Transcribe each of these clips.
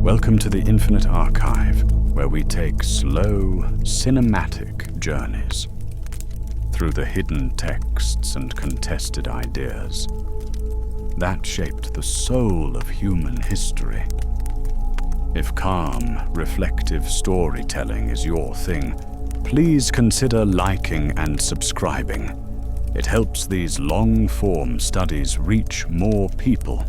Welcome to the Infinite Archive, where we take slow, cinematic journeys through the hidden texts and contested ideas that shaped the soul of human history. If calm, reflective storytelling is your thing, please consider liking and subscribing. It helps these long-form studies reach more people.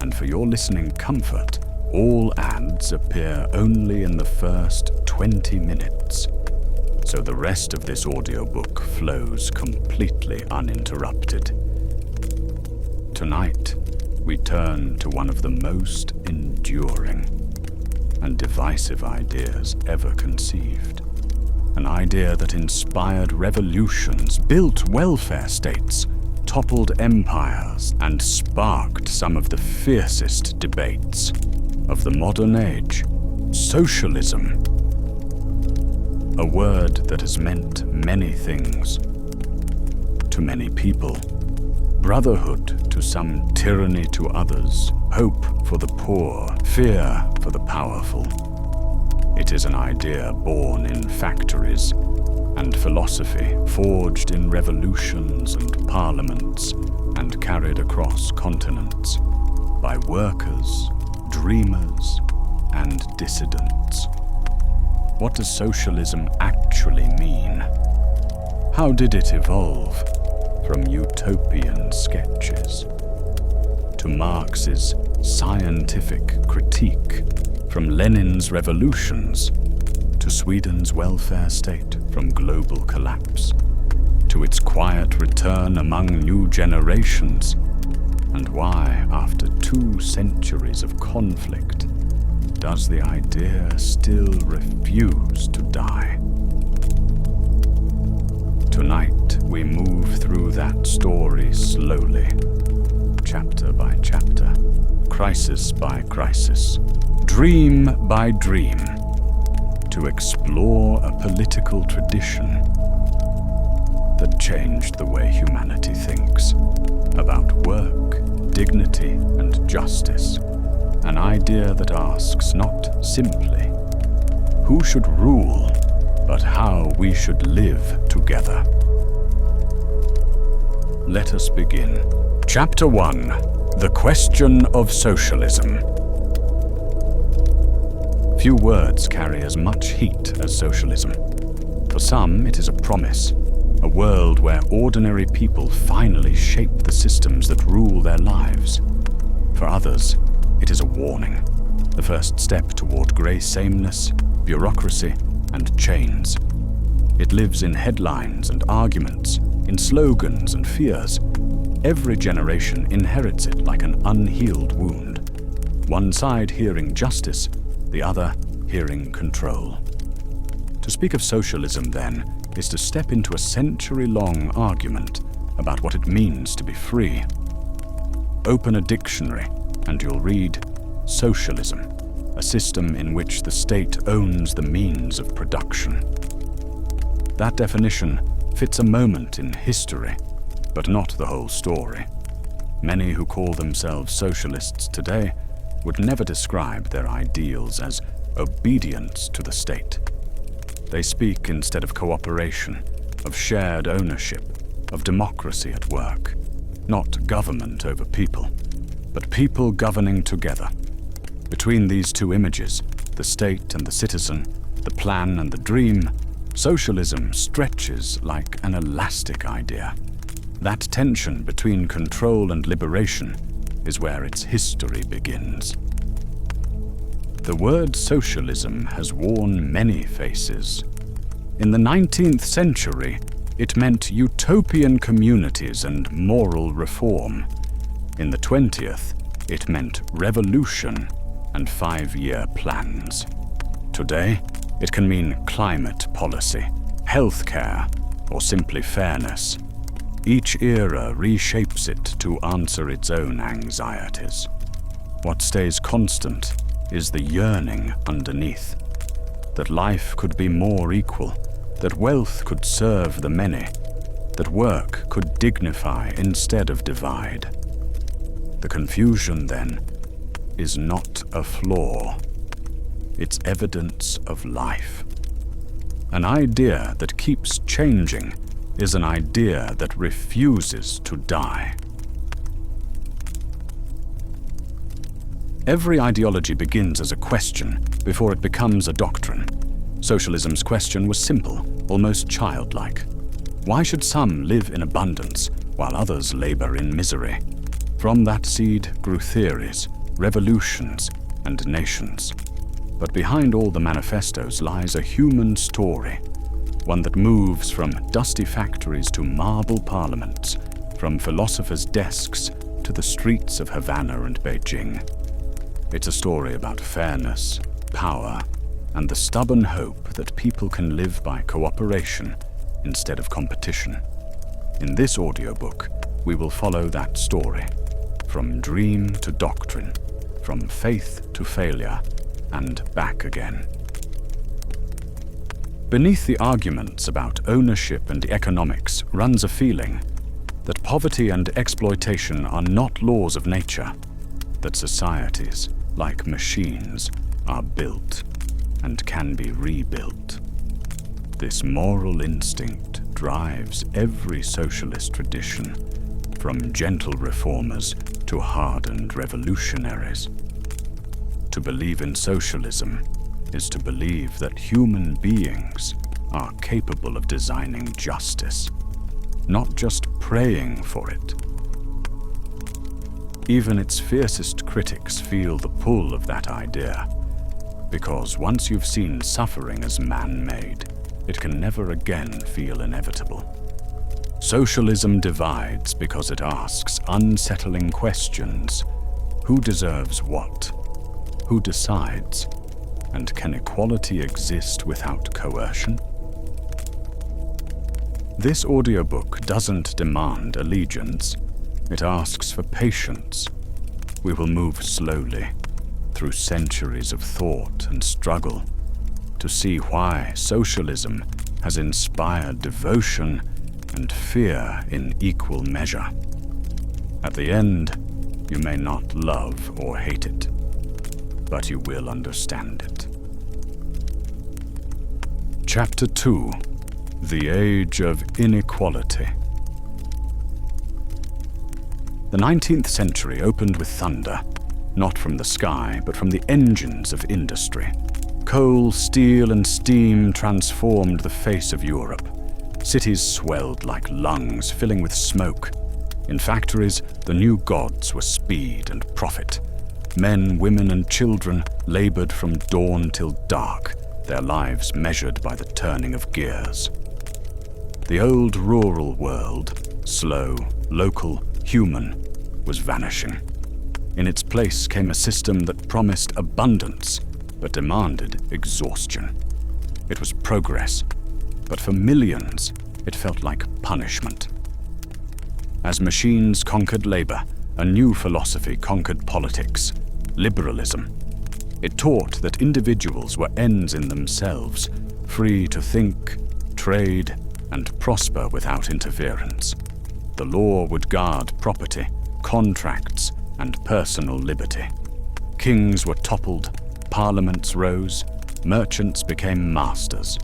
And for your listening comfort, all ads appear only in the first 20 minutes, so the rest of this audiobook flows completely uninterrupted. Tonight, we turn to one of the most enduring and divisive ideas ever conceived. An idea that inspired revolutions, built welfare states, toppled empires, and sparked some of the fiercest debates of the modern age: socialism. A word that has meant many things to many people. Brotherhood to some, tyranny to others, hope for the poor, fear for the powerful. It is an idea born in factories, and philosophy forged in revolutions and parliaments, and carried across continents by workers, dreamers, and dissidents. What does socialism actually mean? How did it evolve from utopian sketches to Marx's scientific critique, from Lenin's revolutions to Sweden's welfare state, from global collapse to its quiet return among new generations? And why, after 2 centuries of conflict, does the idea still refuse to die? Tonight, we move through that story slowly, chapter by chapter, crisis by crisis, dream by dream, to explore a political tradition that changed the way humanity thinks about work, dignity, and justice. An idea that asks not simply who should rule, but how we should live together. Let us begin. Chapter 1: The Question of Socialism. Few words carry as much heat as socialism. For some, it is a promise, a world where ordinary people finally shape the systems that rule their lives. For others, it is a warning, the first step toward grey sameness, bureaucracy, and chains. It lives in headlines and arguments, in slogans and fears. Every generation inherits it like an unhealed wound. One side hearing justice, the other hearing control. To speak of socialism, then, is to step into a century-long argument about what it means to be free. Open a dictionary and you'll read socialism, a system in which the state owns the means of production. That definition fits a moment in history, but not the whole story. Many who call themselves socialists today would never describe their ideals as obedience to the state. They speak, instead of cooperation, of shared ownership, of democracy at work. Not government over people, but people governing together. Between these two images, the state and the citizen, the plan and the dream, socialism stretches like an elastic idea. That tension between control and liberation is where its history begins. The word socialism has worn many faces. In the 19th century, it meant utopian communities and moral reform. In the 20th, it meant revolution and 5-year plans. Today, it can mean climate policy, healthcare, or simply fairness. Each era reshapes it to answer its own anxieties. What stays constant is the yearning underneath, that life could be more equal, that wealth could serve the many, that work could dignify instead of divide. The confusion, then, is not a flaw. It's evidence of life. An idea that keeps changing is an idea that refuses to die. Every ideology begins as a question before it becomes a doctrine. Socialism's question was simple, almost childlike. Why should some live in abundance while others labor in misery? From that seed grew theories, revolutions, and nations. But behind all the manifestos lies a human story, one that moves from dusty factories to marble parliaments, from philosophers' desks to the streets of Havana and Beijing. It's a story about fairness, power, and the stubborn hope that people can live by cooperation instead of competition. In this audiobook, we will follow that story, from dream to doctrine, from faith to failure, and back again. Beneath the arguments about ownership and economics runs a feeling that poverty and exploitation are not laws of nature, that societies, like machines, are built and can be rebuilt. This moral instinct drives every socialist tradition, from gentle reformers to hardened revolutionaries. To believe in socialism is to believe that human beings are capable of designing justice, not just praying for it. Even its fiercest critics feel the pull of that idea, because once you've seen suffering as man-made, it can never again feel inevitable. Socialism divides because it asks unsettling questions. Who deserves what? Who decides? And can equality exist without coercion? This audiobook doesn't demand allegiance. It asks for patience. We will move slowly, through centuries of thought and struggle, to see why socialism has inspired devotion and fear in equal measure. At the end, you may not love or hate it, but you will understand it. Chapter 2: The Age of Inequality. The 19th century opened with thunder, not from the sky, but from the engines of industry. Coal, steel, and steam transformed the face of Europe. Cities swelled like lungs, filling with smoke. In factories, the new gods were speed and profit. Men, women, and children labored from dawn till dark, their lives measured by the turning of gears. The old rural world, slow, local, human, was vanishing. In its place came a system that promised abundance, but demanded exhaustion. It was progress, but for millions, it felt like punishment. As machines conquered labor, a new philosophy conquered politics: liberalism. It taught that individuals were ends in themselves, free to think, trade, and prosper without interference. The law would guard property, contracts, and personal liberty. Kings were toppled, parliaments rose, merchants became masters.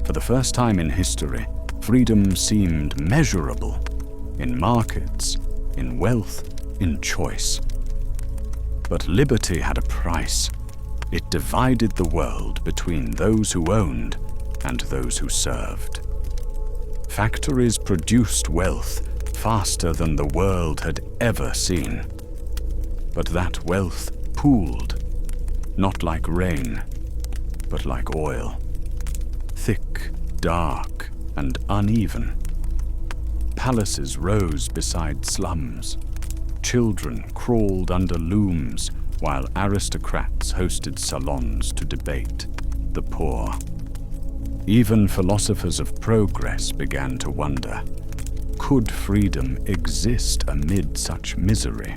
For the first time in history, freedom seemed measurable, in markets, in wealth, in choice. But liberty had a price. It divided the world between those who owned and those who served. Factories produced wealth faster than the world had ever seen. But that wealth pooled, not like rain, but like oil. Thick, dark, and uneven. Palaces rose beside slums. Children crawled under looms while aristocrats hosted salons to debate the poor. Even philosophers of progress began to wonder, could freedom exist amid such misery?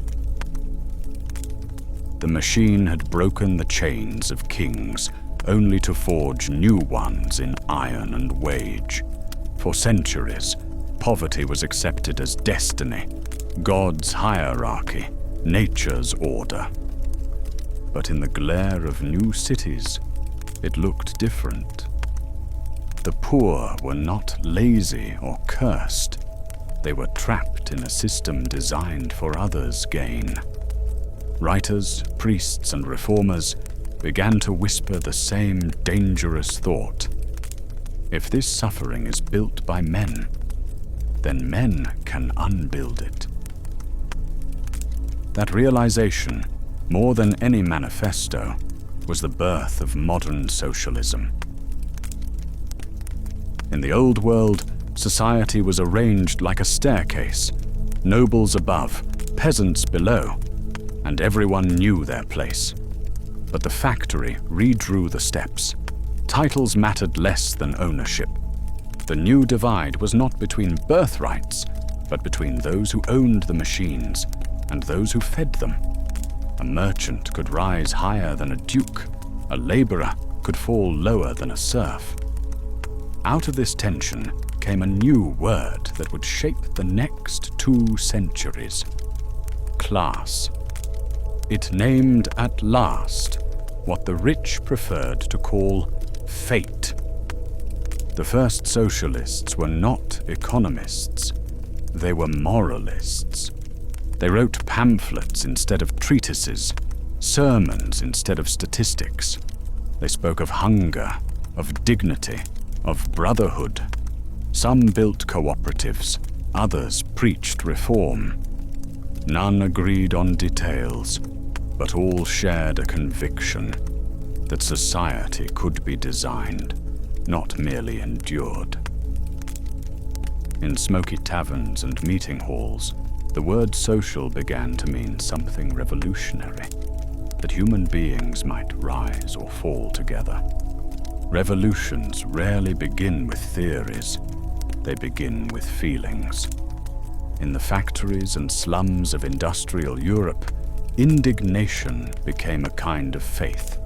The machine had broken the chains of kings, only to forge new ones in iron and wage. For centuries, poverty was accepted as destiny, God's hierarchy, nature's order. But in the glare of new cities, it looked different. The poor were not lazy or cursed. They were trapped in a system designed for others' gain. Writers, priests, and reformers began to whisper the same dangerous thought. If this suffering is built by men, then men can unbuild it. That realization, more than any manifesto, was the birth of modern socialism. In the old world, society was arranged like a staircase, nobles above, peasants below, and everyone knew their place. But the factory redrew the steps. Titles mattered less than ownership. The new divide was not between birthrights, but between those who owned the machines and those who fed them. A merchant could rise higher than a duke. A laborer could fall lower than a serf. Out of this tension came a new word that would shape the next 2 centuries: class. It named at last what the rich preferred to call fate. The first socialists were not economists. They were moralists. They wrote pamphlets instead of treatises, sermons instead of statistics. They spoke of hunger, of dignity, of brotherhood. Some built cooperatives, others preached reform. None agreed on details, but all shared a conviction that society could be designed, not merely endured. In smoky taverns and meeting halls, the word social began to mean something revolutionary, that human beings might rise or fall together. Revolutions rarely begin with theories, they begin with feelings. In the factories and slums of industrial Europe, indignation became a kind of faith.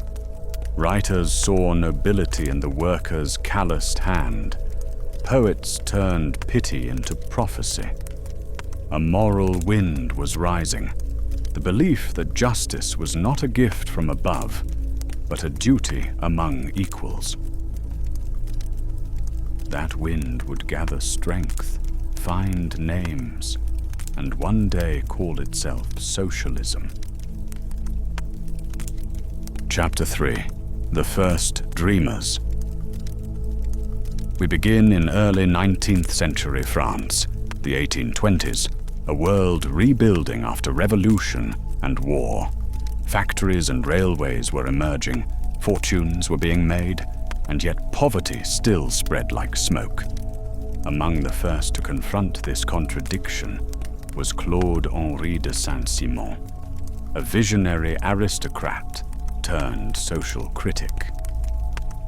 Writers saw nobility in the worker's calloused hand. Poets turned pity into prophecy. A moral wind was rising, the belief that justice was not a gift from above, but a duty among equals. That wind would gather strength, find names, and one day call itself socialism. Chapter 3. The First Dreamers. We begin in early 19th century France, the 1820s, a world rebuilding after revolution and war. Factories and railways were emerging, fortunes were being made, and yet poverty still spread like smoke. Among the first to confront this contradiction was Claude-Henri de Saint-Simon, a visionary aristocrat turned social critic.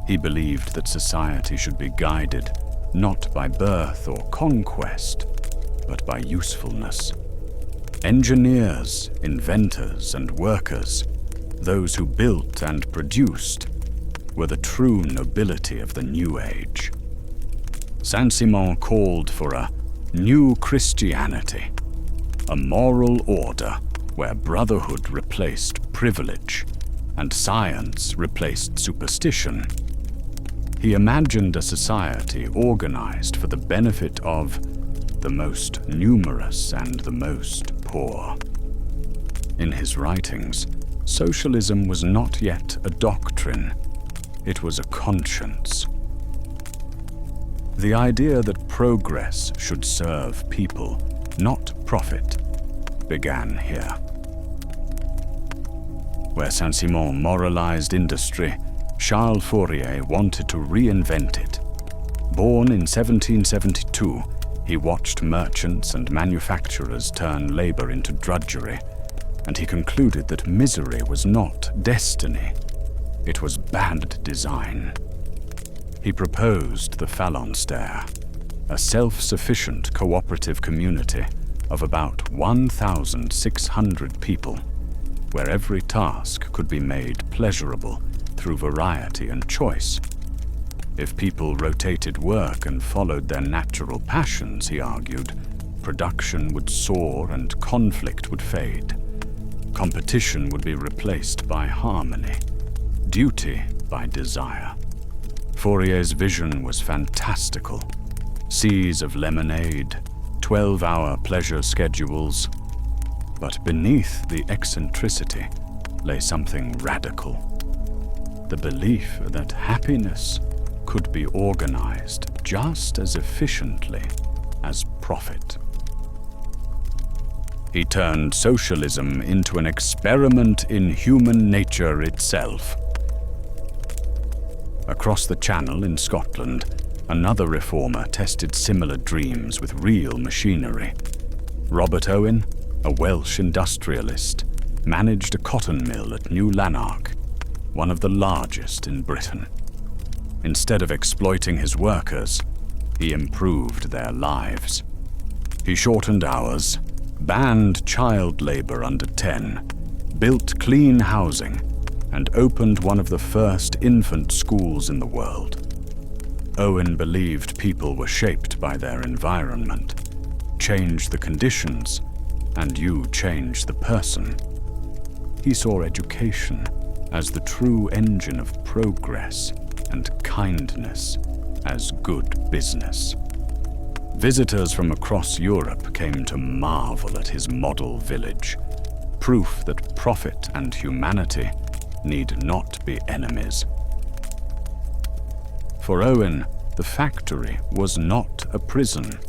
He believed that society should be guided not by birth or conquest, but by usefulness. Engineers, inventors, and workers, those who built and produced, were the true nobility of the new age. Saint-Simon called for a new Christianity, a moral order where brotherhood replaced privilege and science replaced superstition. He imagined a society organized for the benefit of the most numerous and the most poor. In his writings, socialism was not yet a doctrine, it was a conscience. The idea that progress should serve people, not profit, began here. Where Saint-Simon moralized industry, Charles Fourier wanted to reinvent it. Born in 1772, he watched merchants and manufacturers turn labor into drudgery, and he concluded that misery was not destiny, it was bad design. He proposed the phalanstère, a self-sufficient cooperative community of about 1,600 people, where every task could be made pleasurable through variety and choice. If people rotated work and followed their natural passions, he argued, production would soar and conflict would fade. Competition would be replaced by harmony, duty by desire. Fourier's vision was fantastical. Seas of lemonade, 12-hour pleasure schedules. But beneath the eccentricity lay something radical. The belief that happiness could be organized just as efficiently as profit. He turned socialism into an experiment in human nature itself. Across the Channel in Scotland, another reformer tested similar dreams with real machinery. Robert Owen, a Welsh industrialist, managed a cotton mill at New Lanark, one of the largest in Britain. Instead of exploiting his workers, he improved their lives. He shortened hours, banned child labor under 10, built clean housing, and opened one of the first infant schools in the world. Owen believed people were shaped by their environment. Change the conditions, and you change the person. He saw education as the true engine of progress and kindness as good business. Visitors from across Europe came to marvel at his model village, proof that profit and humanity need not be enemies. For Owen, the factory was not a prison.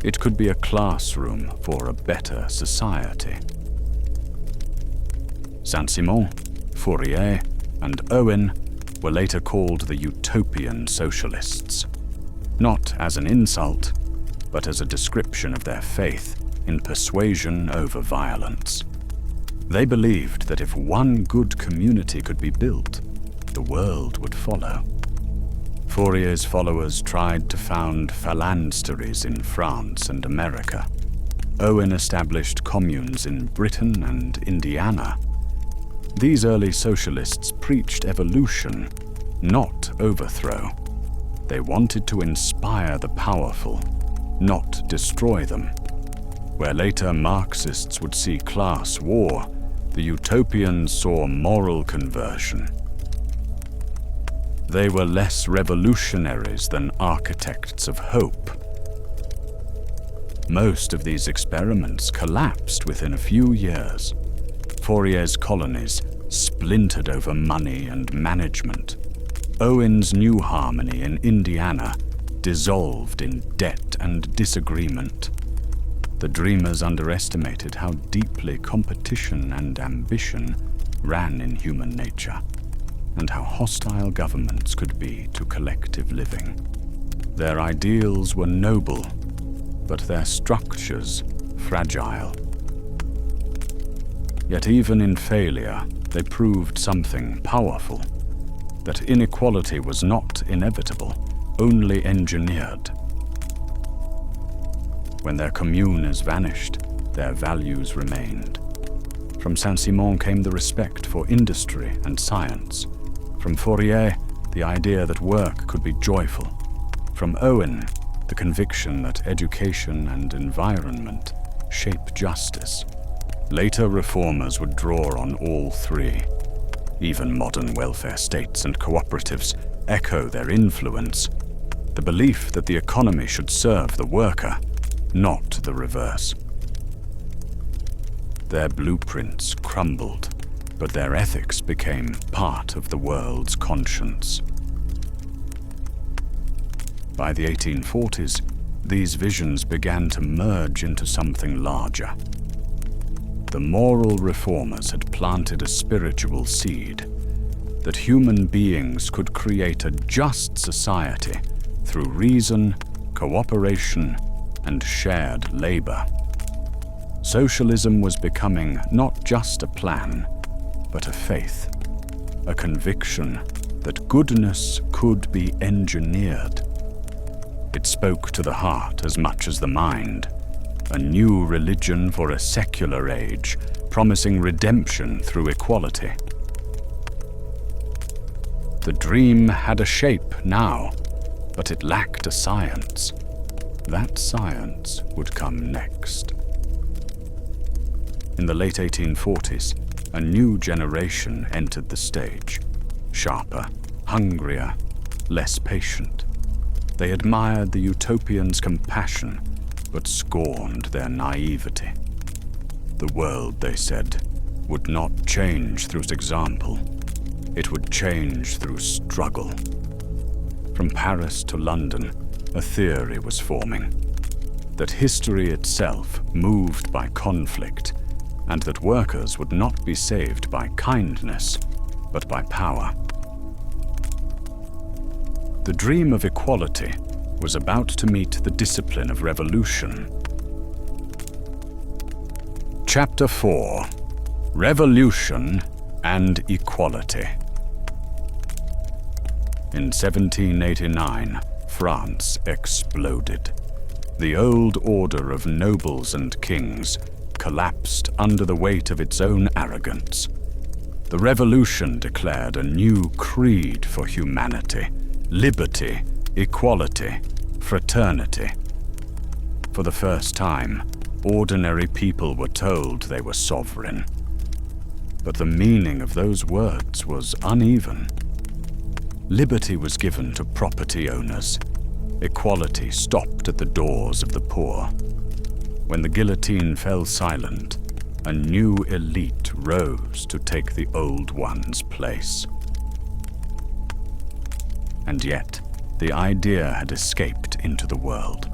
It could be a classroom for a better society. Saint-Simon, Fourier, and Owen were later called the utopian socialists, not as an insult, but as a description of their faith in persuasion over violence. They believed that if one good community could be built, the world would follow. Fourier's followers tried to found phalansteries in France and America. Owen established communes in Britain and Indiana. These early socialists preached evolution, not overthrow. They wanted to inspire the powerful, not destroy them. Where later Marxists would see class war, the utopians saw moral conversion. They were less revolutionaries than architects of hope. Most of these experiments collapsed within a few years. Fourier's colonies splintered over money and management. Owen's New Harmony in Indiana dissolved in debt and disagreement. The dreamers underestimated how deeply competition and ambition ran in human nature, and how hostile governments could be to collective living. Their ideals were noble, but their structures fragile. Yet even in failure, they proved something powerful, that inequality was not inevitable, only engineered. When their communes vanished, their values remained. From Saint-Simon came the respect for industry and science. From Fourier, the idea that work could be joyful. From Owen, the conviction that education and environment shape justice. Later reformers would draw on all three. Even modern welfare states and cooperatives echo their influence. The belief that the economy should serve the worker, not the reverse. Their blueprints crumbled, but their ethics became part of the world's conscience. By the 1840s, these visions began to merge into something larger. The moral reformers had planted a spiritual seed, that human beings could create a just society through reason, cooperation, and shared labor. Socialism was becoming not just a plan, but a faith, a conviction that goodness could be engineered. It spoke to the heart as much as the mind, a new religion for a secular age, promising redemption through equality. The dream had a shape now, but it lacked a science. That science would come next. In the late 1840s, a new generation entered the stage, sharper, hungrier, less patient. They admired the utopians' compassion, but scorned their naivety. The world, they said, would not change through example. It would change through struggle. From Paris to London, a theory was forming, that history itself moved by conflict, and that workers would not be saved by kindness, but by power. The dream of equality was about to meet the discipline of revolution. Chapter 4: Revolution and Equality. In 1789, France exploded. The old order of nobles and kings collapsed under the weight of its own arrogance. The revolution declared a new creed for humanity: liberty, equality, fraternity. For the first time, ordinary people were told they were sovereign. But the meaning of those words was uneven. Liberty was given to property owners. Equality stopped at the doors of the poor. When the guillotine fell silent, a new elite rose to take the old one's place. And yet, the idea had escaped into the world,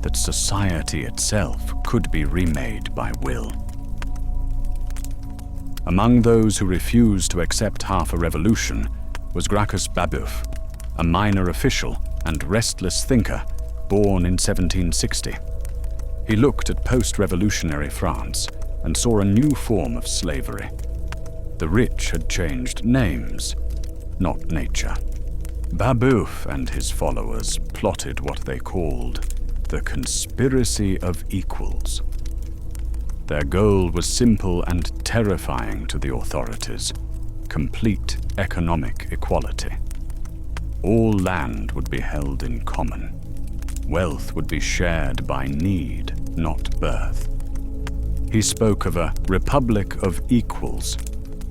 that society itself could be remade by will. Among those who refused to accept half a revolution was Gracchus Babeuf, a minor official and restless thinker born in 1760. He looked at post-revolutionary France and saw a new form of slavery. The rich had changed names, not nature. Babeuf and his followers plotted what they called the conspiracy of equals. Their goal was simple and terrifying to the authorities: complete economic equality. All land would be held in common. Wealth would be shared by need, not birth. He spoke of a republic of equals,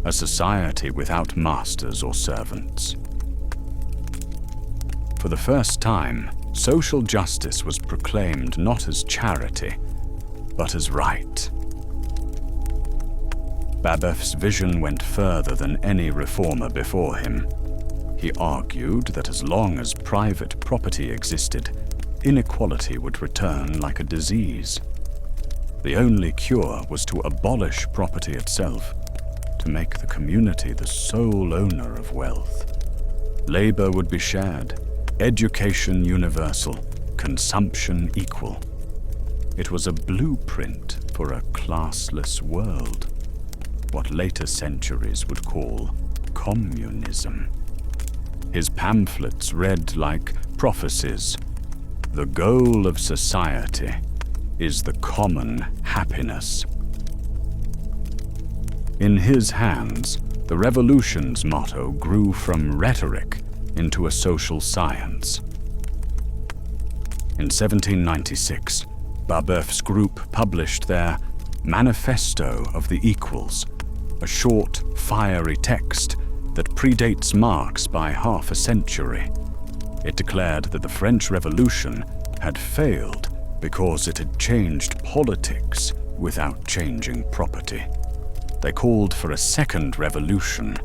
a society without masters or servants. For the first time, social justice was proclaimed not as charity, but as right. Babeuf's vision went further than any reformer before him. He argued that as long as private property existed, inequality would return like a disease. The only cure was to abolish property itself, to make the community the sole owner of wealth. Labor would be shared, education universal, consumption equal. It was a blueprint for a classless world, what later centuries would call communism. His pamphlets read like prophecies: "The goal of society is the common happiness." In his hands, the revolution's motto grew from rhetoric into a social science. In 1796, Babeuf's group published their Manifesto of the Equals, a short, fiery text that predates Marx by half a century. It declared that the French Revolution had failed because it had changed politics without changing property. They called for a second revolution,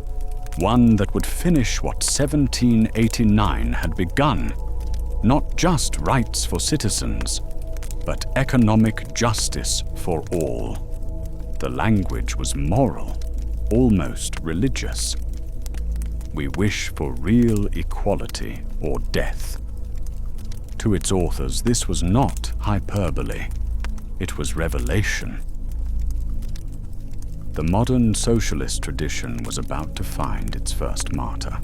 one that would finish what 1789 had begun: not just rights for citizens, but economic justice for all. The language was moral, almost religious. We wish for real equality or death. To its authors, this was not hyperbole. It was revelation. The modern socialist tradition was about to find its first martyr.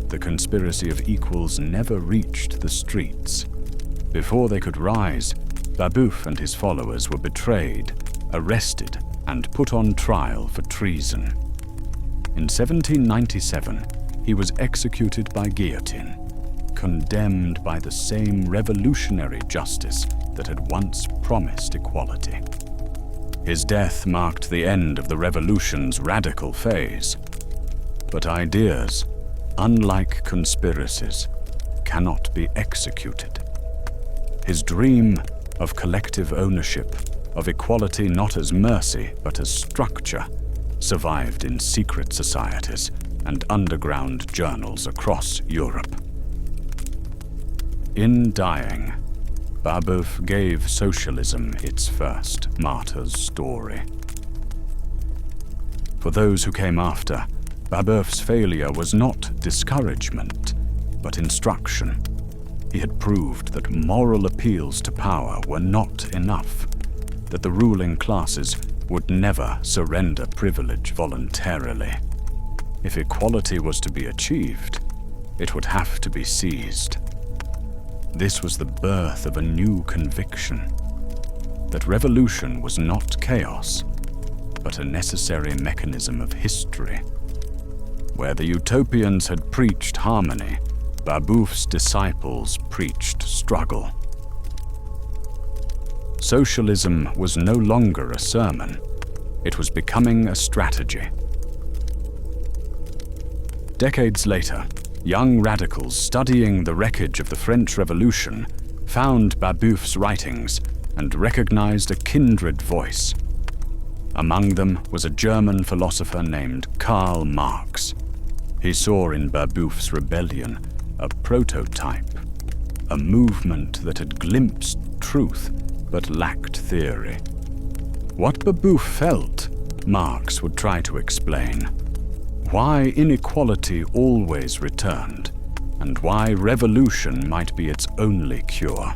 The conspiracy of equals never reached the streets. Before they could rise, Babeuf and his followers were betrayed, arrested, and put on trial for treason. In 1797, he was executed by guillotine, condemned by the same revolutionary justice that had once promised equality. His death marked the end of the revolution's radical phase. But ideas, unlike conspiracies, cannot be executed. His dream of collective ownership, of equality not as mercy but as structure, survived in secret societies and underground journals across Europe. In dying, Babeuf gave socialism its first martyr's story. For those who came after, Babeuf's failure was not discouragement, but instruction. He had proved that moral appeals to power were not enough, that the ruling classes would never surrender privilege voluntarily. If equality was to be achieved, it would have to be seized. This was the birth of a new conviction, that revolution was not chaos, but a necessary mechanism of history. Where the utopians had preached harmony, Babeuf's disciples preached struggle. Socialism was no longer a sermon. It was becoming a strategy. Decades later, young radicals studying the wreckage of the French Revolution found Babeuf's writings and recognized a kindred voice. Among them was a German philosopher named Karl Marx. He saw in Babeuf's rebellion a prototype, a movement that had glimpsed truth but lacked theory. What Babeuf felt, Marx would try to explain. Why inequality always returned, and why revolution might be its only cure.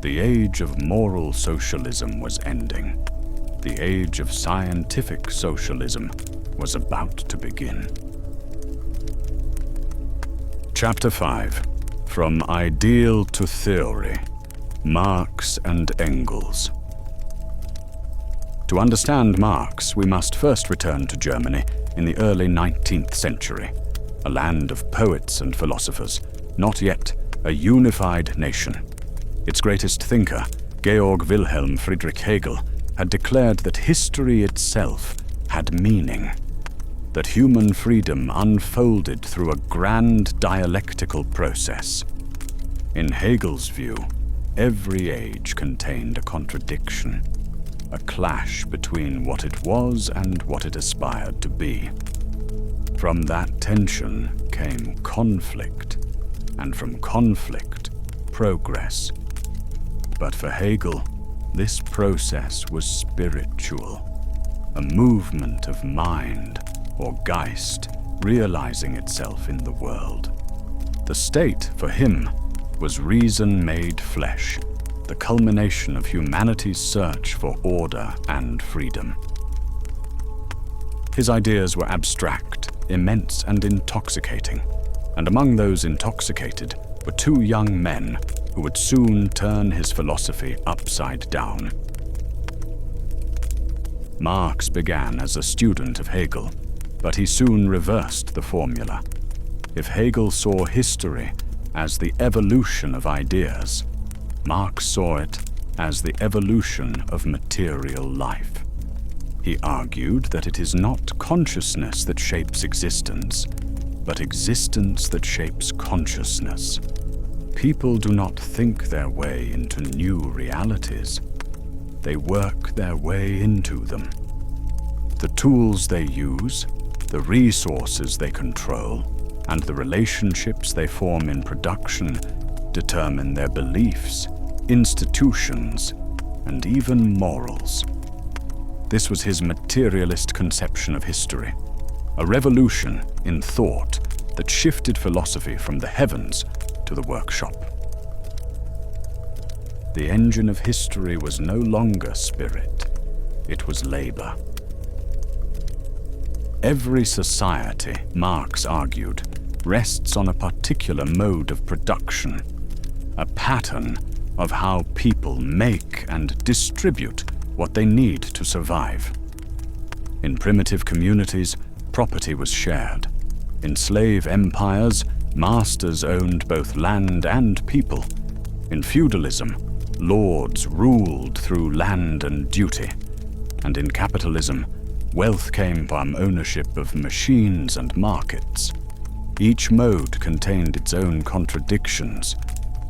The age of moral socialism was ending. The age of scientific socialism was about to begin. Chapter 5. From Ideal to Theory, Marx and Engels. To understand Marx, we must first return to Germany in the early 19th century, a land of poets and philosophers, not yet a unified nation. Its greatest thinker, Georg Wilhelm Friedrich Hegel, had declared that history itself had meaning, that human freedom unfolded through a grand dialectical process. In Hegel's view, every age contained a contradiction, a clash between what it was and what it aspired to be. From that tension came conflict, and from conflict, progress. But for Hegel, this process was spiritual, a movement of mind, or Geist, realizing itself in the world. The state, for him, was reason made flesh, the culmination of humanity's search for order and freedom. His ideas were abstract, immense, and intoxicating, and among those intoxicated were two young men who would soon turn his philosophy upside down. Marx began as a student of Hegel, but he soon reversed the formula. If Hegel saw history as the evolution of ideas, Marx saw it as the evolution of material life. He argued that it is not consciousness that shapes existence, but existence that shapes consciousness. People do not think their way into new realities. They work their way into them. The tools they use, the resources they control, and the relationships they form in production determine their beliefs, institutions, and even morals. This was his materialist conception of history, a revolution in thought that shifted philosophy from the heavens to the workshop. The engine of history was no longer spirit, it was labor. Every society, Marx argued, rests on a particular mode of production, a pattern of how people make and distribute what they need to survive. In primitive communities, property was shared. In slave empires, masters owned both land and people. In feudalism, lords ruled through land and duty. And in capitalism, wealth came from ownership of machines and markets. Each mode contained its own contradictions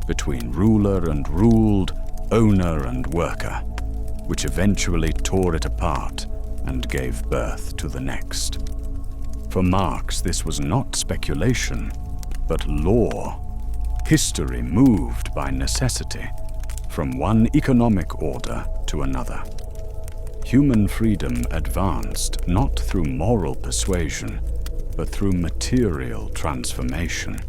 between ruler and ruled, owner and worker, which eventually tore it apart and gave birth to the next. For Marx, this was not speculation, but law. History moved by necessity from one economic order to another. Human freedom advanced not through moral persuasion, but through material transformation.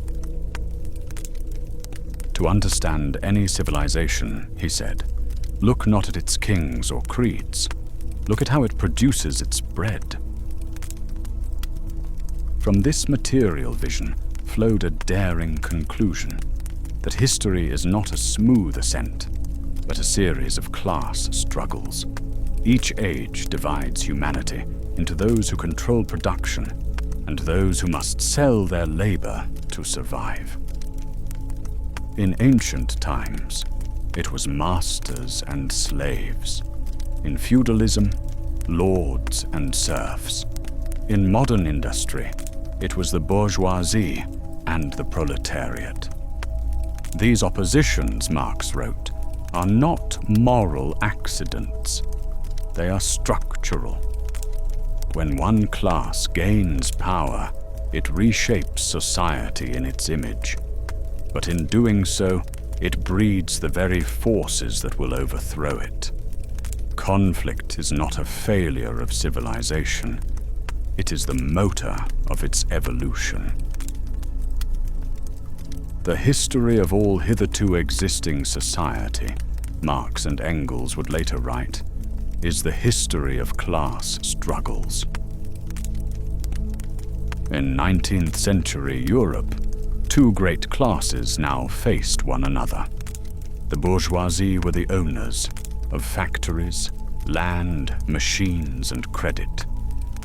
To understand any civilization, he said, look not at its kings or creeds. Look at how it produces its bread. From this material vision flowed a daring conclusion that history is not a smooth ascent, but a series of class struggles. Each age divides humanity into those who control production and those who must sell their labor to survive. In ancient times, it was masters and slaves. In feudalism, lords and serfs. In modern industry, it was the bourgeoisie and the proletariat. These oppositions, Marx wrote, are not moral accidents. They are structural. When one class gains power, it reshapes society in its image. But in doing so, it breeds the very forces that will overthrow it. Conflict is not a failure of civilization. It is the motor of its evolution. The history of all hitherto existing society, Marx and Engels would later write, is the history of class struggles. In 19th century Europe, two great classes now faced one another. The bourgeoisie were the owners of factories, land, machines, and credit.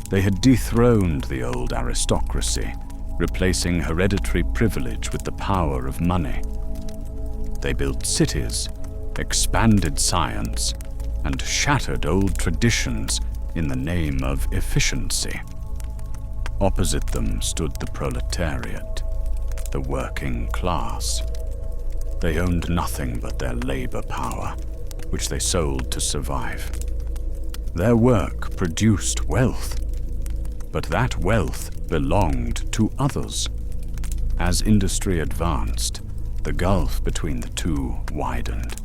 They had dethroned the old aristocracy, replacing hereditary privilege with the power of money. They built cities, expanded science, and shattered old traditions in the name of efficiency. Opposite them stood the proletariat, the working class. They owned nothing but their labor power, which they sold to survive. Their work produced wealth, but that wealth belonged to others. As industry advanced, the gulf between the two widened.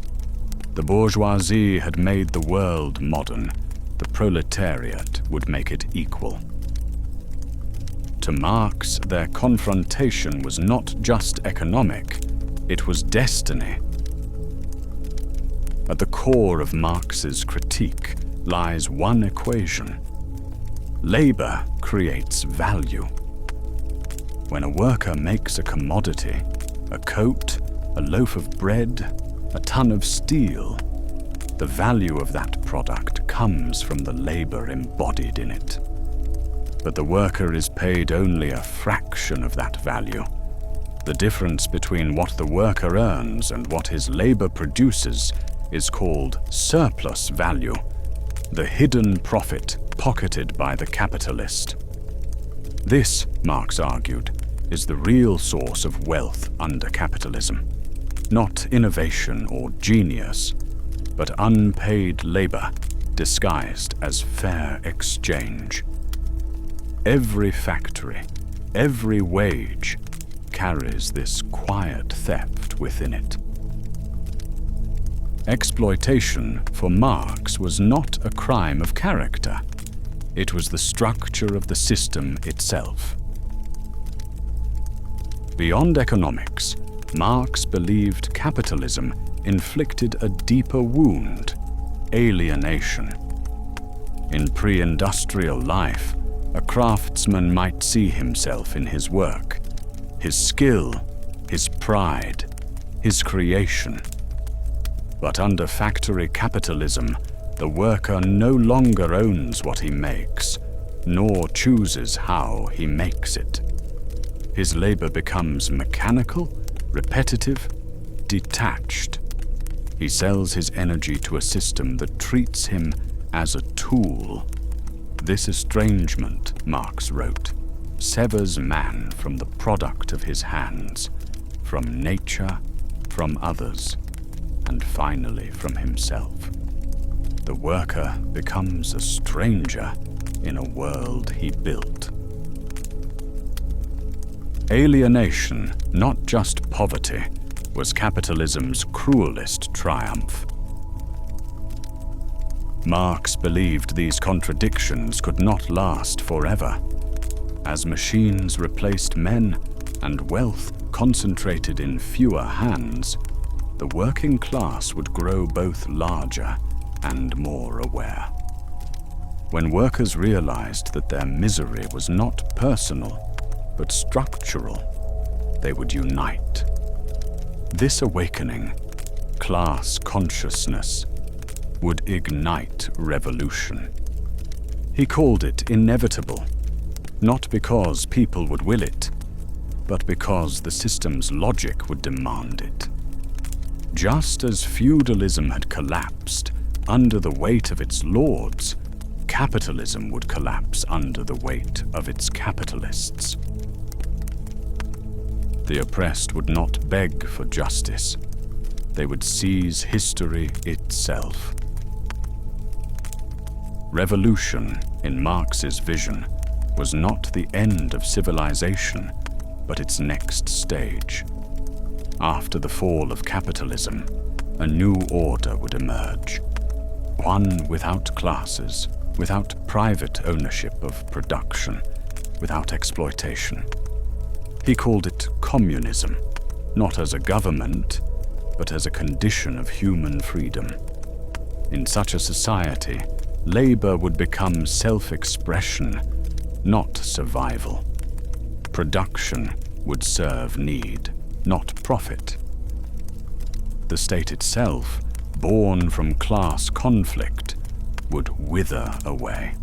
The bourgeoisie had made the world modern. The proletariat would make it equal. To Marx, their confrontation was not just economic, it was destiny. At the core of Marx's critique lies one equation. Labor creates value. When a worker makes a commodity, a coat, a loaf of bread, a ton of steel, the value of that product comes from the labor embodied in it. But the worker is paid only a fraction of that value. The difference between what the worker earns and what his labor produces is called surplus value, the hidden profit pocketed by the capitalist. This, Marx argued, is the real source of wealth under capitalism. Not innovation or genius, but unpaid labor disguised as fair exchange. Every factory, every wage carries this quiet theft within it. Exploitation for Marx was not a crime of character. It was the structure of the system itself. Beyond economics, Marx believed capitalism inflicted a deeper wound, alienation. In pre-industrial life, a craftsman might see himself in his work, his skill, his pride, his creation. But under factory capitalism, the worker no longer owns what he makes, nor chooses how he makes it. His labor becomes mechanical, repetitive, detached. He sells his energy to a system that treats him as a tool. This estrangement, Marx wrote, severs man from the product of his hands, from nature, from others, and finally from himself. The worker becomes a stranger in a world he built. Alienation, not just poverty, was capitalism's cruelest triumph. Marx believed these contradictions could not last forever. As machines replaced men and wealth concentrated in fewer hands, the working class would grow both larger and more aware. When workers realized that their misery was not personal, but structural, they would unite. This awakening, class consciousness, would ignite revolution. He called it inevitable, not because people would will it, but because the system's logic would demand it. Just as feudalism had collapsed under the weight of its lords, capitalism would collapse under the weight of its capitalists. The oppressed would not beg for justice. They would seize history itself. Revolution, in Marx's vision, was not the end of civilization, but its next stage. After the fall of capitalism, a new order would emerge. One without classes, without private ownership of production, without exploitation. He called it communism, not as a government, but as a condition of human freedom. In such a society, labor would become self-expression, not survival. Production would serve need, not profit. The state itself, born from class conflict, would wither away.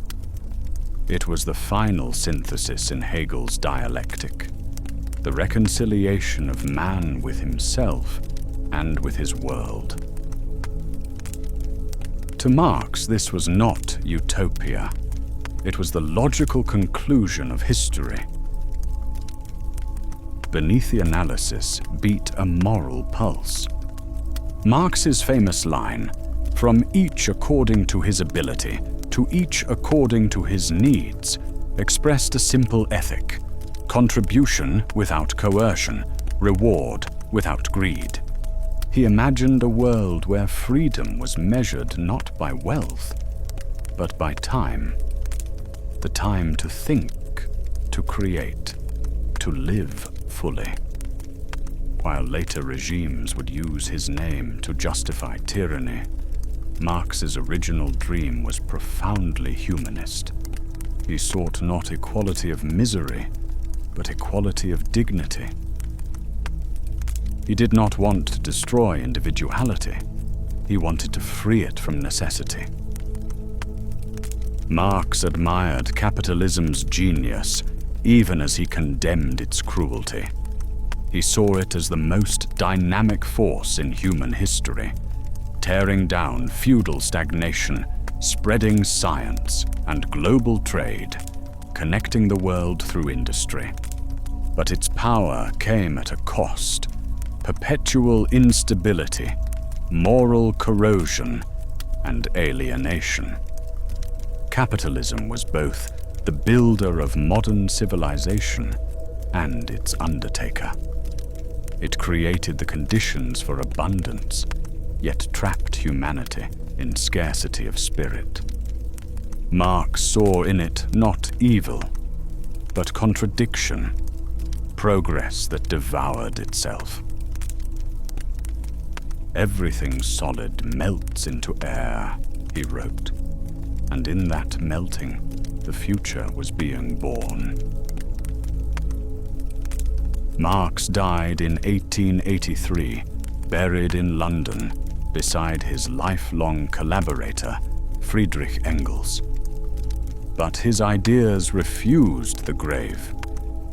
It was the final synthesis in Hegel's dialectic, the reconciliation of man with himself and with his world. To Marx, this was not utopia. It was the logical conclusion of history. Beneath the analysis beat a moral pulse. Marx's famous line, "From each according to his ability, to each according to his needs," expressed a simple ethic: contribution without coercion, reward without greed. He imagined a world where freedom was measured not by wealth, but by time. The time to think, to create, to live fully. While later regimes would use his name to justify tyranny, Marx's original dream was profoundly humanist. He sought not equality of misery, but equality of dignity. He did not want to destroy individuality. He wanted to free it from necessity. Marx admired capitalism's genius, even as he condemned its cruelty. He saw it as the most dynamic force in human history, tearing down feudal stagnation, spreading science and global trade, connecting the world through industry. But its power came at a cost: perpetual instability, moral corrosion, and alienation. Capitalism was both the builder of modern civilization and its undertaker. It created the conditions for abundance, yet trapped humanity in scarcity of spirit. Marx saw in it not evil, but contradiction, progress that devoured itself. "Everything solid melts into air," he wrote, and in that melting, the future was being born. Marx died in 1883, buried in London, beside his lifelong collaborator, Friedrich Engels. But his ideas refused the grave.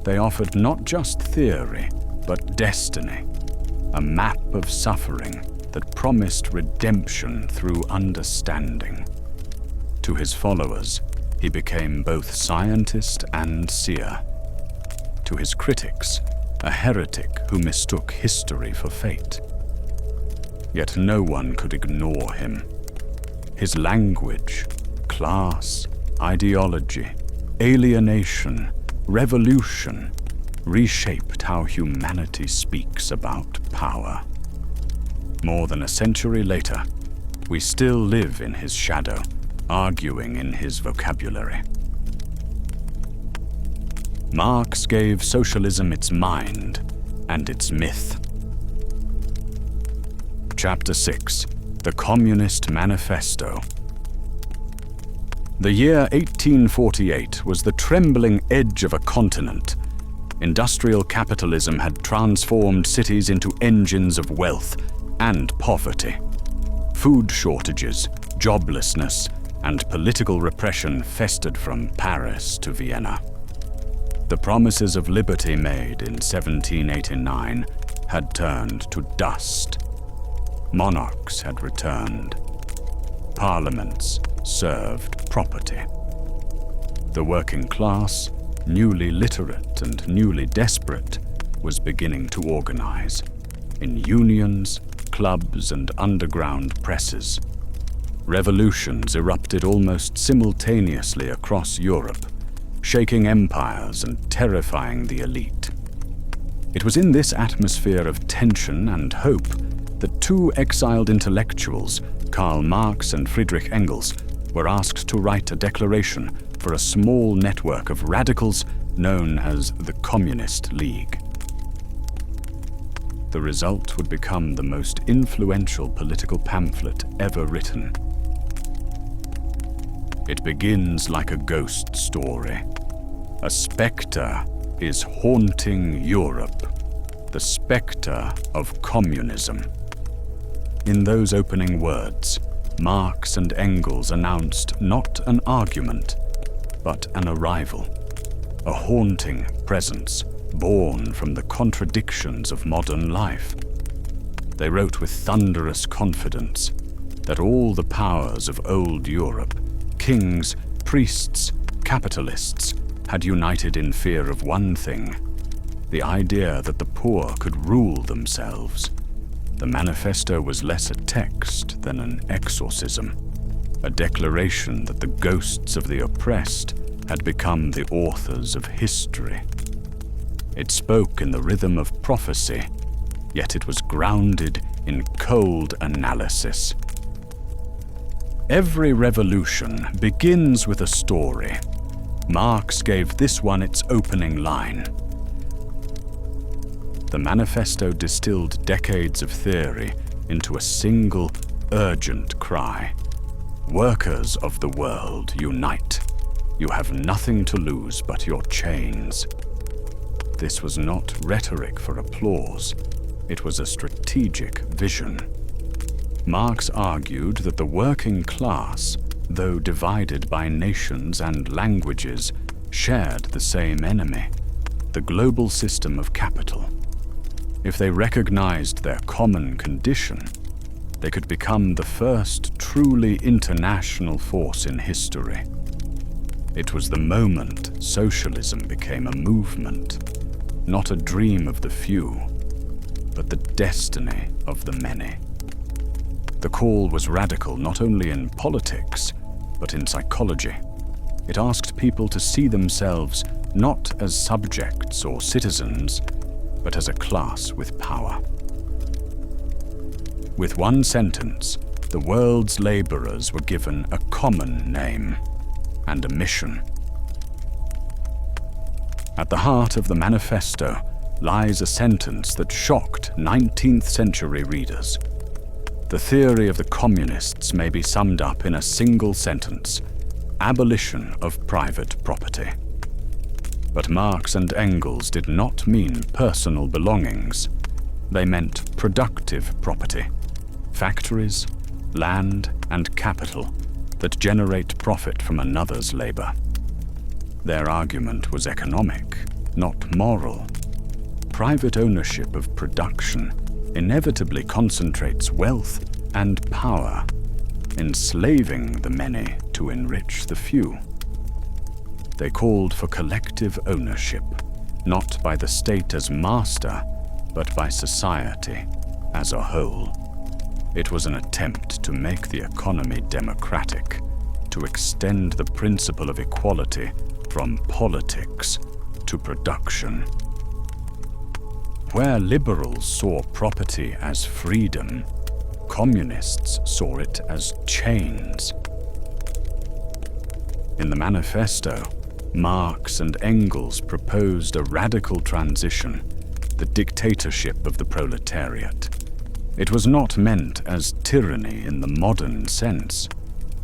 They offered not just theory, but destiny, a map of suffering that promised redemption through understanding. To his followers, he became both scientist and seer. To his critics, a heretic who mistook history for fate. Yet no one could ignore him. His language, class, ideology, alienation, revolution reshaped how humanity speaks about power. More than a century later, we still live in his shadow, arguing in his vocabulary. Marx gave socialism its mind and its myth. Chapter 6: The Communist Manifesto. The year 1848 was the trembling edge of a continent. Industrial capitalism had transformed cities into engines of wealth and poverty. Food shortages, joblessness, and political repression festered from Paris to Vienna. The promises of liberty made in 1789 had turned to dust. Monarchs had returned. Parliaments served property. The working class, newly literate and newly desperate, was beginning to organize in unions, clubs, and underground presses. Revolutions erupted almost simultaneously across Europe, shaking empires and terrifying the elite. It was in this atmosphere of tension and hope that two exiled intellectuals, Karl Marx and Friedrich Engels, were asked to write a declaration for a small network of radicals known as the Communist League. The result would become the most influential political pamphlet ever written. It begins like a ghost story. A spectre is haunting Europe, the spectre of communism. In those opening words, Marx and Engels announced not an argument, but an arrival, a haunting presence born from the contradictions of modern life. They wrote with thunderous confidence that all the powers of old Europe, kings, priests, capitalists, had united in fear of one thing: the idea that the poor could rule themselves. The manifesto was less a text than an exorcism, a declaration that the ghosts of the oppressed had become the authors of history. It spoke in the rhythm of prophecy, yet it was grounded in cold analysis. Every revolution begins with a story. Marx gave this one its opening line. The manifesto distilled decades of theory into a single, urgent cry. Workers of the world, unite. You have nothing to lose but your chains. This was not rhetoric for applause. It was a strategic vision. Marx argued that the working class, though divided by nations and languages, shared the same enemy, the global system of capital. If they recognized their common condition, they could become the first truly international force in history. It was the moment socialism became a movement, not a dream of the few, but the destiny of the many. The call was radical not only in politics, but in psychology. It asked people to see themselves not as subjects or citizens, but as a class with power. With one sentence, the world's laborers were given a common name and a mission. At the heart of the manifesto lies a sentence that shocked 19th century readers. The theory of the communists may be summed up in a single sentence: abolition of private property. But Marx and Engels did not mean personal belongings. They meant productive property, factories, land, and capital that generate profit from another's labor. Their argument was economic, not moral. Private ownership of production inevitably concentrates wealth and power. enslaving the many to enrich the few. They called for collective ownership, not by the state as master, but by society as a whole. It was an attempt to make the economy democratic, to extend the principle of equality from politics to production. Where liberals saw property as freedom, communists saw it as chains. In the Manifesto, Marx and Engels proposed a radical transition, the dictatorship of the proletariat. It was not meant as tyranny in the modern sense,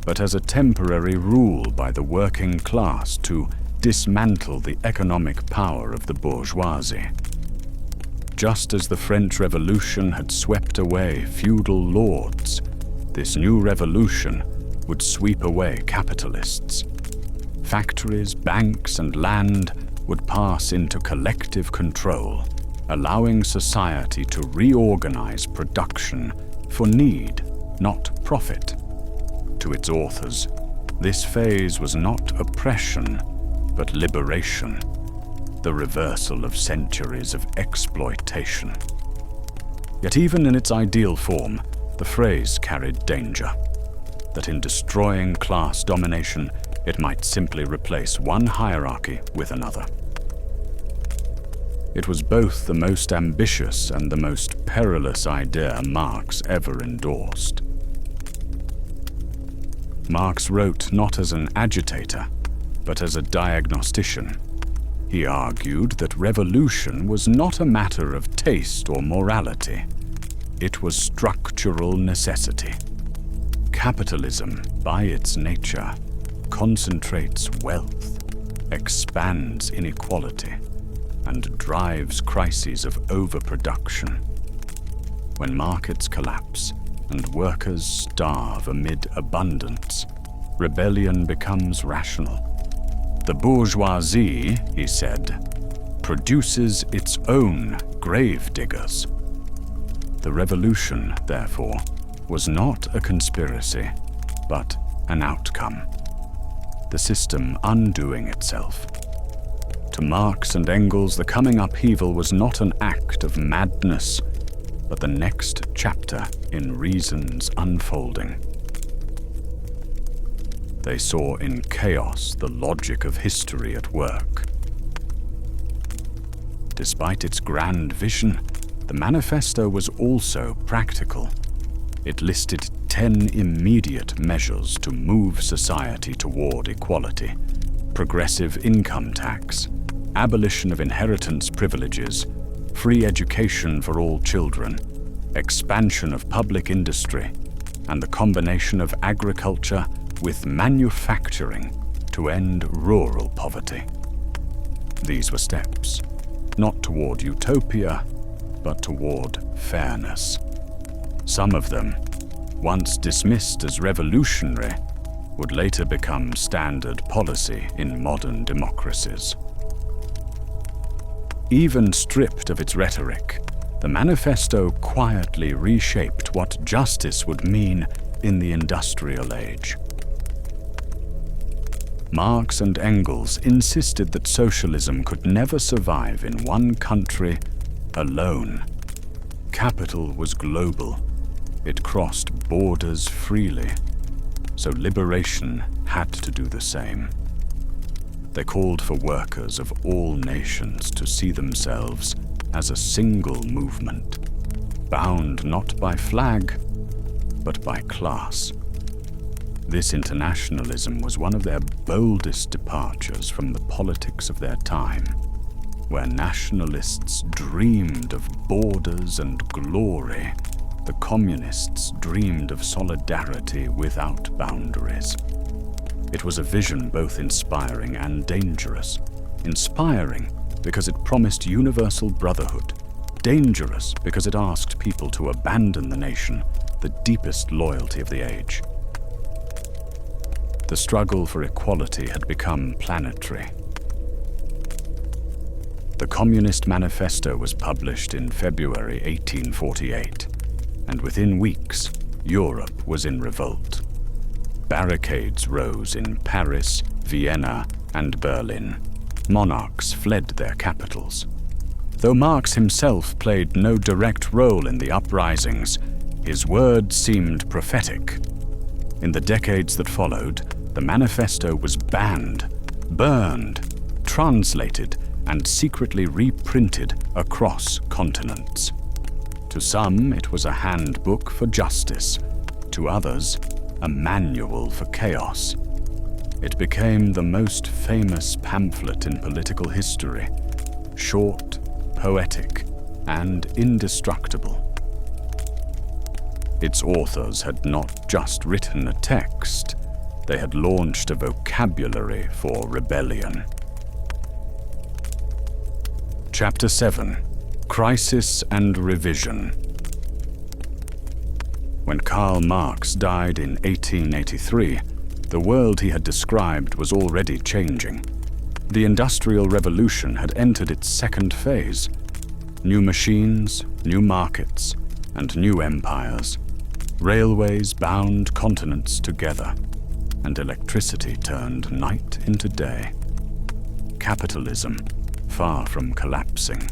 but as a temporary rule by the working class to dismantle the economic power of the bourgeoisie. Just as the French Revolution had swept away feudal lords, this new revolution would sweep away capitalists. Factories, banks, and land would pass into collective control, allowing society to reorganize production for need, not profit. To its authors, this phase was not oppression, but liberation, the reversal of centuries of exploitation. Yet even in its ideal form, the phrase carried danger, that in destroying class domination, it might simply replace one hierarchy with another. It was both the most ambitious and the most perilous idea Marx ever endorsed. Marx wrote not as an agitator, but as a diagnostician. He argued that revolution was not a matter of taste or morality. It was structural necessity. Capitalism, by its nature, concentrates wealth, expands inequality, and drives crises of overproduction. When markets collapse and workers starve amid abundance, rebellion becomes rational. The bourgeoisie, he said, produces its own grave diggers. The revolution, therefore, was not a conspiracy, but an outcome. The system undoing itself. To Marx and Engels, the coming upheaval was not an act of madness, but the next chapter in reason's unfolding. They saw in chaos the logic of history at work. Despite its grand vision, the Manifesto was also practical. It listed 10 immediate measures to move society toward equality: progressive income tax, abolition of inheritance privileges, free education for all children, expansion of public industry, and the combination of agriculture with manufacturing to end rural poverty. These were steps, not toward utopia, but toward fairness. Some of them, once dismissed as revolutionary, would later become standard policy in modern democracies. Even stripped of its rhetoric, the Manifesto quietly reshaped what justice would mean in the industrial age. Marx and Engels insisted that socialism could never survive in one country alone. Capital was global. It crossed borders freely, so liberation had to do the same. They called for workers of all nations to see themselves as a single movement, bound not by flag, but by class. This internationalism was one of their boldest departures from the politics of their time, where nationalists dreamed of borders and glory. The communists dreamed of solidarity without boundaries. It was a vision both inspiring and dangerous. Inspiring because it promised universal brotherhood. Dangerous because it asked people to abandon the nation, the deepest loyalty of the age. The struggle for equality had become planetary. The Communist Manifesto was published in February 1848, and within weeks, Europe was in revolt. barricades rose in Paris, Vienna, and Berlin. Monarchs fled their capitals. Though Marx himself played no direct role in the uprisings, his words seemed prophetic. In the decades that followed, the Manifesto was banned, burned, translated, and secretly reprinted across continents. To some, it was a handbook for justice. To others, a manual for chaos. It became the most famous pamphlet in political history, short, poetic, and indestructible. Its authors had not just written a text, they had launched a vocabulary for rebellion. Chapter 7: Crisis and Revision. When Karl Marx died in 1883, the world he had described was already changing. The Industrial Revolution had entered its second phase. New machines, new markets, and new empires. Railways bound continents together, and electricity turned night into day. Capitalism, far from collapsing,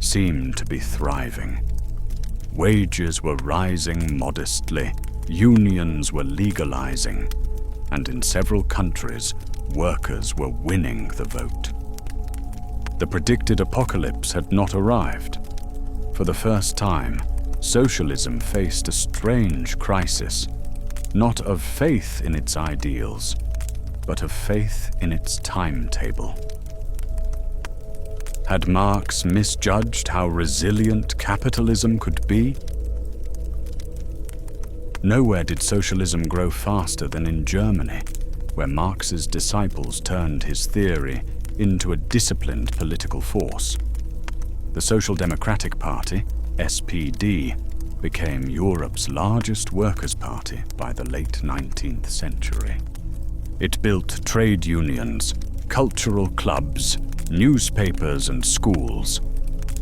seemed to be thriving. Wages were rising modestly, unions were legalizing, and in several countries, workers were winning the vote. The predicted apocalypse had not arrived. For the first time, socialism faced a strange crisis, not of faith in its ideals, but of faith in its timetable. Had Marx misjudged how resilient capitalism could be? Nowhere did socialism grow faster than in Germany, where Marx's disciples turned his theory into a disciplined political force. The Social Democratic Party, SPD, became Europe's largest workers' party by the late 19th century. It built trade unions, cultural clubs, newspapers and schools,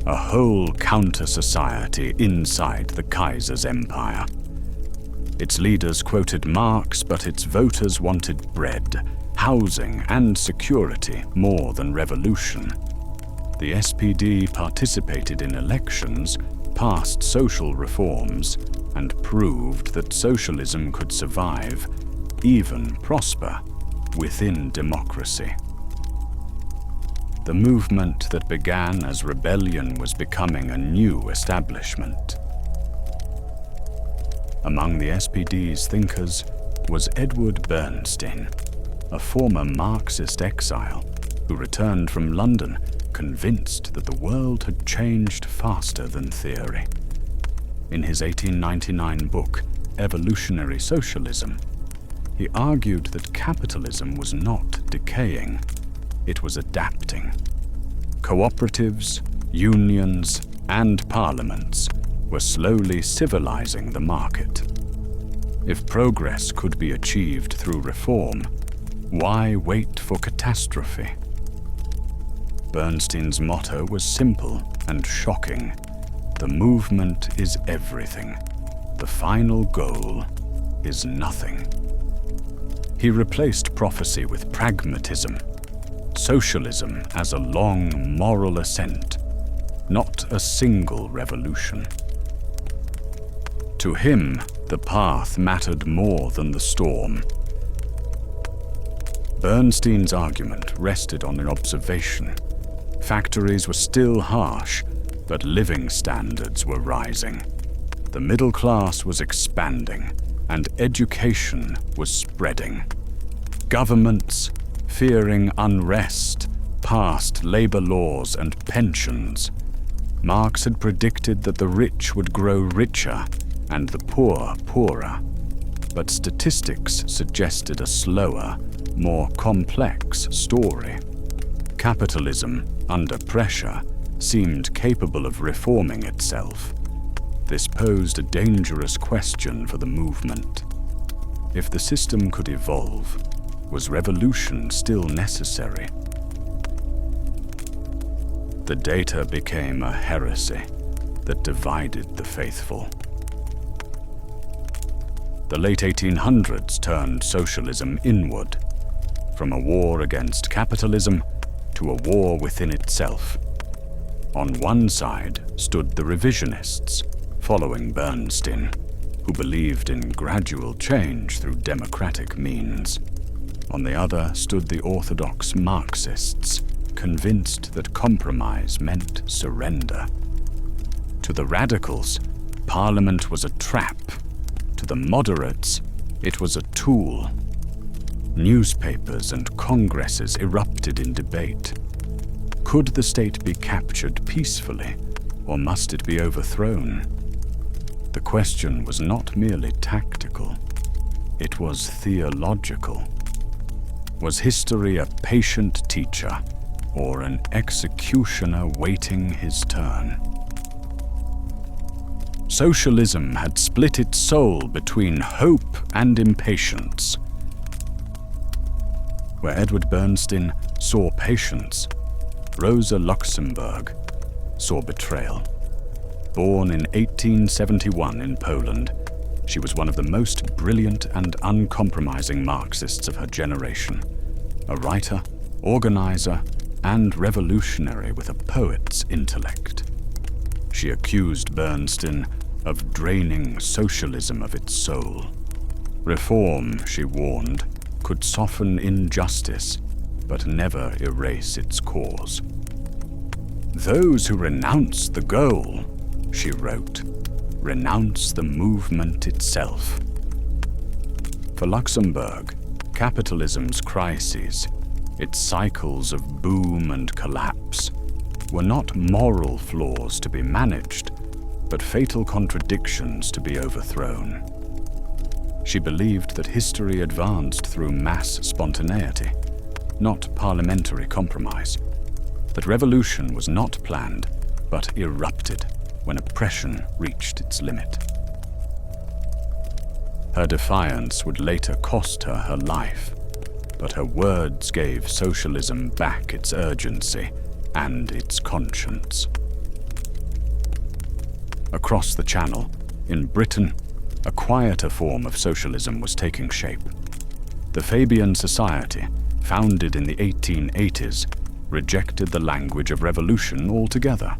a whole counter-society inside the Kaiser's empire. Its leaders quoted Marx, but its voters wanted bread, housing, and security more than revolution. The SPD participated in elections, passed social reforms, and proved that socialism could survive, even prosper, within democracy. The movement that began as rebellion was becoming a new establishment. Among the SPD's thinkers was Edward Bernstein, a former Marxist exile who returned from London convinced that the world had changed faster than theory. In his 1899 book, Evolutionary Socialism, he argued that capitalism was not decaying, it was adapting. Cooperatives, unions, and parliaments were slowly civilizing the market. If progress could be achieved through reform, why wait for catastrophe? Bernstein's motto was simple and shocking. The movement is everything. The final goal is nothing. He replaced prophecy with pragmatism, socialism as a long moral ascent, not a single revolution. To him, the path mattered more than the storm. Bernstein's argument rested on an observation. Factories were still harsh, but living standards were rising. The middle class was expanding, and education was spreading. Governments, fearing unrest, passed labor laws and pensions. Marx had predicted that the rich would grow richer and the poor poorer, but statistics suggested a slower, more complex story. Capitalism, under pressure, seemed capable of reforming itself. This posed a dangerous question for the movement. If the system could evolve, was revolution still necessary? The data became a heresy that divided the faithful. The late 1800s turned socialism inward, from a war against capitalism to a war within itself. On one side stood the revisionists, following Bernstein, who believed in gradual change through democratic means. On the other stood the orthodox Marxists, convinced that compromise meant surrender. To the radicals, Parliament was a trap. To the moderates, it was a tool. Newspapers and congresses erupted in debate. Could the state be captured peacefully, or must it be overthrown? The question was not merely tactical, it was theological. Was history a patient teacher, or an executioner waiting his turn? Socialism had split its soul between hope and impatience. Where Edward Bernstein saw patience, Rosa Luxemburg saw betrayal. Born in 1871 in Poland, she was one of the most brilliant and uncompromising Marxists of her generation, a writer, organizer, and revolutionary with a poet's intellect. She accused Bernstein of draining socialism of its soul. Reform, she warned, could soften injustice, but never erase its cause. Those who renounce the goal, she wrote, renounce the movement itself. For Luxemburg, capitalism's crises, its cycles of boom and collapse, were not moral flaws to be managed, but fatal contradictions to be overthrown. She believed that history advanced through mass spontaneity, not parliamentary compromise, that revolution was not planned, but erupted when oppression reached its limit. Her defiance would later cost her her life, but her words gave socialism back its urgency and its conscience. Across the Channel, in Britain, a quieter form of socialism was taking shape. The Fabian Society, founded in the 1880s, rejected the language of revolution altogether.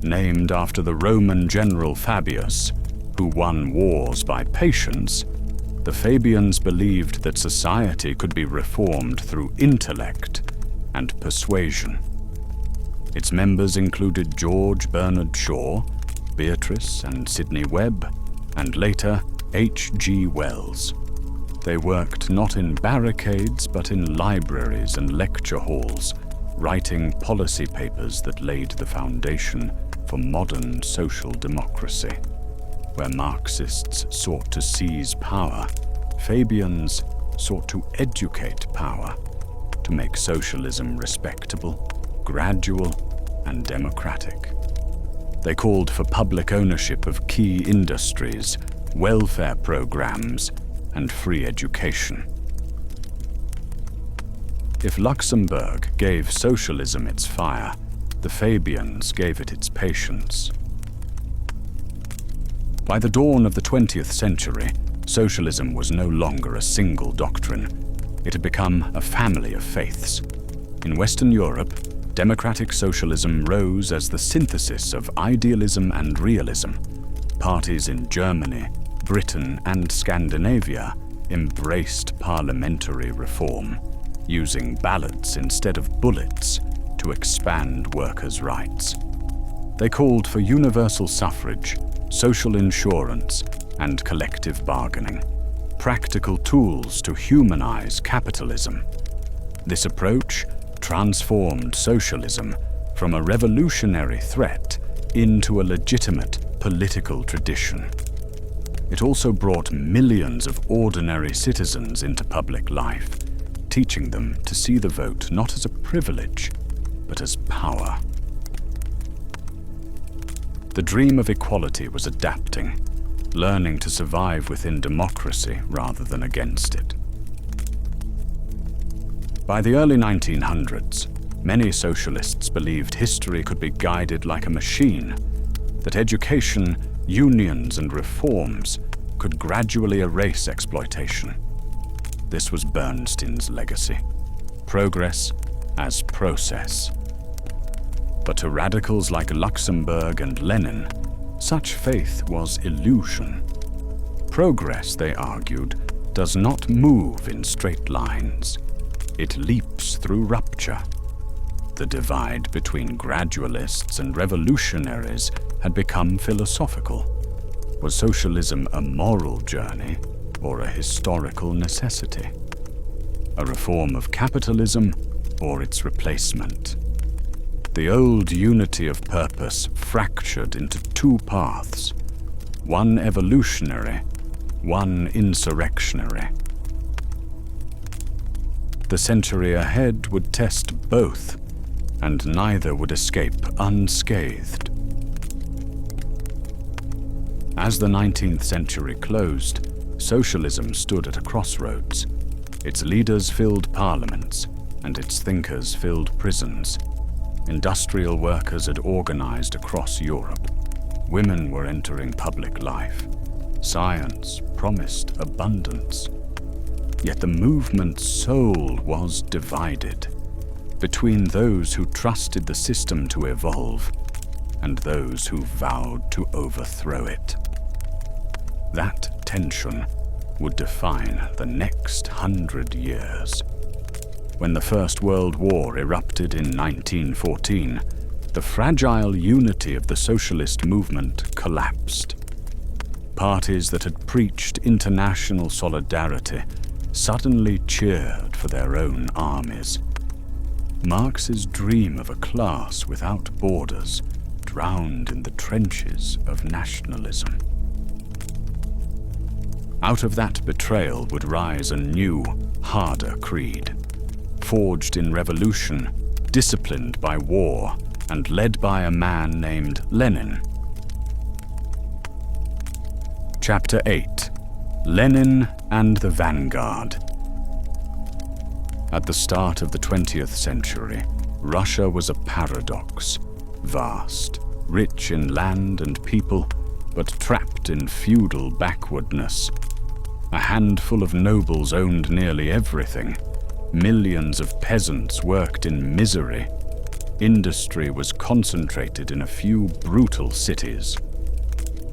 Named after the Roman general Fabius, who won wars by patience, the Fabians believed that society could be reformed through intellect and persuasion. Its members included George Bernard Shaw, Beatrice and Sidney Webb, and later H.G. Wells. They worked not in barricades but in libraries and lecture halls, writing policy papers that laid the foundation for modern social democracy. Where Marxists sought to seize power, Fabians sought to educate power, to make socialism respectable, gradual, and democratic. They called for public ownership of key industries, welfare programs, and free education. If Luxemburg gave socialism its fire, the Fabians gave it its patience. By the dawn of the 20th century, socialism was no longer a single doctrine. It had become a family of faiths. In Western Europe, democratic socialism rose as the synthesis of idealism and realism. Parties in Germany, Britain, and Scandinavia embraced parliamentary reform, using ballots instead of bullets to expand workers' rights. They called for universal suffrage, social insurance, and collective bargaining, practical tools to humanize capitalism. This approach transformed socialism from a revolutionary threat into a legitimate political tradition. It also brought millions of ordinary citizens into public life, teaching them to see the vote not as a privilege, but as power. The dream of equality was adapting, learning to survive within democracy rather than against it. By the early 1900s, many socialists believed history could be guided like a machine, that education, unions, and reforms could could gradually erase exploitation. This was Bernstein's legacy. Progress as process. But to radicals like Luxemburg and Lenin, such faith was illusion. Progress, they argued, does not move in straight lines. It leaps through rupture. The divide between gradualists and revolutionaries had become philosophical. Was socialism a moral journey or a historical necessity? A reform of capitalism or its replacement? The old unity of purpose fractured into two paths, one evolutionary, one insurrectionary. The century ahead would test both, and neither would escape unscathed. As the 19th century closed, socialism stood at a crossroads. Its leaders filled parliaments, and its thinkers filled prisons. Industrial workers had organized across Europe. Women were entering public life. Science promised abundance. Yet the movement's soul was divided between those who trusted the system to evolve and those who vowed to overthrow it. That tension would define the next 100 years. When the First World War erupted in 1914, the fragile unity of the socialist movement collapsed. Parties that had preached international solidarity suddenly cheered for their own armies. Marx's dream of a class without borders drowned in the trenches of nationalism. Out of that betrayal would rise a new, harder creed, forged in revolution, disciplined by war, and led by a man named Lenin. Chapter 8: Lenin and the Vanguard. At the start of the 20th century, Russia was a paradox, vast, rich in land and people, but trapped in feudal backwardness. A handful of nobles owned nearly everything. Millions of peasants worked in misery. Industry was concentrated in a few brutal cities.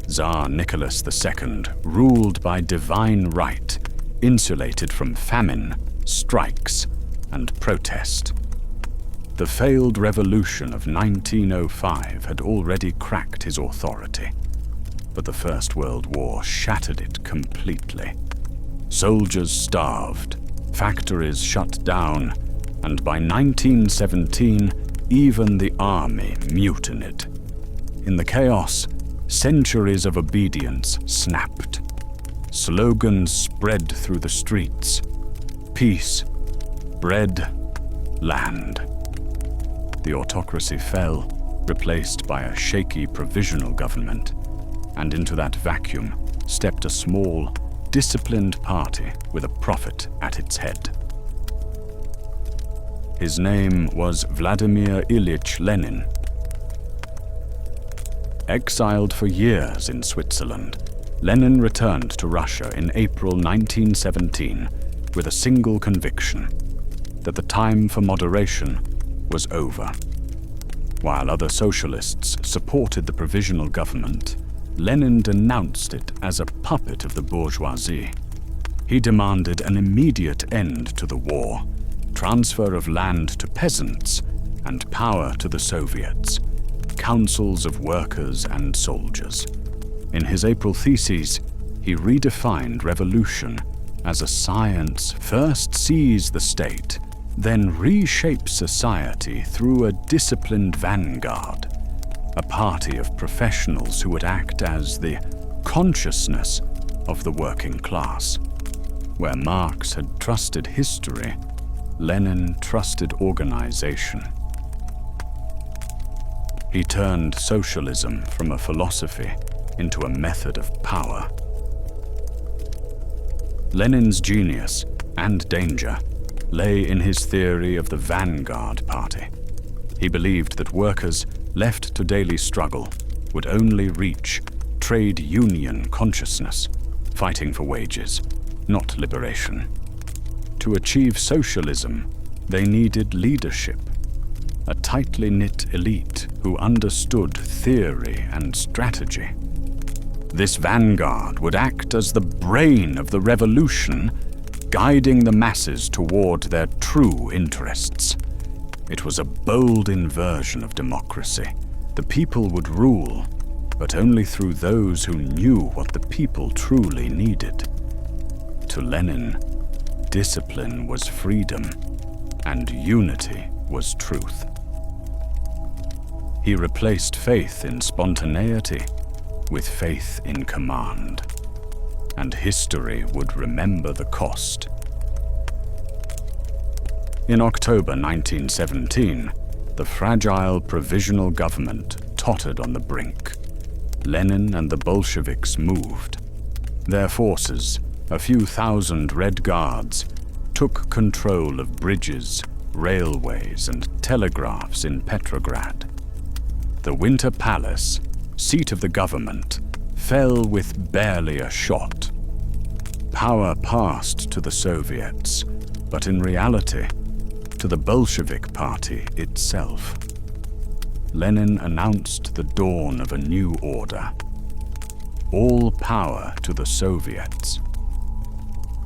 Tsar Nicholas II ruled by divine right, insulated from famine, strikes, and protest. The failed revolution of 1905 had already cracked his authority, but the First World War shattered it completely. Soldiers starved, factories shut down, and by 1917, even the army mutinied. In the chaos, centuries of obedience snapped. Slogans spread through the streets: peace, bread, land. The autocracy fell, replaced by a shaky provisional government, and into that vacuum stepped a small, disciplined party with a prophet at its head. His name was Vladimir Ilyich Lenin. Exiled for years in Switzerland, Lenin returned to Russia in April 1917 with a single conviction: that the time for moderation was over. While other socialists supported the provisional government, Lenin denounced it as a puppet of the bourgeoisie. He demanded an immediate end to the war, transfer of land to peasants, and power to the Soviets, councils of workers and soldiers. In his April theses, he redefined revolution as a science first sees the state, then reshapes society through a disciplined vanguard, a party of professionals who would act as the consciousness of the working class. Where Marx had trusted history, Lenin trusted organization. He turned socialism from a philosophy into a method of power. Lenin's genius and danger lay in his theory of the Vanguard Party. He believed that workers left to daily struggle would only reach trade union consciousness, fighting for wages, not liberation. To achieve socialism, they needed leadership, a tightly knit elite who understood theory and strategy. This vanguard would act as the brain of the revolution, guiding the masses toward their true interests. It was a bold inversion of democracy. The people would rule, but only through those who knew what the people truly needed. To Lenin, discipline was freedom, and unity was truth. He replaced faith in spontaneity with faith in command, and history would remember the cost. In October 1917, the fragile provisional government tottered on the brink. Lenin and the Bolsheviks moved. Their forces, a few thousand Red Guards, took control of bridges, railways, and telegraphs in Petrograd. The Winter Palace, seat of the government, fell with barely a shot. Power passed to the Soviets, but in reality, to the Bolshevik Party itself. Lenin announced the dawn of a new order. All power to the Soviets.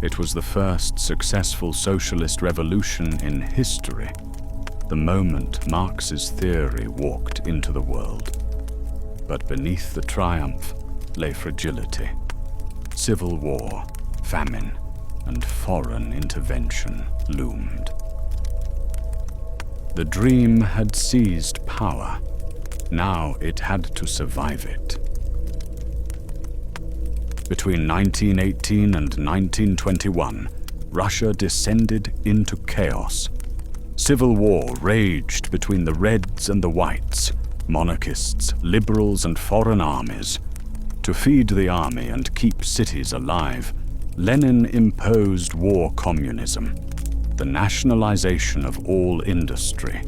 It was the first successful socialist revolution in history, the moment Marx's theory walked into the world. But beneath the triumph lay fragility, civil war, famine, and foreign intervention loomed. The dream had seized power. Now it had to survive it. Between 1918 and 1921, Russia descended into chaos. Civil war raged between the Reds and the Whites, monarchists, liberals, and foreign armies. To feed the army and keep cities alive, Lenin imposed war communism, the nationalization of all industry,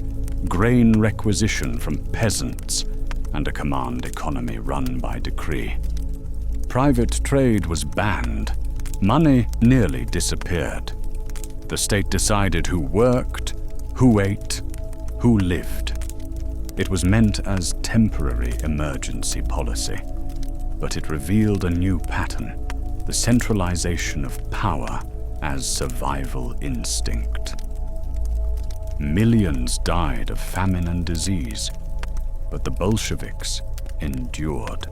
grain requisition from peasants, and a command economy run by decree. Private trade was banned. Money nearly disappeared. The state decided who worked, who ate, who lived. It was meant as temporary emergency policy, but it revealed a new pattern, the centralization of power as survival instinct. Millions died of famine and disease, but the Bolsheviks endured.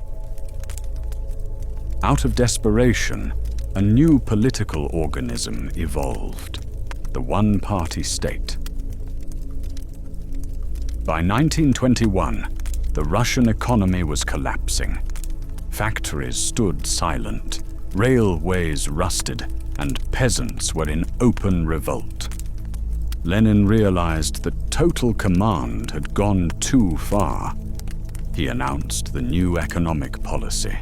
Out of desperation, a new political organism evolved, the one-party state. By 1921, the Russian economy was collapsing. Factories stood silent, railways rusted, and peasants were in open revolt. Lenin realized that total command had gone too far. He announced the new economic policy,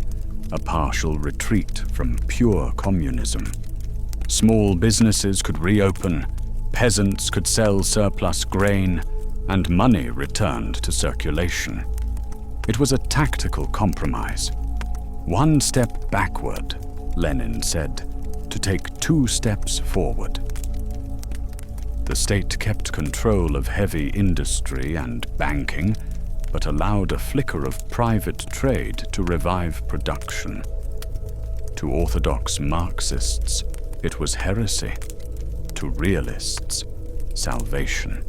a partial retreat from pure communism. Small businesses could reopen, peasants could sell surplus grain, and money returned to circulation. It was a tactical compromise. One step backward, Lenin said, to take 2 steps forward. The state kept control of heavy industry and banking, but allowed a flicker of private trade to revive production. To orthodox Marxists, it was heresy. To realists, salvation.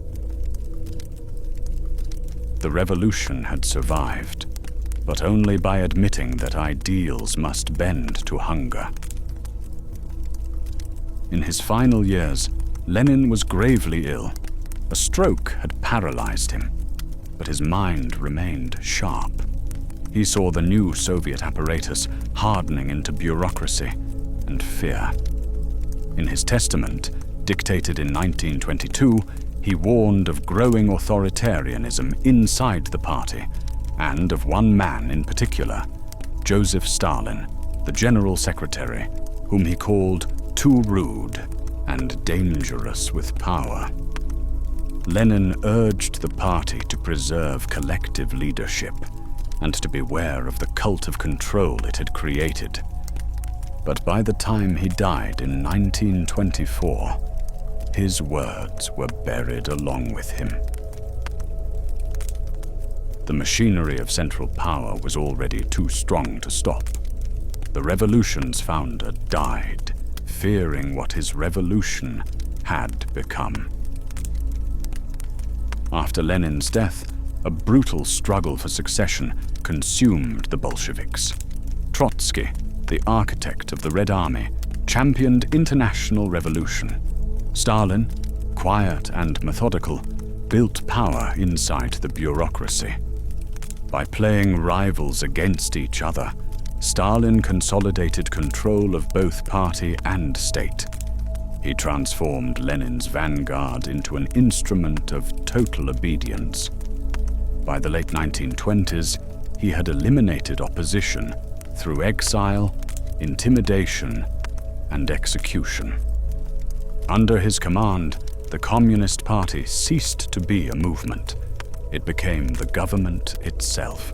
The revolution had survived, but only by admitting that ideals must bend to hunger. In his final years, Lenin was gravely ill. A stroke had paralyzed him, but his mind remained sharp. He saw the new Soviet apparatus hardening into bureaucracy and fear. In his testament, dictated in 1922, he warned of growing authoritarianism inside the party, and of one man in particular, Joseph Stalin, the General Secretary, whom he called too rude and dangerous with power. Lenin urged the party to preserve collective leadership and to beware of the cult of control it had created. But by the time he died in 1924, his words were buried along with him. The machinery of central power was already too strong to stop. The revolution's founder died, fearing what his revolution had become. After Lenin's death, a brutal struggle for succession consumed the Bolsheviks. Trotsky, the architect of the Red Army, championed international revolution. Stalin, quiet and methodical, built power inside the bureaucracy. By playing rivals against each other, Stalin consolidated control of both party and state. He transformed Lenin's Vanguard into an instrument of total obedience. By the late 1920s, he had eliminated opposition through exile, intimidation, and execution. Under his command, the Communist Party ceased to be a movement. It became the government itself.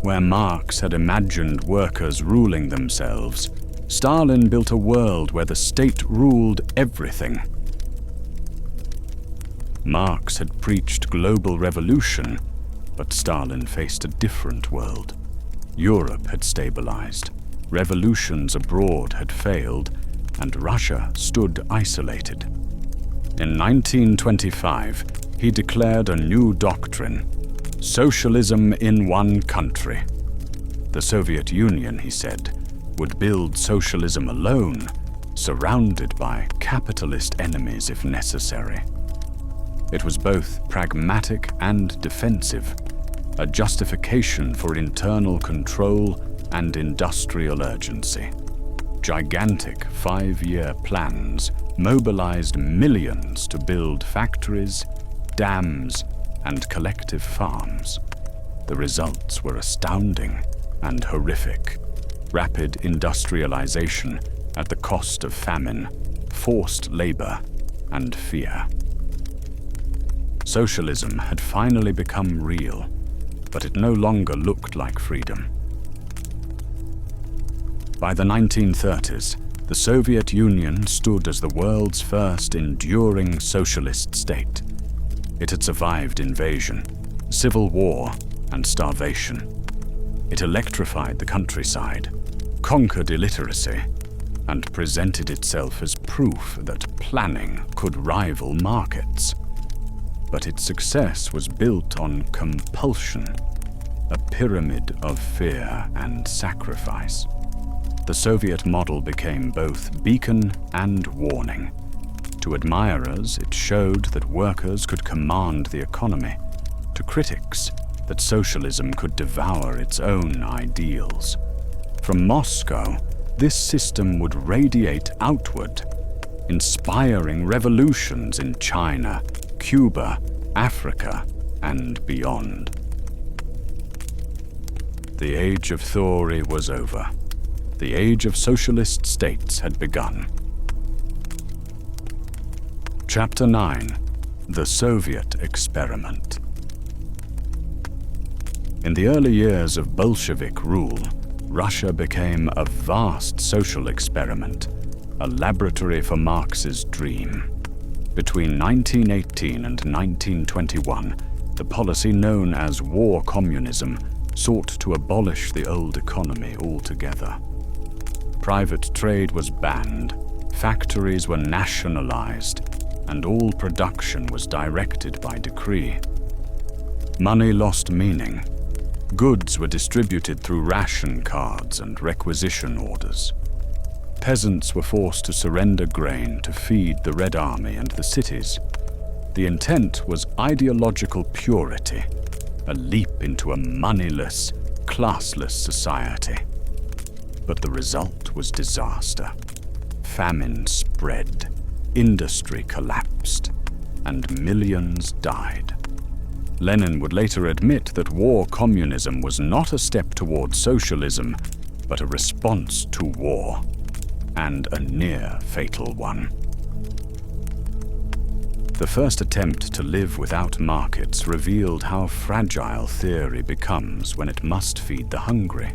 Where Marx had imagined workers ruling themselves, Stalin built a world where the state ruled everything. Marx had preached global revolution, but Stalin faced a different world. Europe had stabilized, revolutions abroad had failed, and Russia stood isolated. In 1925, he declared a new doctrine: socialism in one country. The Soviet Union, he said, would build socialism alone, surrounded by capitalist enemies if necessary. It was both pragmatic and defensive, a justification for internal control and industrial urgency. Gigantic 5-year plans mobilized millions to build factories, dams, and collective farms. The results were astounding and horrific. Rapid industrialization at the cost of famine, forced labor, and fear. Socialism had finally become real, but it no longer looked like freedom. By the 1930s, the Soviet Union stood as the world's first enduring socialist state. It had survived invasion, civil war, and starvation. It electrified the countryside, conquered illiteracy, and presented itself as proof that planning could rival markets. But its success was built on compulsion, a pyramid of fear and sacrifice. The Soviet model became both beacon and warning. To admirers, it showed that workers could command the economy. To critics, that socialism could devour its own ideals. From Moscow, this system would radiate outward, inspiring revolutions in China, Cuba, Africa, and beyond. The age of theory was over. The age of socialist states had begun. Chapter 9: The Soviet Experiment. In the early years of Bolshevik rule, Russia became a vast social experiment, a laboratory for Marx's dream. Between 1918 and 1921, the policy known as war communism sought to abolish the old economy altogether. Private trade was banned, factories were nationalized, and all production was directed by decree. Money lost meaning. Goods were distributed through ration cards and requisition orders. Peasants were forced to surrender grain to feed the Red Army and the cities. The intent was ideological purity, a leap into a moneyless, classless society. But the result was disaster. Famine spread, industry collapsed, and millions died. Lenin would later admit that war communism was not a step toward socialism, but a response to war, and a near-fatal one. The first attempt to live without markets revealed how fragile theory becomes when it must feed the hungry.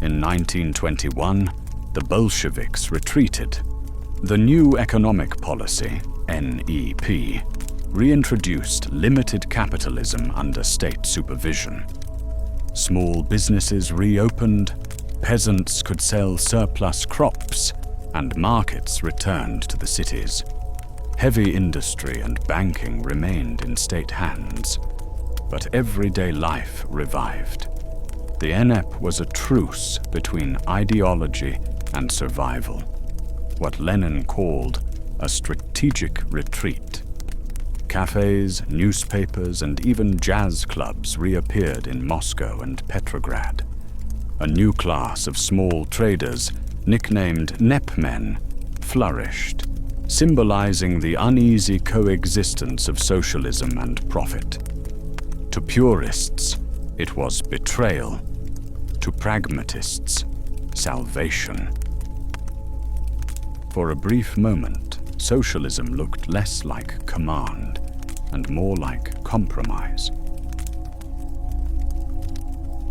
In 1921, the Bolsheviks retreated. The new economic policy, NEP, reintroduced limited capitalism under state supervision. Small businesses reopened, peasants could sell surplus crops, and markets returned to the cities. Heavy industry and banking remained in state hands, but everyday life revived. The NEP was a truce between ideology and survival, what Lenin called a strategic retreat. Cafes, newspapers, and even jazz clubs reappeared in Moscow and Petrograd. A new class of small traders, nicknamed Nepmen, flourished, symbolizing the uneasy coexistence of socialism and profit. To purists, it was betrayal. To pragmatists, salvation. For a brief moment, socialism looked less like command and more like compromise.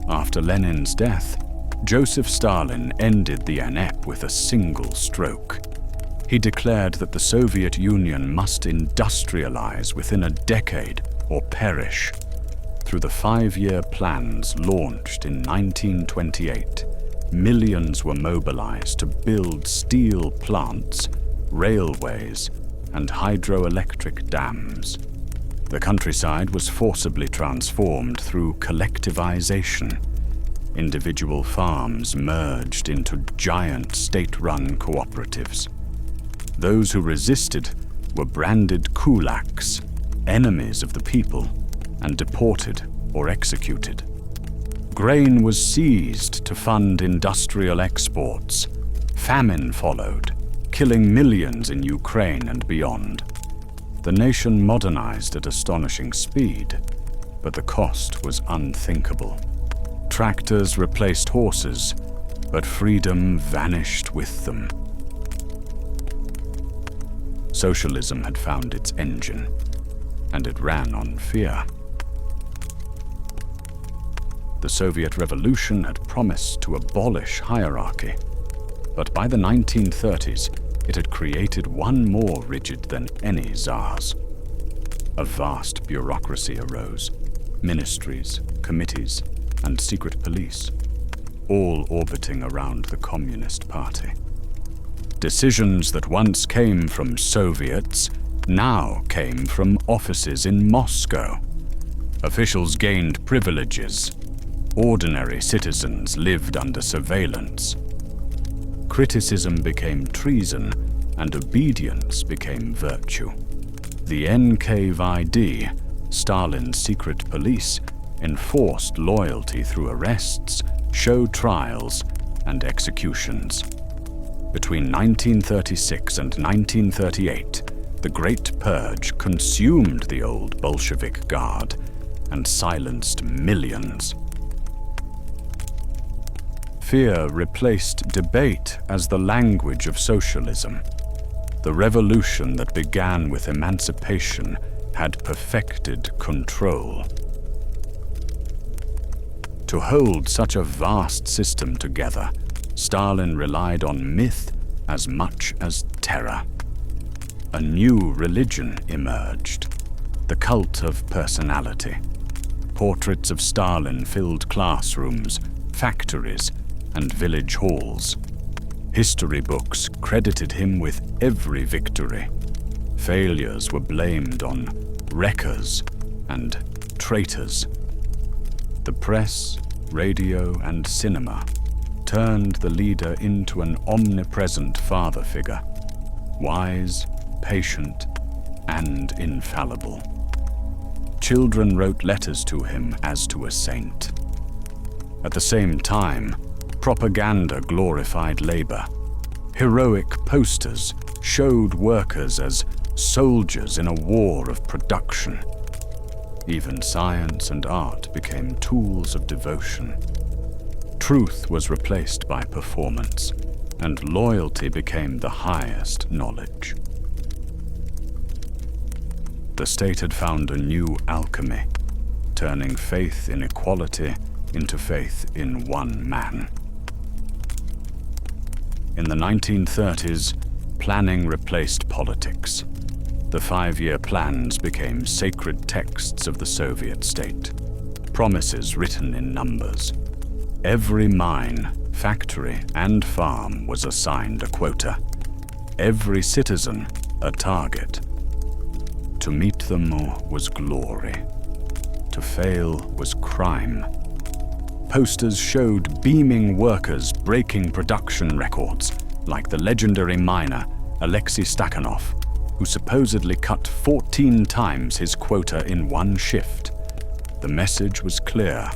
After Lenin's death, Joseph Stalin ended the NEP with a single stroke. He declared that the Soviet Union must industrialize within a decade or perish. Through the 5-year plans launched in 1928, millions were mobilized to build steel plants, railways, and hydroelectric dams. The countryside was forcibly transformed through collectivization. Individual farms merged into giant state-run cooperatives. Those who resisted were branded kulaks, enemies of the people, and deported or executed. Grain was seized to fund industrial exports. Famine followed, killing millions in Ukraine and beyond. The nation modernized at astonishing speed, but the cost was unthinkable. Tractors replaced horses, but freedom vanished with them. Socialism had found its engine, and it ran on fear. The Soviet Revolution had promised to abolish hierarchy, but by the 1930s, it had created one more rigid than any czars. A vast bureaucracy arose, ministries, committees, and secret police, all orbiting around the Communist Party. Decisions that once came from Soviets now came from offices in Moscow. Officials gained privileges. Ordinary citizens lived under surveillance. Criticism became treason, and obedience became virtue. The NKVD, Stalin's secret police, enforced loyalty through arrests, show trials, and executions. Between 1936 and 1938, the Great Purge consumed the old Bolshevik Guard and silenced millions. Fear replaced debate as the language of socialism. The revolution that began with emancipation had perfected control. To hold such a vast system together, Stalin relied on myth as much as terror. A new religion emerged, the cult of personality. Portraits of Stalin filled classrooms, factories, and village halls. History books credited him with every victory. Failures were blamed on wreckers and traitors. The press, radio, and cinema turned the leader into an omnipresent father figure, wise, patient, and infallible. Children wrote letters to him as to a saint. At the same time, propaganda glorified labor. Heroic posters showed workers as soldiers in a war of production. Even science and art became tools of devotion. Truth was replaced by performance, and loyalty became the highest knowledge. The state had found a new alchemy, turning faith in equality into faith in one man. In the 1930s, planning replaced politics. The 5-year plans became sacred texts of the Soviet state, promises written in numbers. Every mine, factory, and farm was assigned a quota. Every citizen a target. To meet them was glory. To fail was crime. Posters showed beaming workers breaking production records, like the legendary miner Alexei Stakhanov, who supposedly cut 14 times his quota in one shift. The message was clear.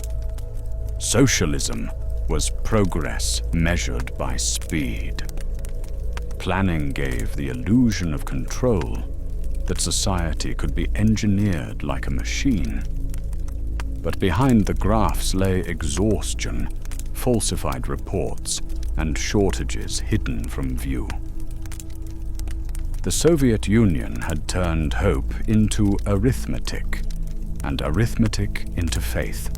Socialism was progress measured by speed. Planning gave the illusion of control, that society could be engineered like a machine. But behind the graphs lay exhaustion, falsified reports, and shortages hidden from view. The Soviet Union had turned hope into arithmetic, and arithmetic into faith.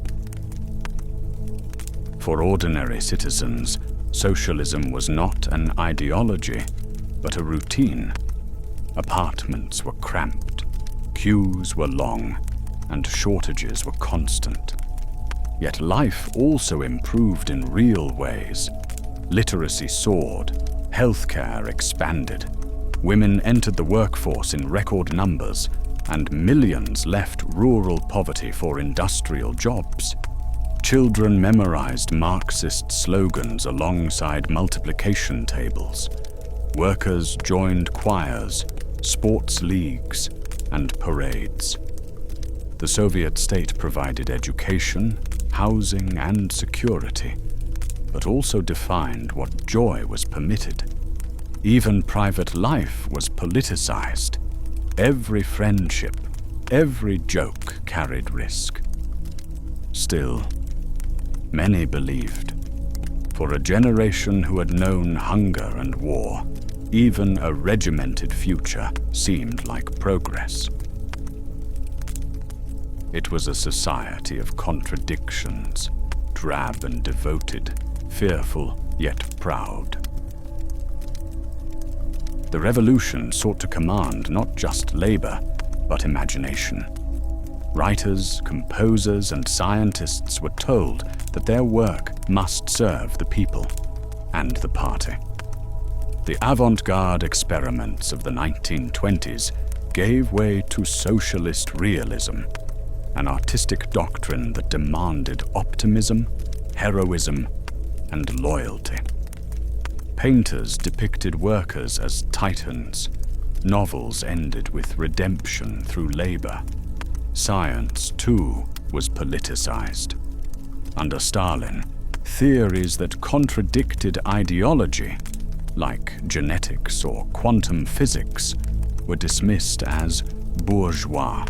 For ordinary citizens, socialism was not an ideology, but a routine. Apartments were cramped, queues were long, and shortages were constant. Yet life also improved in real ways. Literacy soared, healthcare expanded, women entered the workforce in record numbers, and millions left rural poverty for industrial jobs. Children memorized Marxist slogans alongside multiplication tables. Workers joined choirs, sports leagues, and parades. The Soviet state provided education, housing, and security, but also defined what joy was permitted. Even private life was politicized. Every friendship, every joke carried risk. Still, many believed. For a generation who had known hunger and war, even a regimented future seemed like progress. It was a society of contradictions, drab and devoted, fearful yet proud. The revolution sought to command not just labor, but imagination. Writers, composers, and scientists were told that their work must serve the people and the party. The avant-garde experiments of the 1920s gave way to socialist realism, an artistic doctrine that demanded optimism, heroism, and loyalty. Painters depicted workers as titans. Novels ended with redemption through labor. Science, too, was politicized. Under Stalin, theories that contradicted ideology, like genetics or quantum physics, were dismissed as bourgeois.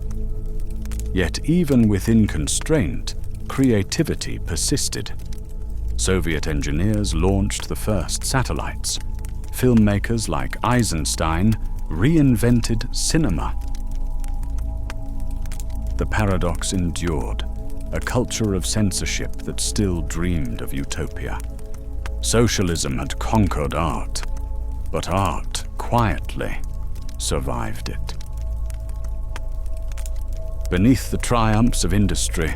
Yet even within constraint, creativity persisted. Soviet engineers launched the first satellites. Filmmakers like Eisenstein reinvented cinema. The paradox endured, a culture of censorship that still dreamed of utopia. Socialism had conquered art, but art quietly survived it. Beneath the triumphs of industry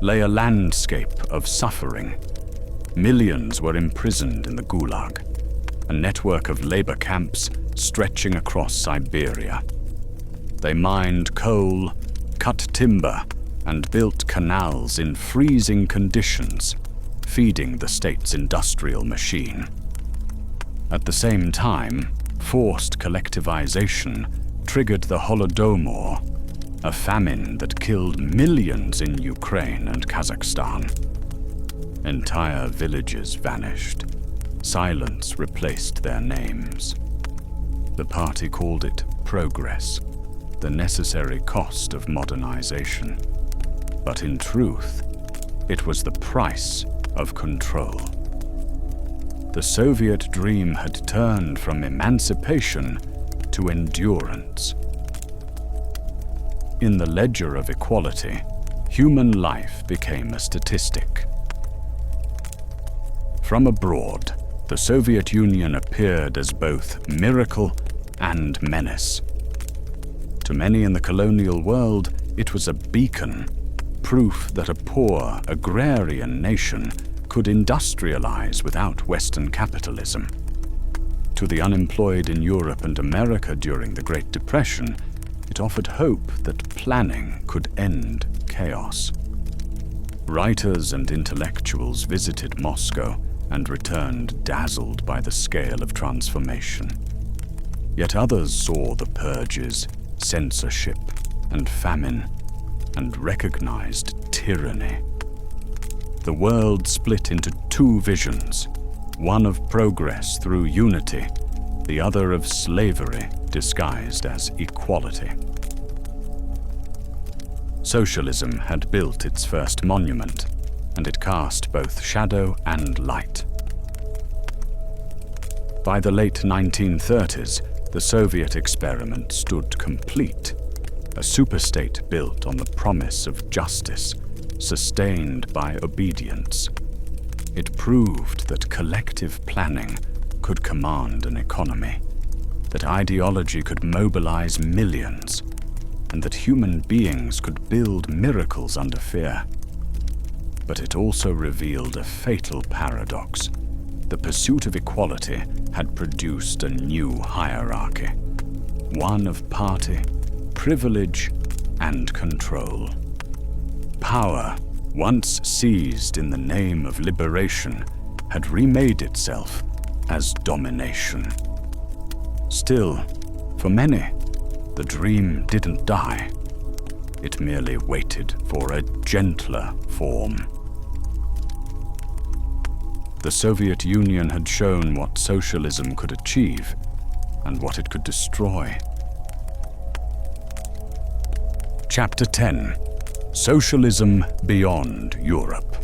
lay a landscape of suffering. Millions were imprisoned in the Gulag, a network of labor camps stretching across Siberia. They mined coal, cut timber, and built canals in freezing conditions, feeding the state's industrial machine. At the same time, forced collectivization triggered the Holodomor, a famine that killed millions in Ukraine and Kazakhstan. Entire villages vanished. Silence replaced their names. The party called it progress, the necessary cost of modernization. But in truth, it was the price of control. The Soviet dream had turned from emancipation to endurance. In the ledger of equality, human life became a statistic. From abroad, the Soviet Union appeared as both miracle and menace. To many in the colonial world, it was a beacon, proof that a poor, agrarian nation could industrialize without Western capitalism. To the unemployed in Europe and America during the Great Depression, it offered hope that planning could end chaos. Writers and intellectuals visited Moscow and returned dazzled by the scale of transformation. Yet others saw the purges, censorship, and famine, and recognized tyranny. The world split into two visions, one of progress through unity, the other of slavery disguised as equality. Socialism had built its first monument, and it cast both shadow and light. By the late 1930s, the Soviet experiment stood complete, a superstate built on the promise of justice, sustained by obedience. It proved that collective planning could command an economy, that ideology could mobilize millions, and that human beings could build miracles under fear. But it also revealed a fatal paradox. The pursuit of equality had produced a new hierarchy, one of party, privilege, and control. Power, once seized in the name of liberation, had remade itself as domination. Still, for many, the dream didn't die. It merely waited for a gentler form. The Soviet Union had shown what socialism could achieve and what it could destroy. Chapter 10: Socialism Beyond Europe.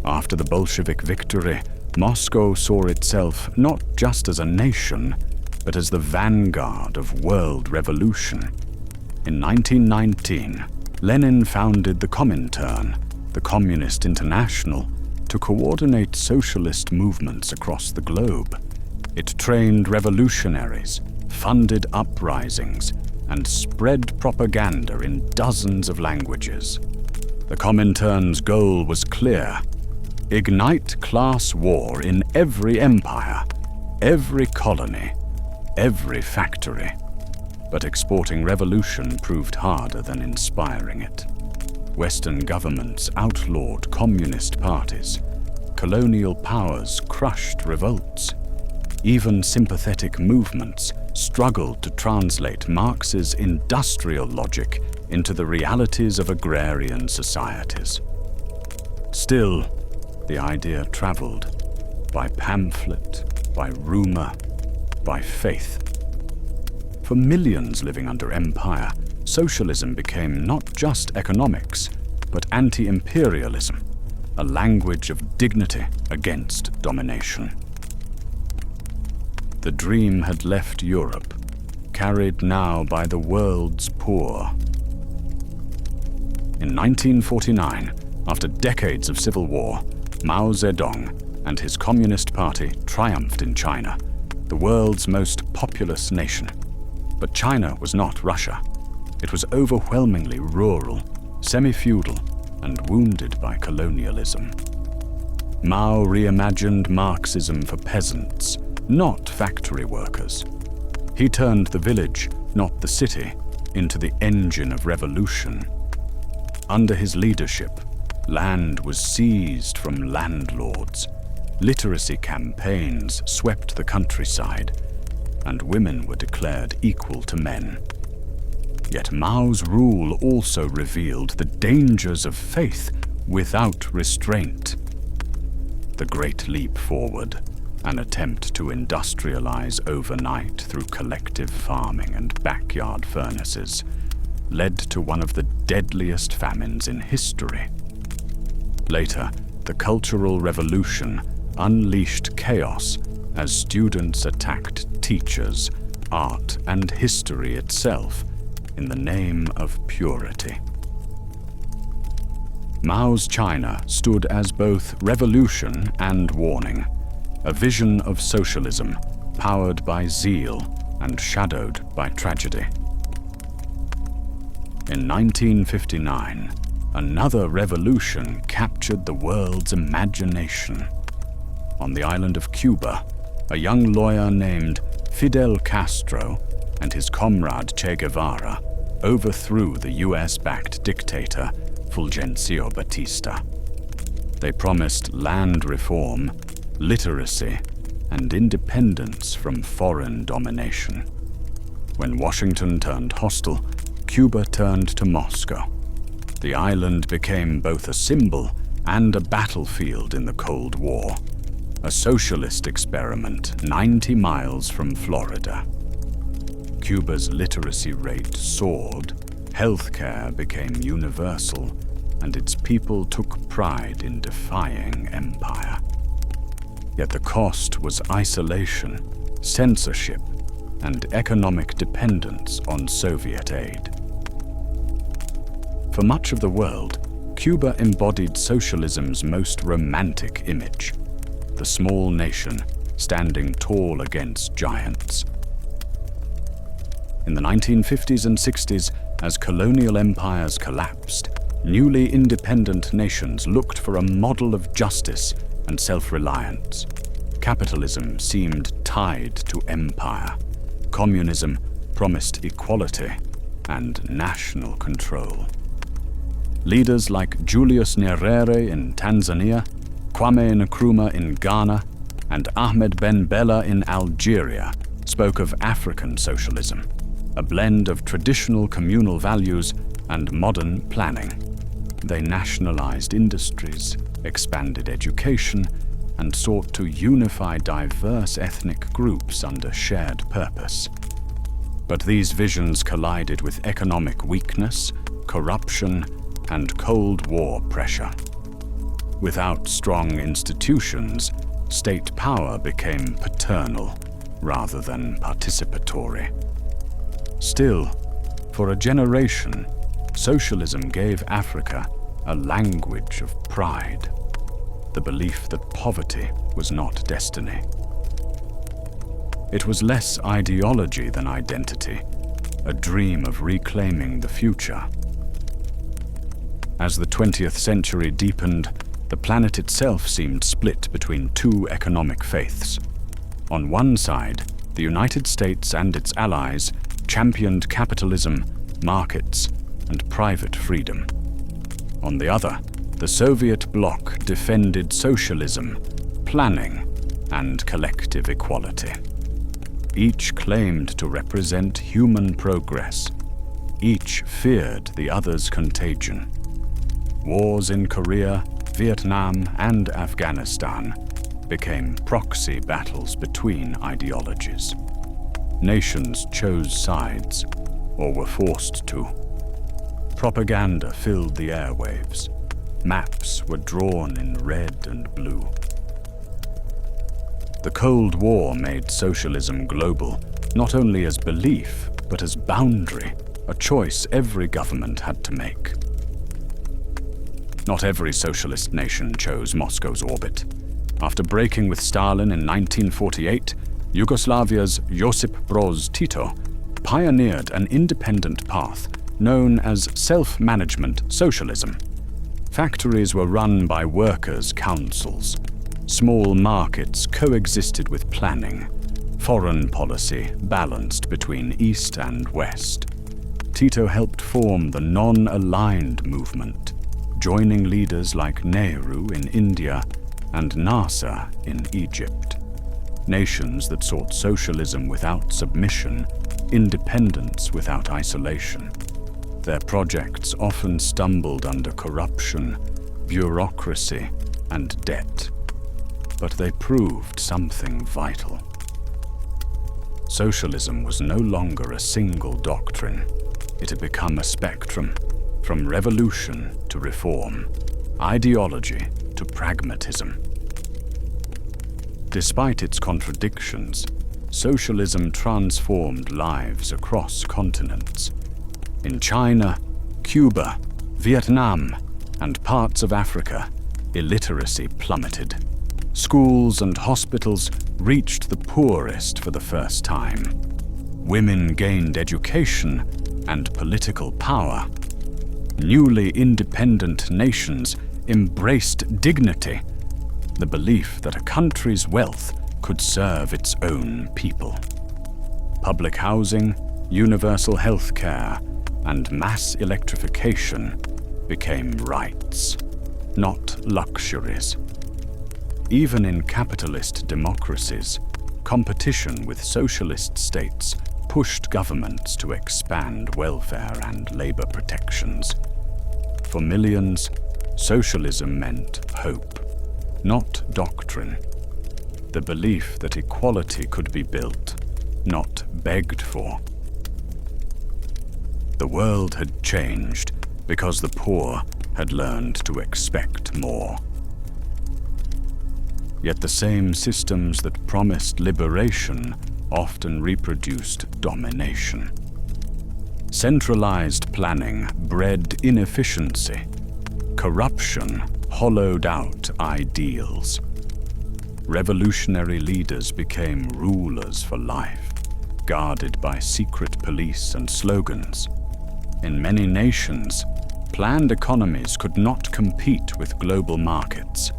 After the Bolshevik victory, Moscow saw itself not just as a nation, but as the vanguard of world revolution. In 1919, Lenin founded the Comintern, the Communist International, to coordinate socialist movements across the globe. It trained revolutionaries, funded uprisings, and spread propaganda in dozens of languages. The Comintern's goal was clear: ignite class war in every empire, every colony, every factory. But exporting revolution proved harder than inspiring it. Western governments outlawed communist parties. Colonial powers crushed revolts. Even sympathetic movements struggled to translate Marx's industrial logic into the realities of agrarian societies. Still, the idea traveled, by pamphlet, by rumor, by faith. For millions living under empire, socialism became not just economics, but anti-imperialism, a language of dignity against domination. The dream had left Europe, carried now by the world's poor. In 1949, after decades of civil war, Mao Zedong and his Communist Party triumphed in China, the world's most populous nation. But China was not Russia. It was overwhelmingly rural, semi-feudal, and wounded by colonialism. Mao reimagined Marxism for peasants, not factory workers. He turned the village, not the city, into the engine of revolution. Under his leadership, land was seized from landlords, literacy campaigns swept the countryside, and women were declared equal to men. Yet Mao's rule also revealed the dangers of faith without restraint. The Great Leap Forward, an attempt to industrialize overnight through collective farming and backyard furnaces, led to one of the deadliest famines in history. Later, the Cultural Revolution unleashed chaos as students attacked teachers, art, and history itself in the name of purity. Mao's China stood as both revolution and warning. a vision of socialism powered by zeal and shadowed by tragedy. In 1959, another revolution captured the world's imagination. On the island of Cuba, a young lawyer named Fidel Castro and his comrade Che Guevara overthrew the US-backed dictator Fulgencio Batista. They promised land reform, literacy, and independence from foreign domination. When Washington turned hostile, Cuba turned to Moscow. The island became both a symbol and a battlefield in the Cold War, a socialist experiment 90 miles from Florida. Cuba's literacy rate soared, healthcare became universal, and its people took pride in defying empire. Yet the cost was isolation, censorship, and economic dependence on Soviet aid. For much of the world, Cuba embodied socialism's most romantic image, the small nation standing tall against giants. In the 1950s and 60s, as colonial empires collapsed, newly independent nations looked for a model of justice and self-reliance. Capitalism seemed tied to empire. Communism promised equality and national control. Leaders like Julius Nyerere in Tanzania, Kwame Nkrumah in Ghana, and Ahmed Ben Bella in Algeria spoke of African socialism, a blend of traditional communal values and modern planning. They nationalized industries, expanded education, and sought to unify diverse ethnic groups under shared purpose. But these visions collided with economic weakness, corruption, and Cold War pressure. Without strong institutions, state power became paternal rather than participatory. Still, for a generation, socialism gave Africa a language of pride, the belief that poverty was not destiny. It was less ideology than identity, a dream of reclaiming the future. As the 20th century deepened, the planet itself seemed split between two economic faiths. On one side, the United States and its allies championed capitalism, markets, and private freedom. On the other, the Soviet bloc defended socialism, planning, and collective equality. Each claimed to represent human progress. Each feared the other's contagion. Wars in Korea, Vietnam, and Afghanistan became proxy battles between ideologies. Nations chose sides, or were forced to. Propaganda filled the airwaves. Maps were drawn in red and blue. The Cold War made socialism global, not only as belief, but as boundary, a choice every government had to make. Not every socialist nation chose Moscow's orbit. After breaking with Stalin in 1948, Yugoslavia's Josip Broz Tito pioneered an independent path known as self-management socialism. Factories were run by workers' councils. Small markets coexisted with planning. Foreign policy balanced between East and West. Tito helped form the non-aligned movement, joining leaders like Nehru in India and Nasser in Egypt. Nations that sought socialism without submission, independence without isolation. Their projects often stumbled under corruption, bureaucracy, and debt. But they proved something vital. Socialism was no longer a single doctrine. It had become a spectrum, from revolution to reform, ideology to pragmatism. Despite its contradictions, socialism transformed lives across continents. In China, Cuba, Vietnam, and parts of Africa, illiteracy plummeted. Schools and hospitals reached the poorest for the first time. Women gained education and political power. Newly independent nations embraced dignity, the belief that a country's wealth could serve its own people. Public housing, universal health care, and mass electrification became rights, not luxuries. Even in capitalist democracies, competition with socialist states pushed governments to expand welfare and labor protections. For millions, socialism meant hope, not doctrine. The belief that equality could be built, not begged for. The world had changed because the poor had learned to expect more. Yet the same systems that promised liberation often reproduced domination. Centralized planning bred inefficiency. Corruption hollowed out ideals. Revolutionary leaders became rulers for life, guarded by secret police and slogans. In many nations, planned economies could not compete with global markets.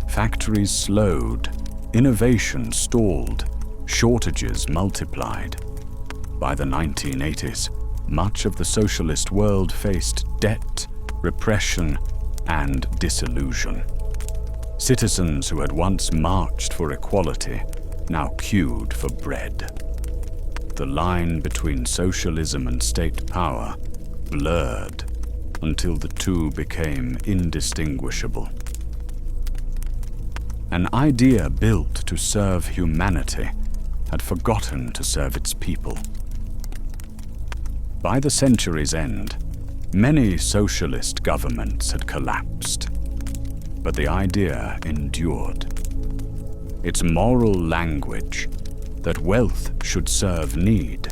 Factories slowed, innovation stalled, shortages multiplied. By the 1980s, much of the socialist world faced debt, repression, and disillusion. Citizens who had once marched for equality now queued for bread. The line between socialism and state power blurred until the two became indistinguishable. An idea built to serve humanity had forgotten to serve its people. By the century's end, many socialist governments had collapsed, but the idea endured. Its moral language, that wealth should serve need,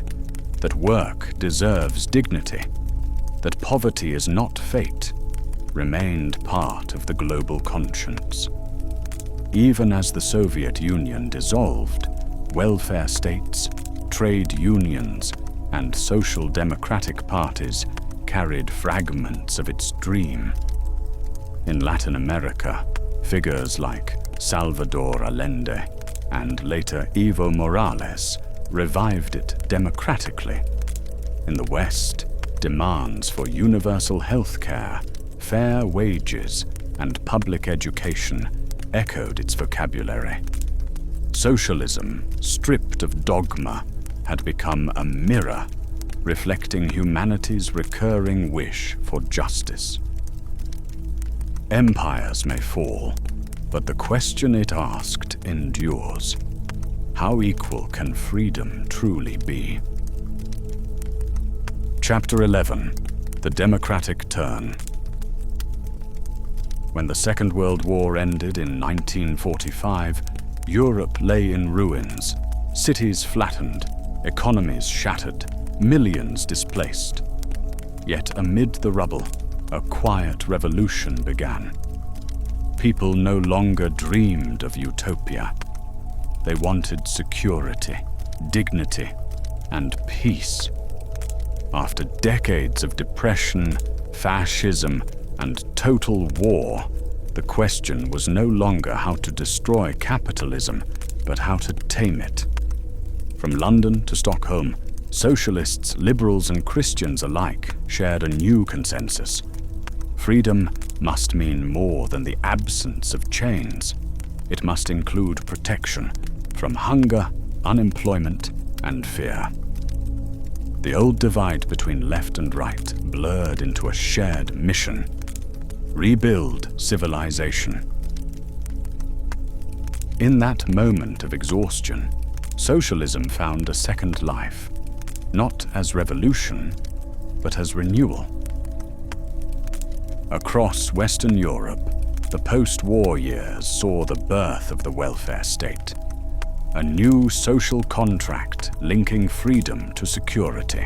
that work deserves dignity, that poverty is not fate, remained part of the global conscience. Even as the Soviet Union dissolved, welfare states, trade unions, and social democratic parties carried fragments of its dream. In Latin America, figures like Salvador Allende and later Evo Morales revived it democratically. In the West, demands for universal health care, fair wages, and public education echoed its vocabulary. Socialism, stripped of dogma, had become a mirror, reflecting humanity's recurring wish for justice. Empires may fall, but the question it asked endures. How equal can freedom truly be? Chapter 11: The Democratic Turn. When the Second World War ended in 1945, Europe lay in ruins, cities flattened, economies shattered, millions displaced. Yet amid the rubble, a quiet revolution began. People no longer dreamed of utopia. They wanted security, dignity, and peace. After decades of depression, fascism, and total war, the question was no longer how to destroy capitalism, but how to tame it. From London to Stockholm, socialists, liberals, and Christians alike shared a new consensus. Freedom must mean more than the absence of chains. It must include protection from hunger, unemployment, and fear. The old divide between left and right blurred into a shared mission: rebuild civilization. In that moment of exhaustion, socialism found a second life, not as revolution, but as renewal. Across Western Europe, the post-war years saw the birth of the welfare state, a new social contract linking freedom to security.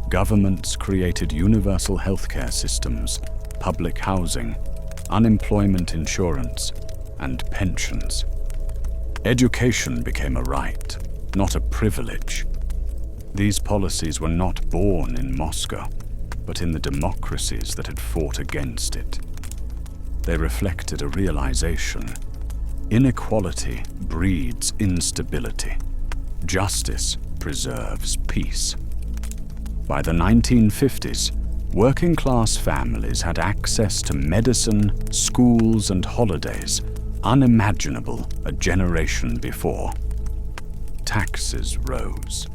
Governments created universal healthcare systems, public housing, unemployment insurance, and pensions. Education became a right, not a privilege. These policies were not born in Moscow, but in the democracies that had fought against it. They reflected a realization: inequality breeds instability. Justice preserves peace. By the 1950s, working-class families had access to medicine, schools, and holidays unimaginable a generation before. Taxes rose,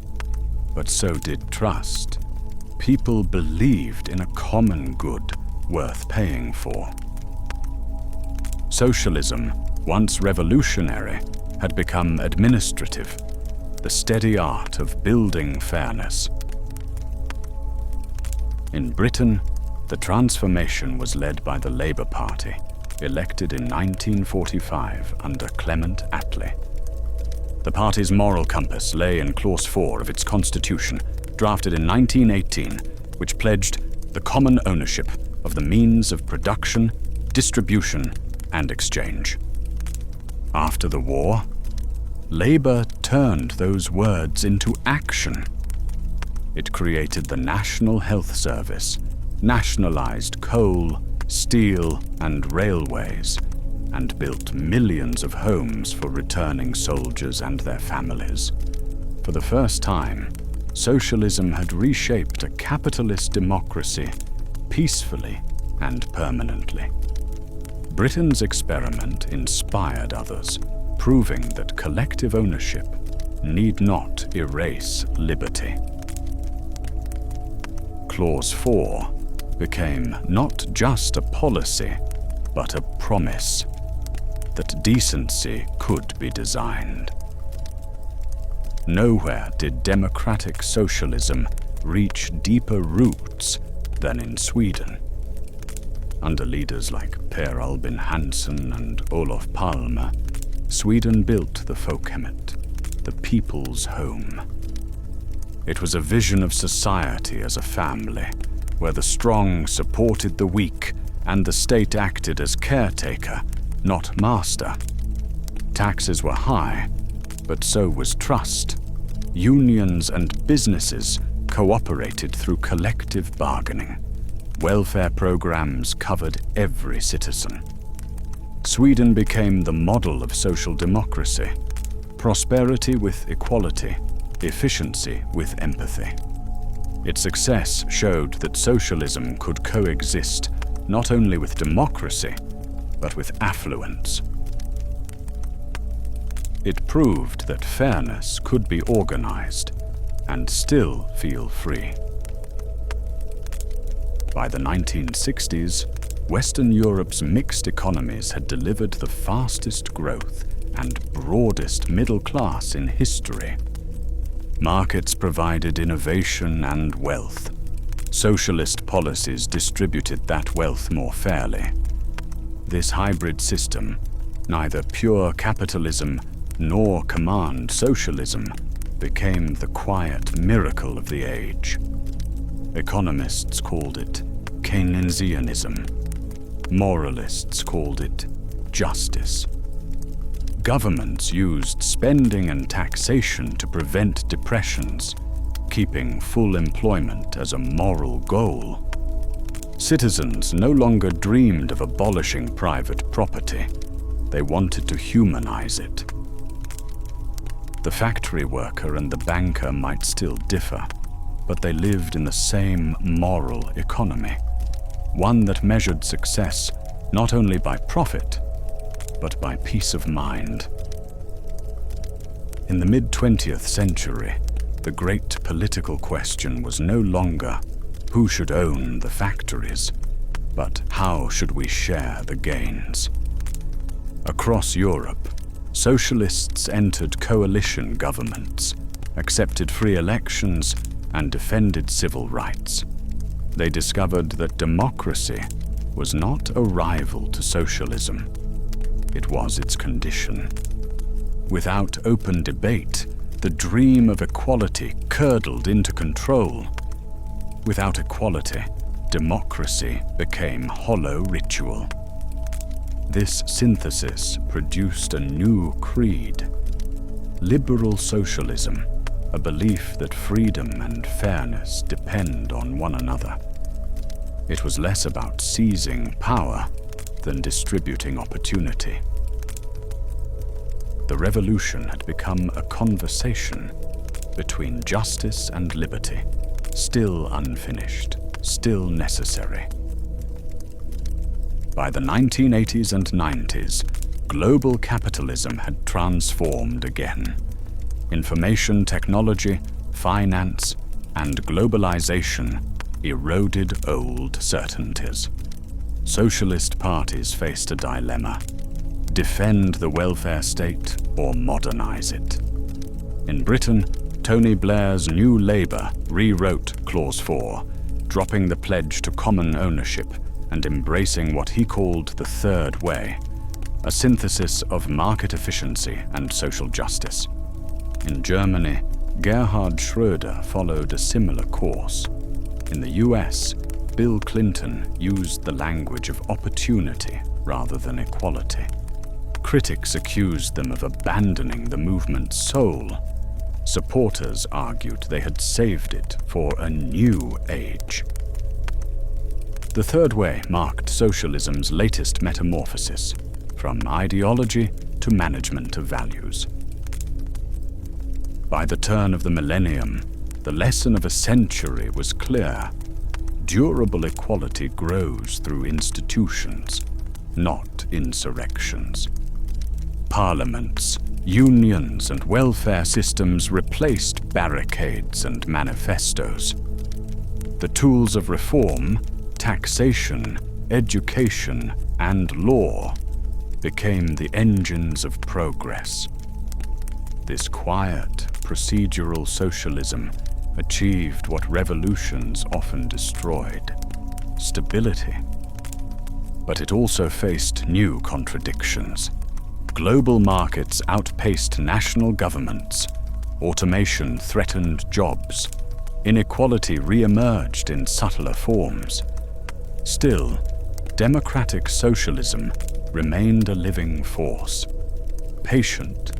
but so did trust. People believed in a common good worth paying for. Socialism, once revolutionary, had become administrative, the steady art of building fairness. In Britain, the transformation was led by the Labour Party, elected in 1945 under Clement Attlee. The party's moral compass lay in Clause 4 of its constitution, drafted in 1918, which pledged the common ownership of the means of production, distribution, and exchange. After the war, Labour turned those words into action. It created the National Health Service, nationalized coal, steel, and railways, and built millions of homes for returning soldiers and their families. For the first time, socialism had reshaped a capitalist democracy peacefully and permanently. Britain's experiment inspired others, proving that collective ownership need not erase liberty. Clause 4 became not just a policy, but a promise that decency could be designed. Nowhere did democratic socialism reach deeper roots than in Sweden. Under leaders like Per Albin Hansson and Olof Palme, Sweden built the folkhemmet, the people's home. It was a vision of society as a family, where the strong supported the weak and the state acted as caretaker, not master. Taxes were high, but so was trust. Unions and businesses cooperated through collective bargaining. Welfare programs covered every citizen. Sweden became the model of social democracy: prosperity with equality, efficiency with empathy. Its success showed that socialism could coexist not only with democracy, but with affluence. It proved that fairness could be organized and still feel free. By the 1960s, Western Europe's mixed economies had delivered the fastest growth and broadest middle class in history. Markets provided innovation and wealth. Socialist policies distributed that wealth more fairly. This hybrid system, neither pure capitalism nor command socialism, became the quiet miracle of the age. Economists called it Keynesianism. Moralists called it justice. Governments used spending and taxation to prevent depressions, keeping full employment as a moral goal. Citizens no longer dreamed of abolishing private property. They wanted to humanize it. The factory worker and the banker might still differ, but they lived in the same moral economy, one that measured success not only by profit, but by peace of mind. In the mid-20th century, the great political question was no longer who should own the factories, but how should we share the gains. Across Europe, socialists entered coalition governments, accepted free elections, and defended civil rights. They discovered that democracy was not a rival to socialism. It was its condition. Without open debate, the dream of equality curdled into control. Without equality, democracy became hollow ritual. This synthesis produced a new creed: liberal socialism, a belief that freedom and fairness depend on one another. It was less about seizing power than distributing opportunity. The revolution had become a conversation between justice and liberty, still unfinished, still necessary. By the 1980s and 90s, global capitalism had transformed again. Information technology, finance, and globalization eroded old certainties. Socialist parties faced a dilemma: defend the welfare state or modernize it. In Britain, Tony Blair's New Labour rewrote Clause 4, dropping the pledge to common ownership and embracing what he called the Third Way, a synthesis of market efficiency and social justice. In Germany, Gerhard Schröder followed a similar course. In the US, Bill Clinton used the language of opportunity rather than equality. Critics accused them of abandoning the movement's soul. Supporters argued they had saved it for a new age. The Third Way marked socialism's latest metamorphosis, from ideology to management of values. By the turn of the millennium, the lesson of a century was clear: durable equality grows through institutions, not insurrections. Parliaments, unions, and welfare systems replaced barricades and manifestos. The tools of reform, taxation, education, and law became the engines of progress. This quiet, procedural socialism achieved what revolutions often destroyed: stability. But it also faced new contradictions. Global markets outpaced national governments. Automation threatened jobs. Inequality re-emerged in subtler forms. Still, democratic socialism remained a living force, patient,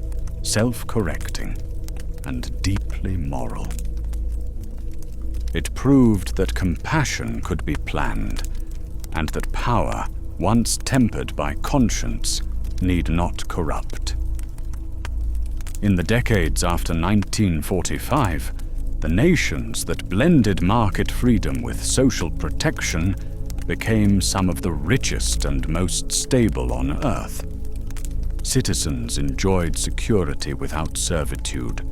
self-correcting, and deeply moral. It proved that compassion could be planned, and that power, once tempered by conscience, need not corrupt. In the decades after 1945, the nations that blended market freedom with social protection became some of the richest and most stable on earth. Citizens enjoyed security without servitude,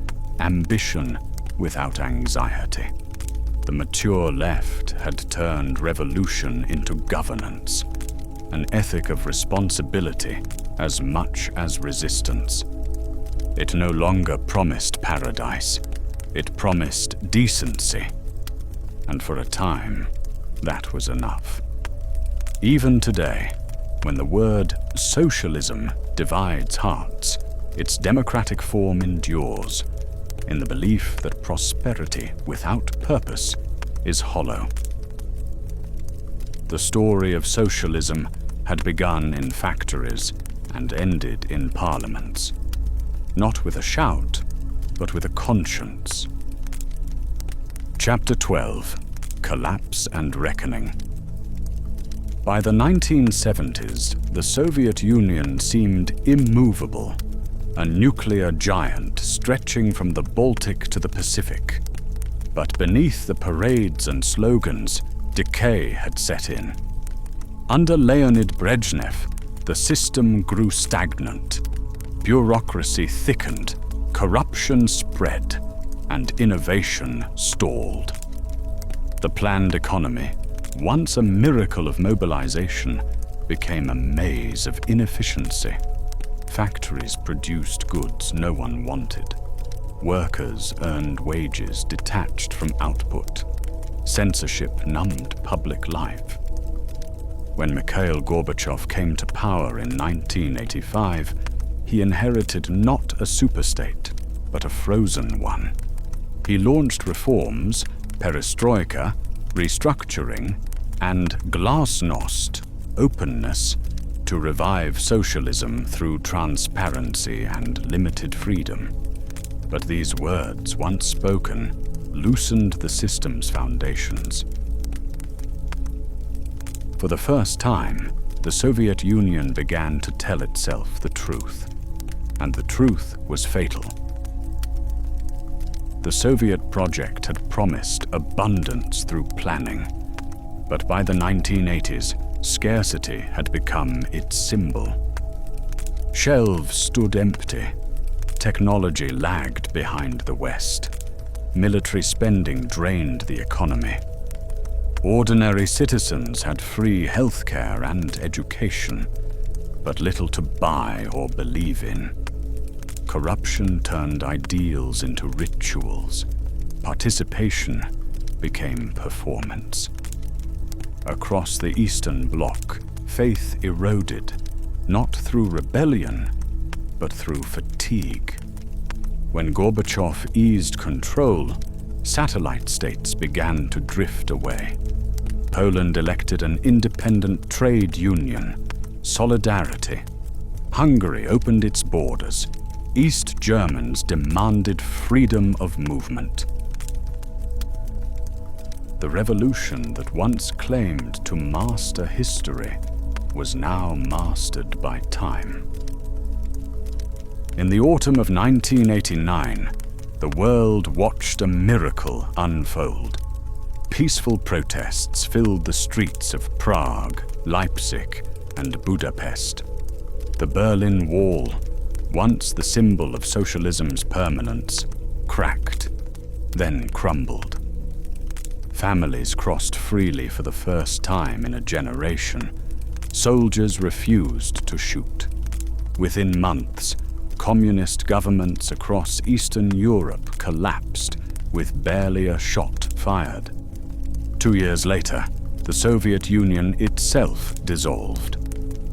ambition without anxiety. The mature left had turned revolution into governance, an ethic of responsibility as much as resistance. It no longer promised paradise, it promised decency, and for a time, that was enough. Even today, when the word socialism divides hearts, its democratic form endures, in the belief that prosperity without purpose is hollow. The story of socialism had begun in factories and ended in parliaments, not with a shout, but with a conscience. Chapter 12: Collapse and Reckoning. By the 1970s, the Soviet Union seemed immovable, a nuclear giant stretching from the Baltic to the Pacific. But beneath the parades and slogans, decay had set in. Under Leonid Brezhnev, the system grew stagnant. Bureaucracy thickened, corruption spread, and innovation stalled. The planned economy, once a miracle of mobilization, became a maze of inefficiency. Factories produced goods no one wanted. Workers earned wages detached from output. Censorship numbed public life. When Mikhail Gorbachev came to power in 1985, he inherited not a superstate, but a frozen one. He launched reforms, perestroika, restructuring, and glasnost, openness, to revive socialism through transparency and limited freedom. But these words, once spoken, loosened the system's foundations. For the first time, the Soviet Union began to tell itself the truth, and the truth was fatal. The Soviet project had promised abundance through planning, but by the 1980s, scarcity had become its symbol. Shelves stood empty. Technology lagged behind the West. Military spending drained the economy. Ordinary citizens had free healthcare and education, but little to buy or believe in. Corruption turned ideals into rituals. Participation became performance. Across the Eastern Bloc, faith eroded, not through rebellion, but through fatigue. When Gorbachev eased control, satellite states began to drift away. Poland elected an independent trade union, Solidarity. Hungary opened its borders. East Germans demanded freedom of movement. The revolution that once claimed to master history was now mastered by time. In the autumn of 1989, the world watched a miracle unfold. Peaceful protests filled the streets of Prague, Leipzig, and Budapest. The Berlin Wall, once the symbol of socialism's permanence, cracked, then crumbled. Families crossed freely for the first time in a generation. Soldiers refused to shoot. Within months, communist governments across Eastern Europe collapsed with barely a shot fired. 2 years later, the Soviet Union itself dissolved.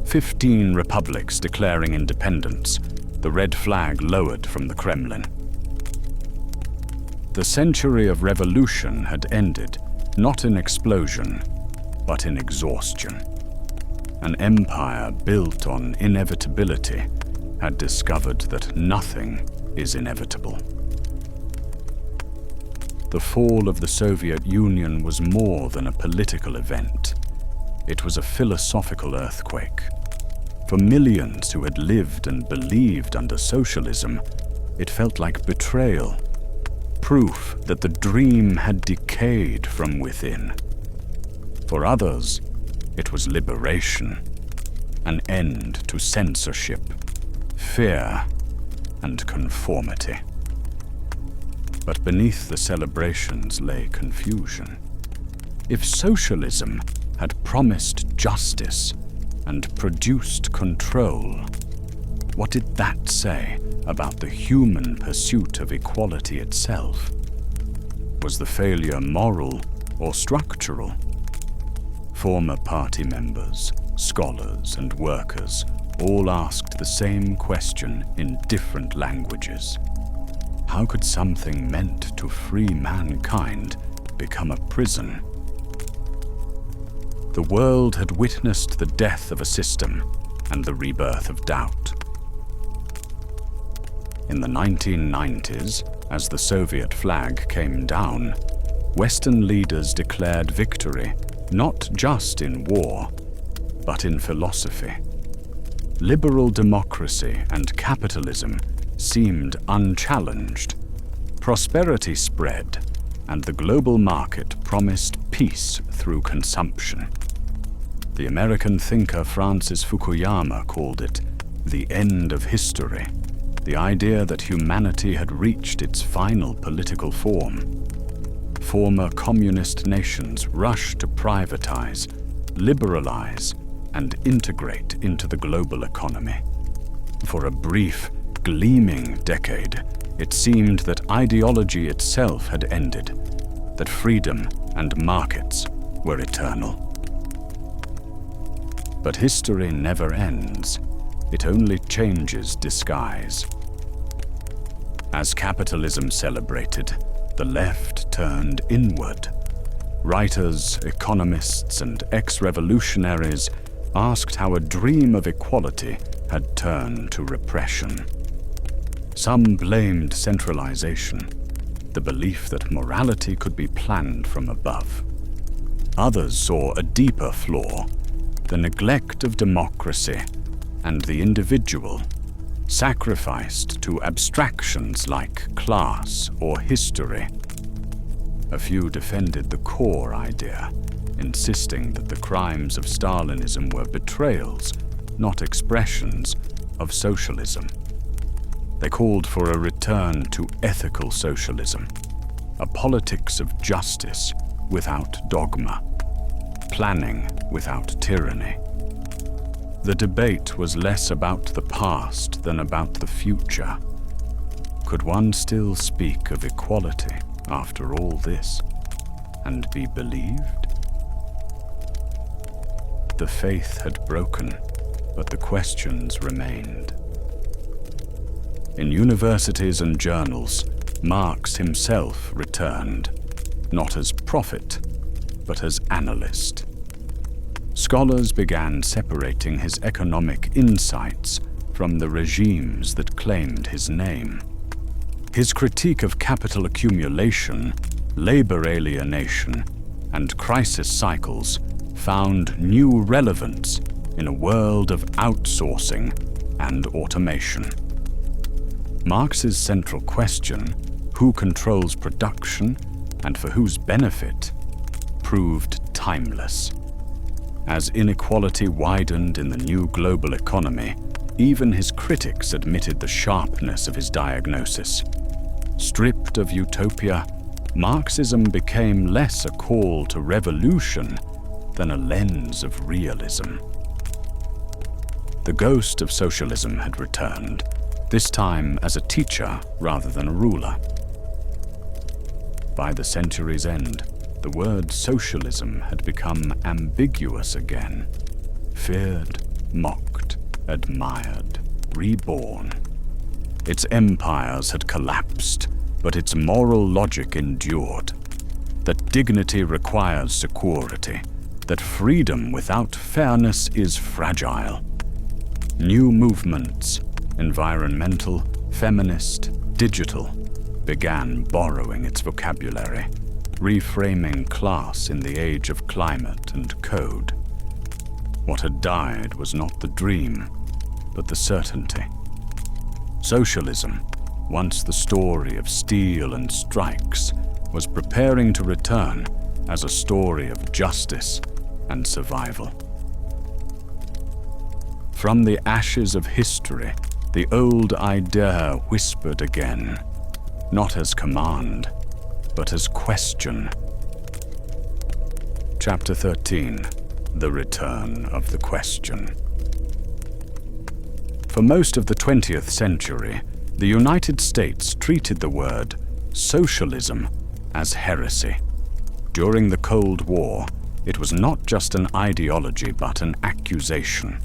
15 republics declaring independence, the red flag lowered from the Kremlin. The century of revolution had ended, not in explosion, but in exhaustion. An empire built on inevitability had discovered that nothing is inevitable. The fall of the Soviet Union was more than a political event. It was a philosophical earthquake. For millions who had lived and believed under socialism, it felt like betrayal. Proof that the dream had decayed from within. For others, it was liberation, an end to censorship, fear, and conformity. But beneath the celebrations lay confusion. If socialism had promised justice and produced control, what did that say about the human pursuit of equality itself? Was the failure moral or structural? Former party members, scholars, and workers all asked the same question in different languages. How could something meant to free mankind become a prison? The world had witnessed the death of a system and the rebirth of doubt. In the 1990s, as the Soviet flag came down, Western leaders declared victory not just in war, but in philosophy. Liberal democracy and capitalism seemed unchallenged. Prosperity spread, and the global market promised peace through consumption. The American thinker Francis Fukuyama called it the end of history, the idea that humanity had reached its final political form. Former communist nations rushed to privatize, liberalize, and integrate into the global economy. For a brief, gleaming decade, it seemed that ideology itself had ended, that freedom and markets were eternal. But history never ends. It only changes disguise. As capitalism celebrated, the left turned inward. Writers, economists, and ex-revolutionaries asked how a dream of equality had turned to repression. Some blamed centralization, the belief that morality could be planned from above. Others saw a deeper flaw, the neglect of democracy and the individual, sacrificed to abstractions like class or history. A few defended the core idea, insisting that the crimes of Stalinism were betrayals, not expressions, of socialism. They called for a return to ethical socialism, a politics of justice without dogma, planning without tyranny. The debate was less about the past than about the future. Could one still speak of equality after all this, and be believed? The faith had broken, but the questions remained. In universities and journals, Marx himself returned, not as prophet, but as analyst. Scholars began separating his economic insights from the regimes that claimed his name. His critique of capital accumulation, labor alienation, and crisis cycles found new relevance in a world of outsourcing and automation. Marx's central question, who controls production and for whose benefit, proved timeless. As inequality widened in the new global economy, even his critics admitted the sharpness of his diagnosis. Stripped of utopia, Marxism became less a call to revolution than a lens of realism. The ghost of socialism had returned, this time as a teacher rather than a ruler. By the century's end, the word socialism had become ambiguous again, feared, mocked, admired, reborn. Its empires had collapsed, but its moral logic endured. That dignity requires security, that freedom without fairness is fragile. New movements, environmental, feminist, digital, began borrowing its vocabulary, reframing class in the age of climate and code. What had died was not the dream, but the certainty. Socialism, once the story of steel and strikes, was preparing to return as a story of justice and survival. From the ashes of history, the old idea whispered again, not as command, but as question. Chapter 13. The Return of the Question. For most of the 20th century, the United States treated the word socialism as heresy. During the Cold War, it was not just an ideology but an accusation.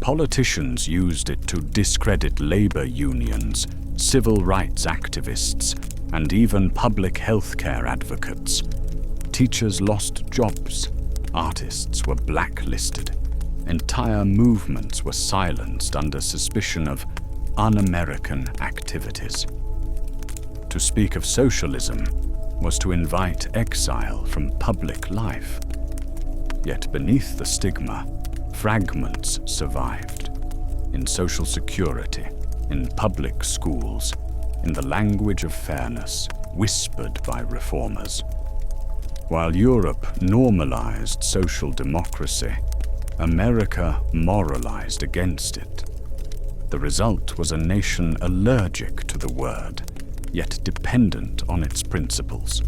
Politicians used it to discredit labor unions, civil rights activists, and even public health care advocates. Teachers lost jobs, artists were blacklisted, entire movements were silenced under suspicion of un-American activities. To speak of socialism was to invite exile from public life. Yet beneath the stigma, fragments survived. In social security, in public schools, in the language of fairness, whispered by reformers. While Europe normalized social democracy, America moralized against it. The result was a nation allergic to the word, yet dependent on its principles.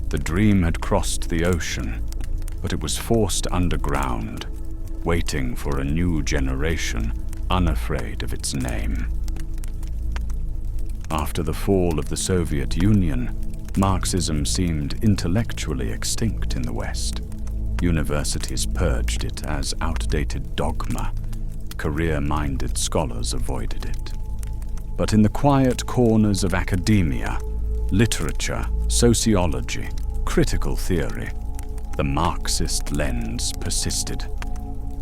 The dream had crossed the ocean, but it was forced underground, waiting for a new generation unafraid of its name. After the fall of the Soviet Union, Marxism seemed intellectually extinct in the West. Universities purged it as outdated dogma. Career-minded scholars avoided it. But in the quiet corners of academia, literature, sociology, critical theory, the Marxist lens persisted.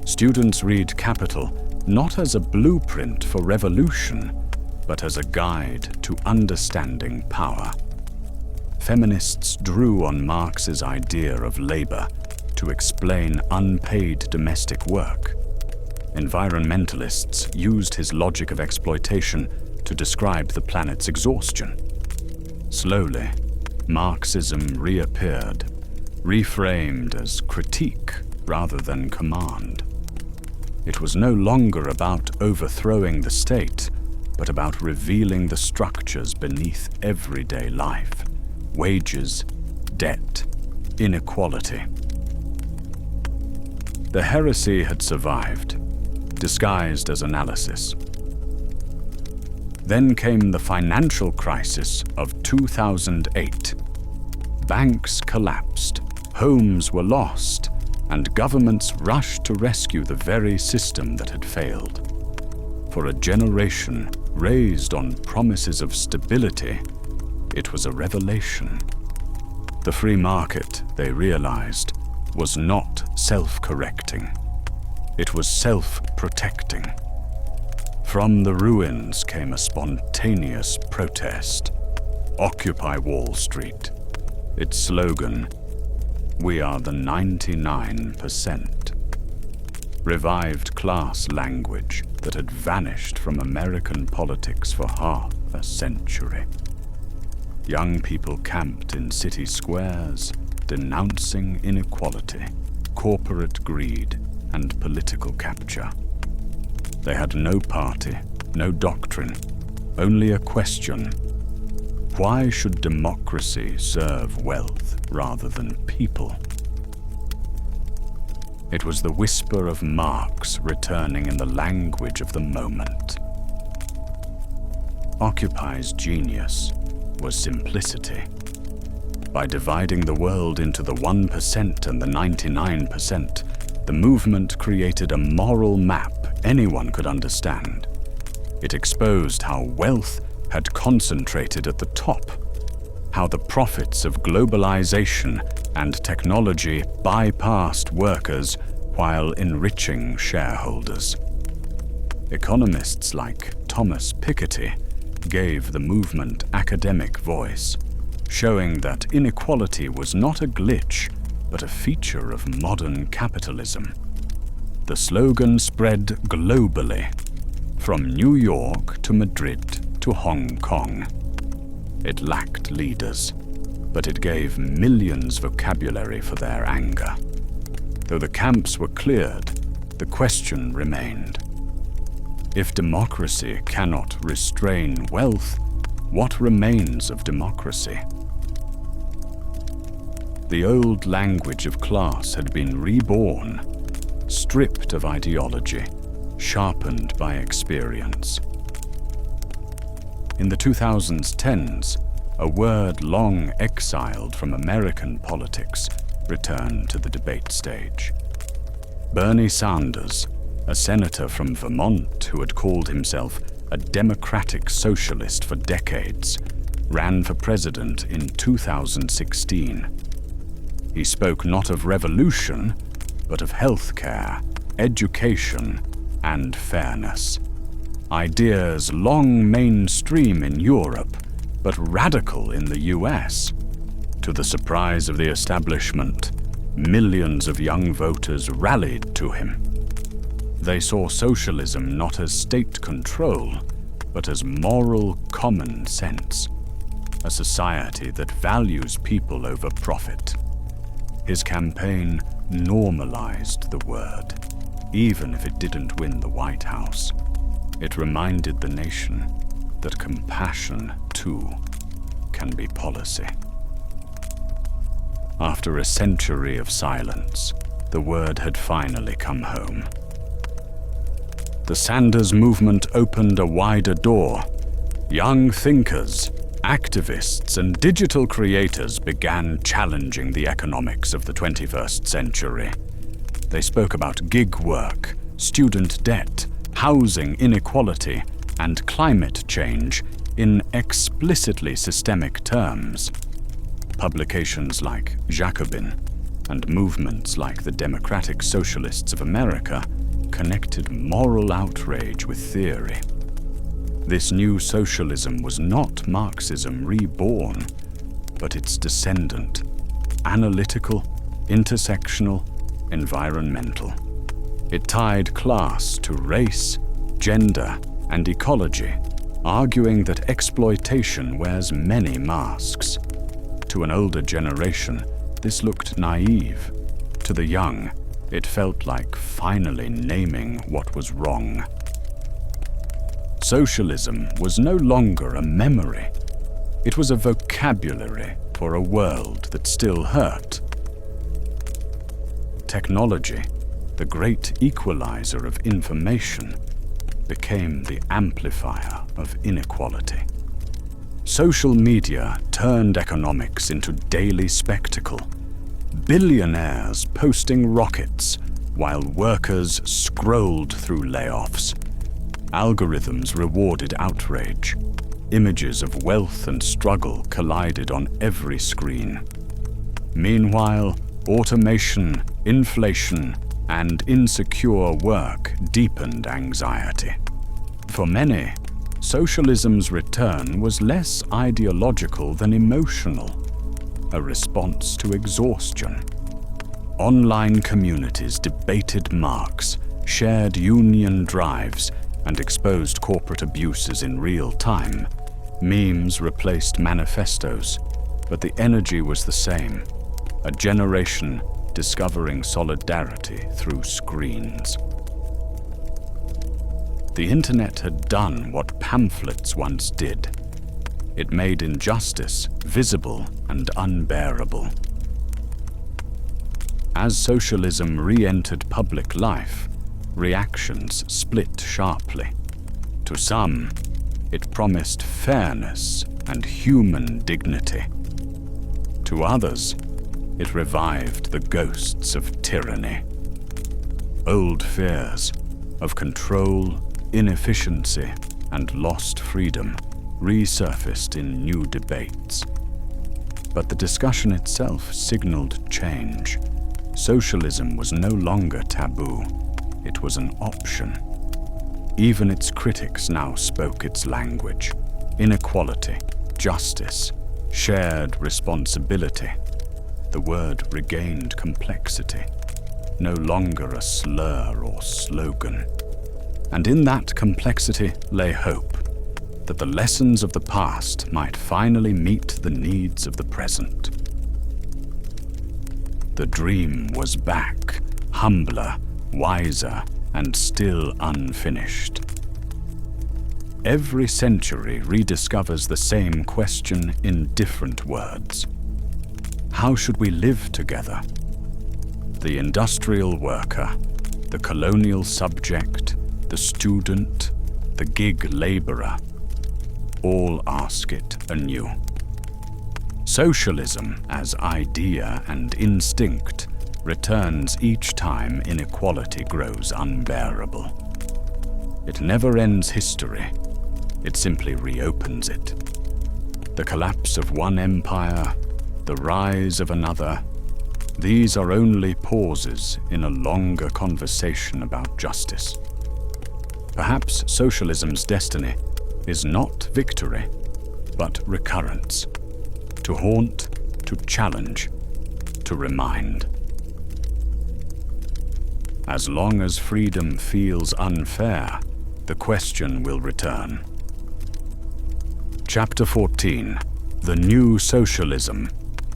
Students read Capital not as a blueprint for revolution, but as a guide to understanding power. Feminists drew on Marx's idea of labor to explain unpaid domestic work. Environmentalists used his logic of exploitation to describe the planet's exhaustion. Slowly, Marxism reappeared, reframed as critique rather than command. It was no longer about overthrowing the state, but about revealing the structures beneath everyday life: wages, debt, inequality. The heresy had survived, disguised as analysis. Then came the financial crisis of 2008. Banks collapsed, homes were lost, and governments rushed to rescue the very system that had failed. For a generation raised on promises of stability, it was a revelation. The free market, they realized, was not self-correcting. It was self-protecting. From the ruins came a spontaneous protest. Occupy Wall Street. Its slogan, "We are the 99%." Revived class language that had vanished from American politics for half a century. Young people camped in city squares, denouncing inequality, corporate greed, and political capture. They had no party, no doctrine, only a question: why should democracy serve wealth rather than people? It was the whisper of Marx returning in the language of the moment. Occupy's genius was simplicity. By dividing the world into the 1% and the 99%, the movement created a moral map anyone could understand. It exposed how wealth had concentrated at the top, how the profits of globalization and technology bypassed workers while enriching shareholders. Economists like Thomas Piketty gave the movement academic voice, showing that inequality was not a glitch, but a feature of modern capitalism. The slogan spread globally, from New York to Madrid to Hong Kong. It lacked leaders, but it gave millions vocabulary for their anger. Though the camps were cleared, the question remained. If democracy cannot restrain wealth, what remains of democracy? The old language of class had been reborn, stripped of ideology, sharpened by experience. In the 2010s, a word long exiled from American politics returned to the debate stage. Bernie Sanders, a senator from Vermont who had called himself a democratic socialist for decades, ran for president in 2016. He spoke not of revolution, but of healthcare, education, and fairness. Ideas long mainstream in Europe, but radical in the US. To the surprise of the establishment, millions of young voters rallied to him. They saw socialism not as state control, but as moral common sense, a society that values people over profit. His campaign normalized the word, even if it didn't win the White House. It reminded the nation that compassion, too, can be policy. After a century of silence, the word had finally come home. The Sanders movement opened a wider door. Young thinkers, activists, and digital creators began challenging the economics of the 21st century. They spoke about gig work, student debt, housing inequality, and climate change in explicitly systemic terms. Publications like Jacobin, and movements like the Democratic Socialists of America connected moral outrage with theory. This new socialism was not Marxism reborn, but its descendant, analytical, intersectional, environmental. It tied class to race, gender, and ecology, arguing that exploitation wears many masks. To an older generation, this looked naive. To the young, it felt like finally naming what was wrong. Socialism was no longer a memory. It was a vocabulary for a world that still hurt. Technology, the great equalizer of information, became the amplifier of inequality. Social media turned economics into daily spectacle. Billionaires posting rockets while workers scrolled through layoffs. Algorithms rewarded outrage. Images of wealth and struggle collided on every screen. Meanwhile, automation, inflation, and insecure work deepened anxiety. For many, socialism's return was less ideological than emotional, a response to exhaustion. Online communities debated Marx, shared union drives, and exposed corporate abuses in real time. Memes replaced manifestos, but the energy was the same. A generation discovering solidarity through screens. The internet had done what pamphlets once did. It made injustice visible and unbearable. As socialism re-entered public life, reactions split sharply. To some, it promised fairness and human dignity. To others, it revived the ghosts of tyranny. Old fears of control, inefficiency, and lost freedom resurfaced in new debates. But the discussion itself signaled change. Socialism was no longer taboo. It was an option. Even its critics now spoke its language. Inequality, justice, shared responsibility. The word regained complexity, no longer a slur or slogan. And in that complexity lay hope that the lessons of the past might finally meet the needs of the present. The dream was back, humbler, wiser, and still unfinished. Every century rediscovers the same question in different words. How should we live together? The industrial worker, the colonial subject, the student, the gig laborer, all ask it anew. Socialism as idea and instinct returns each time inequality grows unbearable. It never ends history, it simply reopens it. The collapse of one empire, the rise of another, these are only pauses in a longer conversation about justice. Perhaps socialism's destiny is not victory, but recurrence. To haunt, to challenge, to remind. As long as freedom feels unfair, the question will return. Chapter 14. The New Socialism.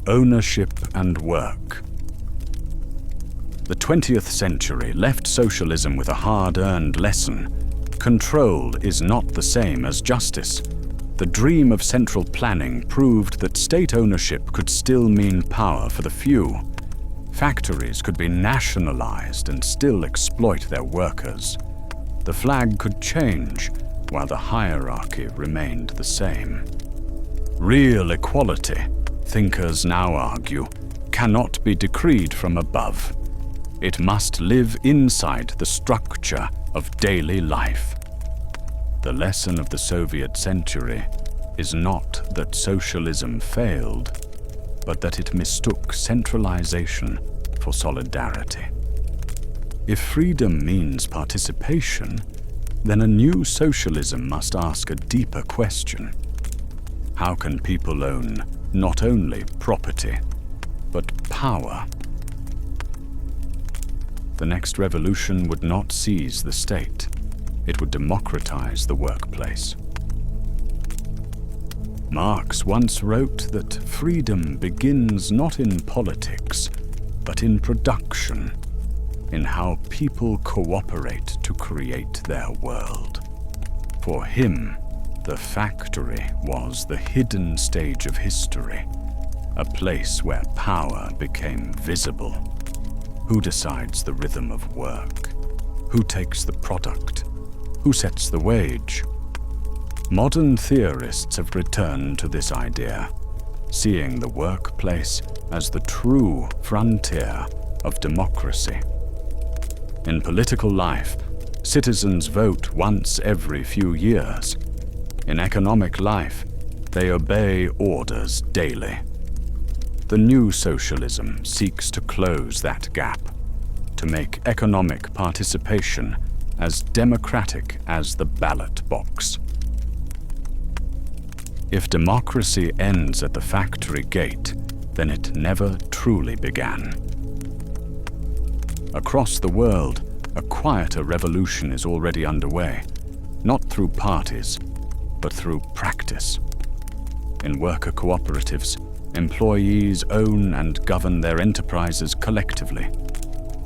Ownership and Work. The 20th century left socialism with a hard-earned lesson. Control is not the same as justice. The dream of central planning proved that state ownership could still mean power for the few. Factories could be nationalized and still exploit their workers. The flag could change, while the hierarchy remained the same. Real equality, thinkers now argue, cannot be decreed from above. It must live inside the structure of daily life. The lesson of the Soviet century is not that socialism failed, but that it mistook centralization for solidarity. If freedom means participation, then a new socialism must ask a deeper question. How can people own not only property, but power? The next revolution would not seize the state. It would democratize the workplace. Marx once wrote that freedom begins not in politics, but in production, in how people cooperate to create their world. For him, the factory was the hidden stage of history, a place where power became visible. Who decides the rhythm of work? Who takes the product? Who sets the wage? Modern theorists have returned to this idea, seeing the workplace as the true frontier of democracy. In political life, citizens vote once every few years. In economic life, they obey orders daily. The new socialism seeks to close that gap, to make economic participation as democratic as the ballot box. If democracy ends at the factory gate, then it never truly began. Across the world, a quieter revolution is already underway, not through parties, but through practice. In worker cooperatives, employees own and govern their enterprises collectively.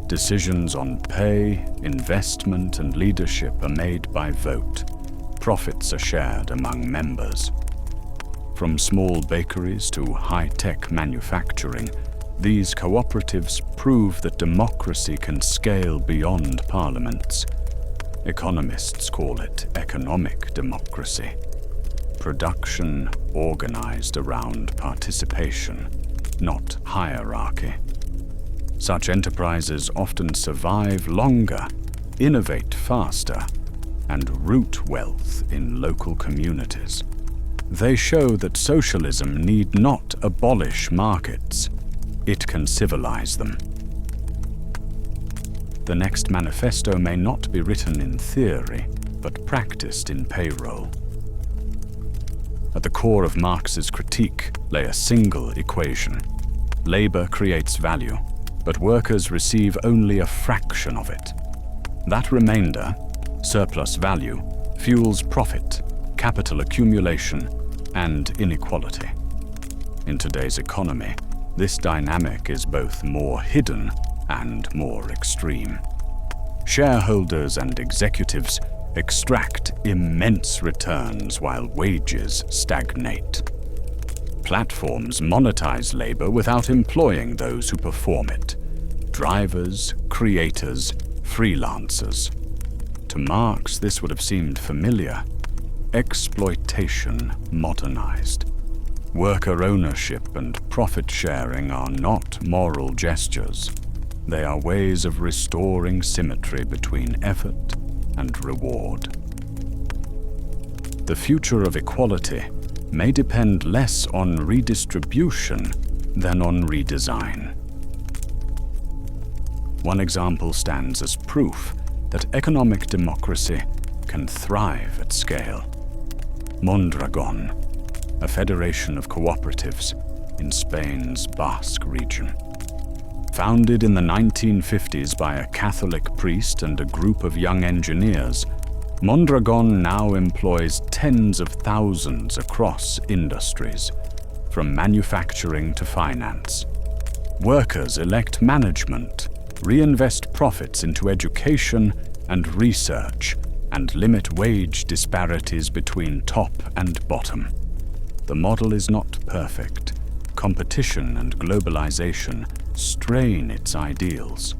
Decisions on pay, investment, and leadership are made by vote. Profits are shared among members. From small bakeries to high-tech manufacturing, these cooperatives prove that democracy can scale beyond parliaments. Economists call it economic democracy. Production organized around participation, not hierarchy. Such enterprises often survive longer, innovate faster, and root wealth in local communities. They show that socialism need not abolish markets. It can civilize them. The next manifesto may not be written in theory, but practiced in payroll. At the core of Marx's critique lay a single equation. Labor creates value, but workers receive only a fraction of it. That remainder, surplus value, fuels profit, capital accumulation, and inequality. In today's economy, this dynamic is both more hidden and more extreme. Shareholders and executives extract immense returns while wages stagnate. Platforms monetize labor without employing those who perform it. Drivers, creators, freelancers. To Marx, this would have seemed familiar. Exploitation modernized. Worker ownership and profit sharing are not moral gestures. They are ways of restoring symmetry between effort and reward. The future of equality may depend less on redistribution than on redesign. One example stands as proof that economic democracy can thrive at scale. Mondragon, a federation of cooperatives in Spain's Basque region. Founded in the 1950s by a Catholic priest and a group of young engineers, Mondragon now employs tens of thousands across industries, from manufacturing to finance. Workers elect management, reinvest profits into education and research, and limit wage disparities between top and bottom. The model is not perfect. Competition and globalization strain its ideals,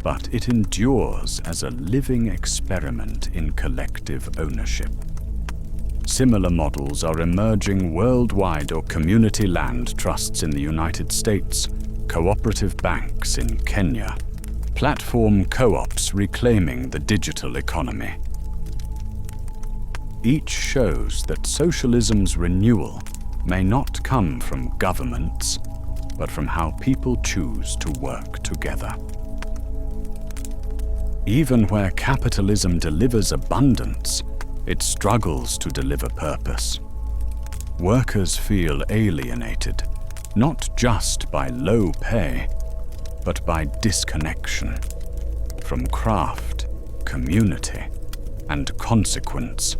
but it endures as a living experiment in collective ownership. Similar models are emerging worldwide, or community land trusts in the United States, cooperative banks in Kenya, platform co-ops reclaiming the digital economy. Each shows that socialism's renewal may not come from governments, but from how people choose to work together. Even where capitalism delivers abundance, it struggles to deliver purpose. Workers feel alienated, not just by low pay, but by disconnection from craft, community, and consequence.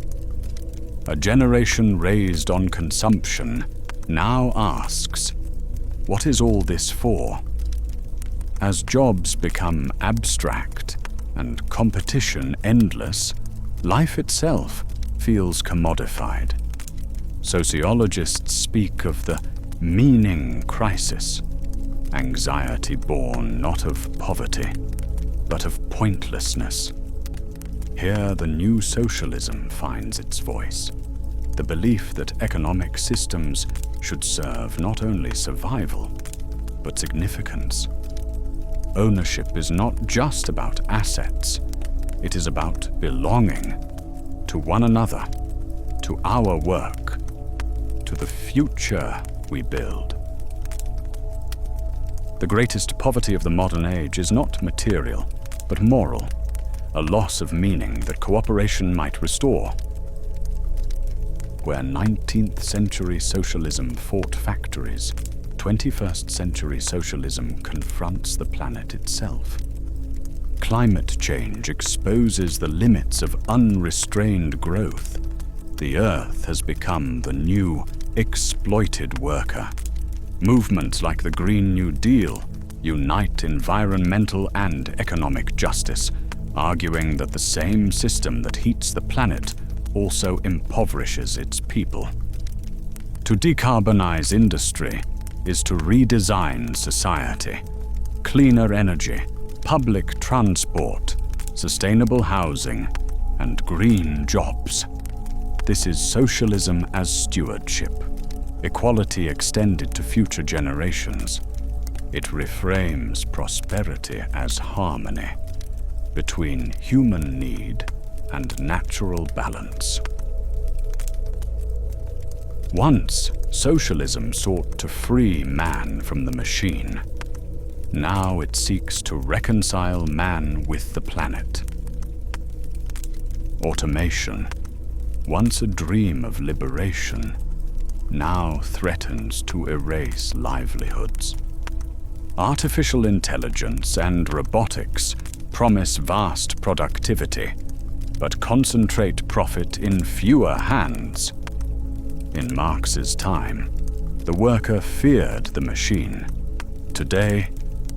A generation raised on consumption now asks, what is all this for? As jobs become abstract and competition endless, life itself feels commodified. Sociologists speak of the meaning crisis, anxiety born not of poverty, but of pointlessness. Here the new socialism finds its voice, the belief that economic systems should serve not only survival, but significance. Ownership is not just about assets, it is about belonging to one another, to our work, to the future we build. The greatest poverty of the modern age is not material, but moral, a loss of meaning that cooperation might restore. Where 19th century socialism fought factories, 21st century socialism confronts the planet itself. Climate change exposes the limits of unrestrained growth. The earth has become the new exploited worker. Movements like the Green New Deal unite environmental and economic justice, arguing that the same system that heats the planet also impoverishes its people. To decarbonize industry is to redesign society. Cleaner energy, public transport, sustainable housing, and green jobs. This is socialism as stewardship, equality extended to future generations. It reframes prosperity as harmony between human need and natural balance. Once, socialism sought to free man from the machine. Now it seeks to reconcile man with the planet. Automation, once a dream of liberation, now threatens to erase livelihoods. Artificial intelligence and robotics promise vast productivity, but concentrate profit in fewer hands. In Marx's time, the worker feared the machine. Today,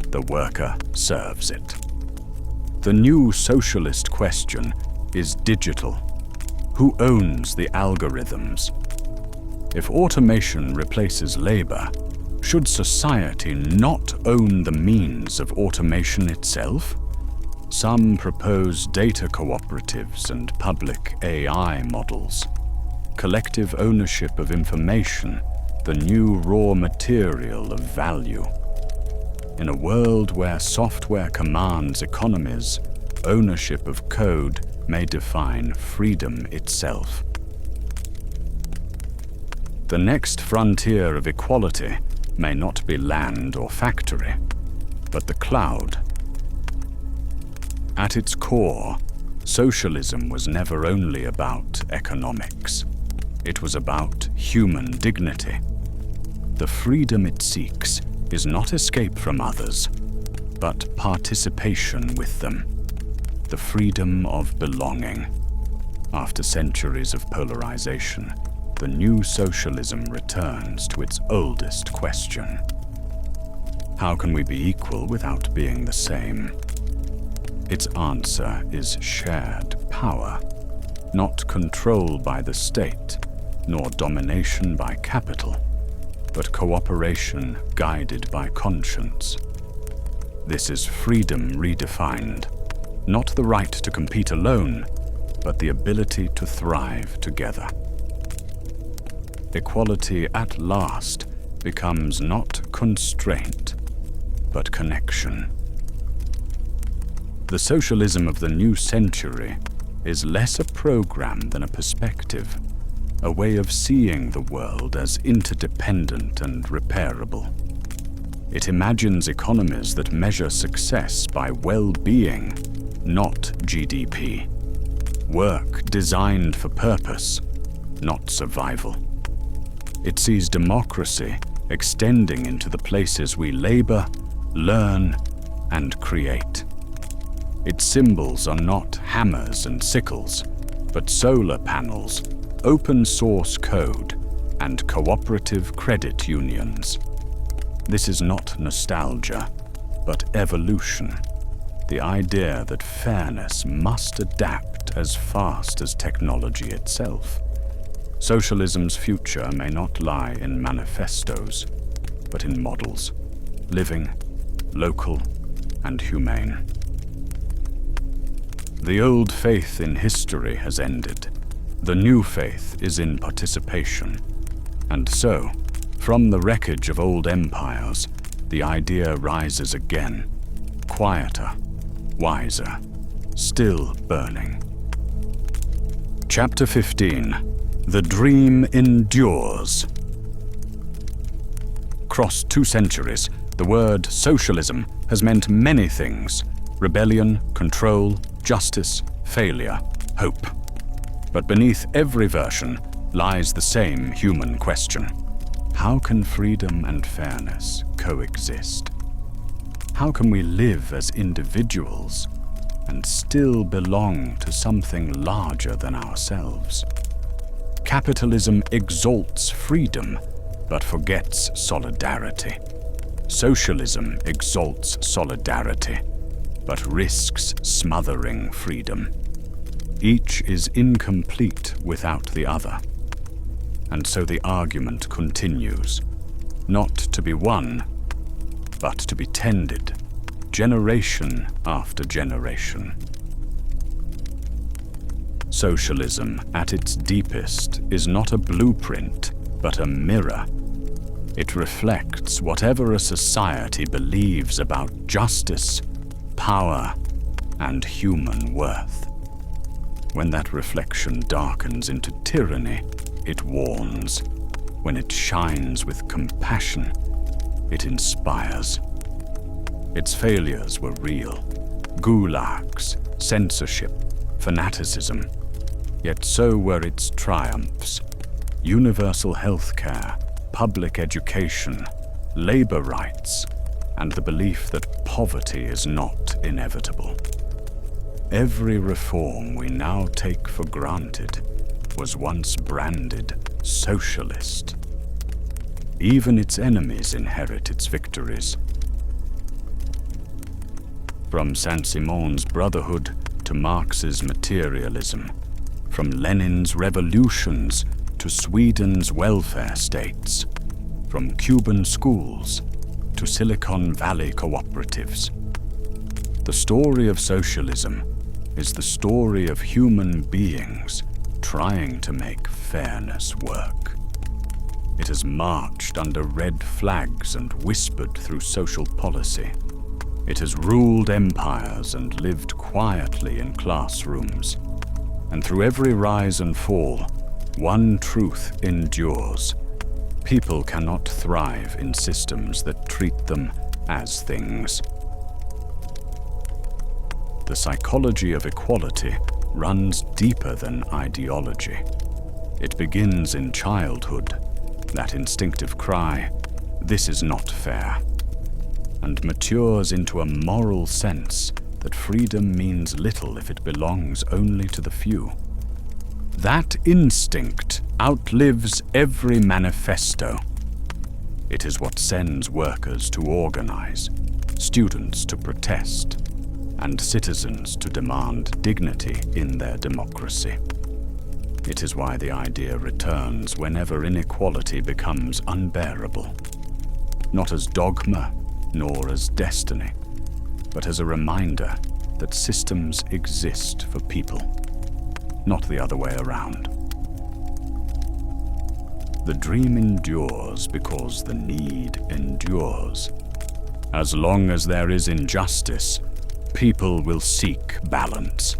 the worker serves it. The new socialist question is digital. Who owns the algorithms? If automation replaces labor, should society not own the means of automation itself? Some propose data cooperatives and public AI models. Collective ownership of information, the new raw material of value. In a world where software commands economies, ownership of code may define freedom itself. The next frontier of equality may not be land or factory, but the cloud. At its core, socialism was never only about economics. It was about human dignity. The freedom it seeks is not escape from others, but participation with them. The freedom of belonging. After centuries of polarization, the new socialism returns to its oldest question. How can we be equal without being the same? Its answer is shared power, not control by the state, nor domination by capital, but cooperation guided by conscience. This is freedom redefined, not the right to compete alone, but the ability to thrive together. Equality at last becomes not constraint, but connection. The socialism of the new century is less a program than a perspective, a way of seeing the world as interdependent and repairable. It imagines economies that measure success by well-being, not GDP. Work designed for purpose, not survival. It sees democracy extending into the places we labor, learn, and create. Its symbols are not hammers and sickles, but solar panels, open source code, and cooperative credit unions. This is not nostalgia, but evolution. The idea that fairness must adapt as fast as technology itself. Socialism's future may not lie in manifestos, but in models, living, local, and humane. The old faith in history has ended. The new faith is in participation. And so, from the wreckage of old empires, the idea rises again, quieter, wiser, still burning. Chapter 15. The Dream Endures. Across 2 centuries, the word socialism has meant many things: rebellion, control, justice, failure, hope. But beneath every version lies the same human question. How can freedom and fairness coexist? How can we live as individuals and still belong to something larger than ourselves? Capitalism exalts freedom, but forgets solidarity. Socialism exalts solidarity, but risks smothering freedom. Each is incomplete without the other. And so the argument continues, not to be won, but to be tended, generation after generation. Socialism, at its deepest, is not a blueprint, but a mirror. It reflects whatever a society believes about justice, power, and human worth. When that reflection darkens into tyranny, it warns. When it shines with compassion, it inspires. Its failures were real. Gulags, censorship, fanaticism. Yet so were its triumphs. Universal health care, public education, labor rights, and the belief that poverty is not inevitable. Every reform we now take for granted was once branded socialist. Even its enemies inherit its victories. From Saint-Simon's brotherhood to Marx's materialism, from Lenin's revolutions to Sweden's welfare states, from Cuban schools to Silicon Valley cooperatives. The story of socialism is the story of human beings trying to make fairness work. It has marched under red flags and whispered through social policy. It has ruled empires and lived quietly in classrooms. And through every rise and fall, one truth endures. People cannot thrive in systems that treat them as things. The psychology of equality runs deeper than ideology. It begins in childhood, that instinctive cry, "This is not fair," and matures into a moral sense that freedom means little if it belongs only to the few. That instinct outlives every manifesto. It is what sends workers to organize, students to protest, and citizens to demand dignity in their democracy. It is why the idea returns whenever inequality becomes unbearable, not as dogma nor as destiny, but as a reminder that systems exist for people, not the other way around. The dream endures because the need endures. As long as there is injustice, people will seek balance.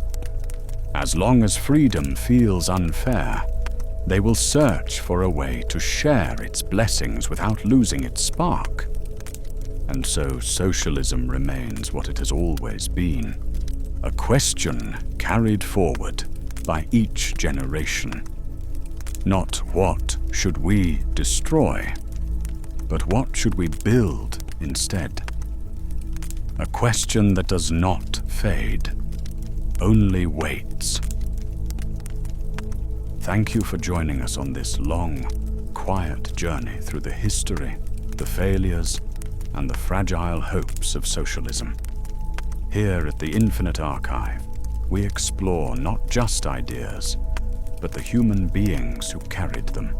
As long as freedom feels unfair, they will search for a way to share its blessings without losing its spark. And so socialism remains what it has always been, a question carried forward by each generation. Not what should we destroy, but what should we build instead? A question that does not fade, only waits. Thank you for joining us on this long, quiet journey through the history, the failures, and the fragile hopes of socialism. Here at the Infinite Archive, we explore not just ideas, but the human beings who carried them,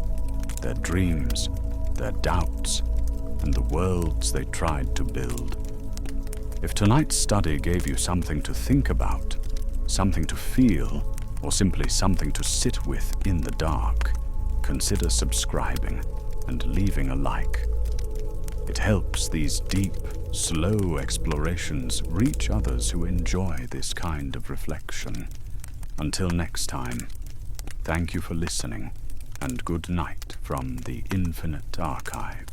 their dreams, their doubts, and the worlds they tried to build. If tonight's study gave you something to think about, something to feel, or simply something to sit with in the dark, consider subscribing and leaving a like. It helps these deep, slow explorations reach others who enjoy this kind of reflection. Until next time, thank you for listening, and good night from the Infinite Archive.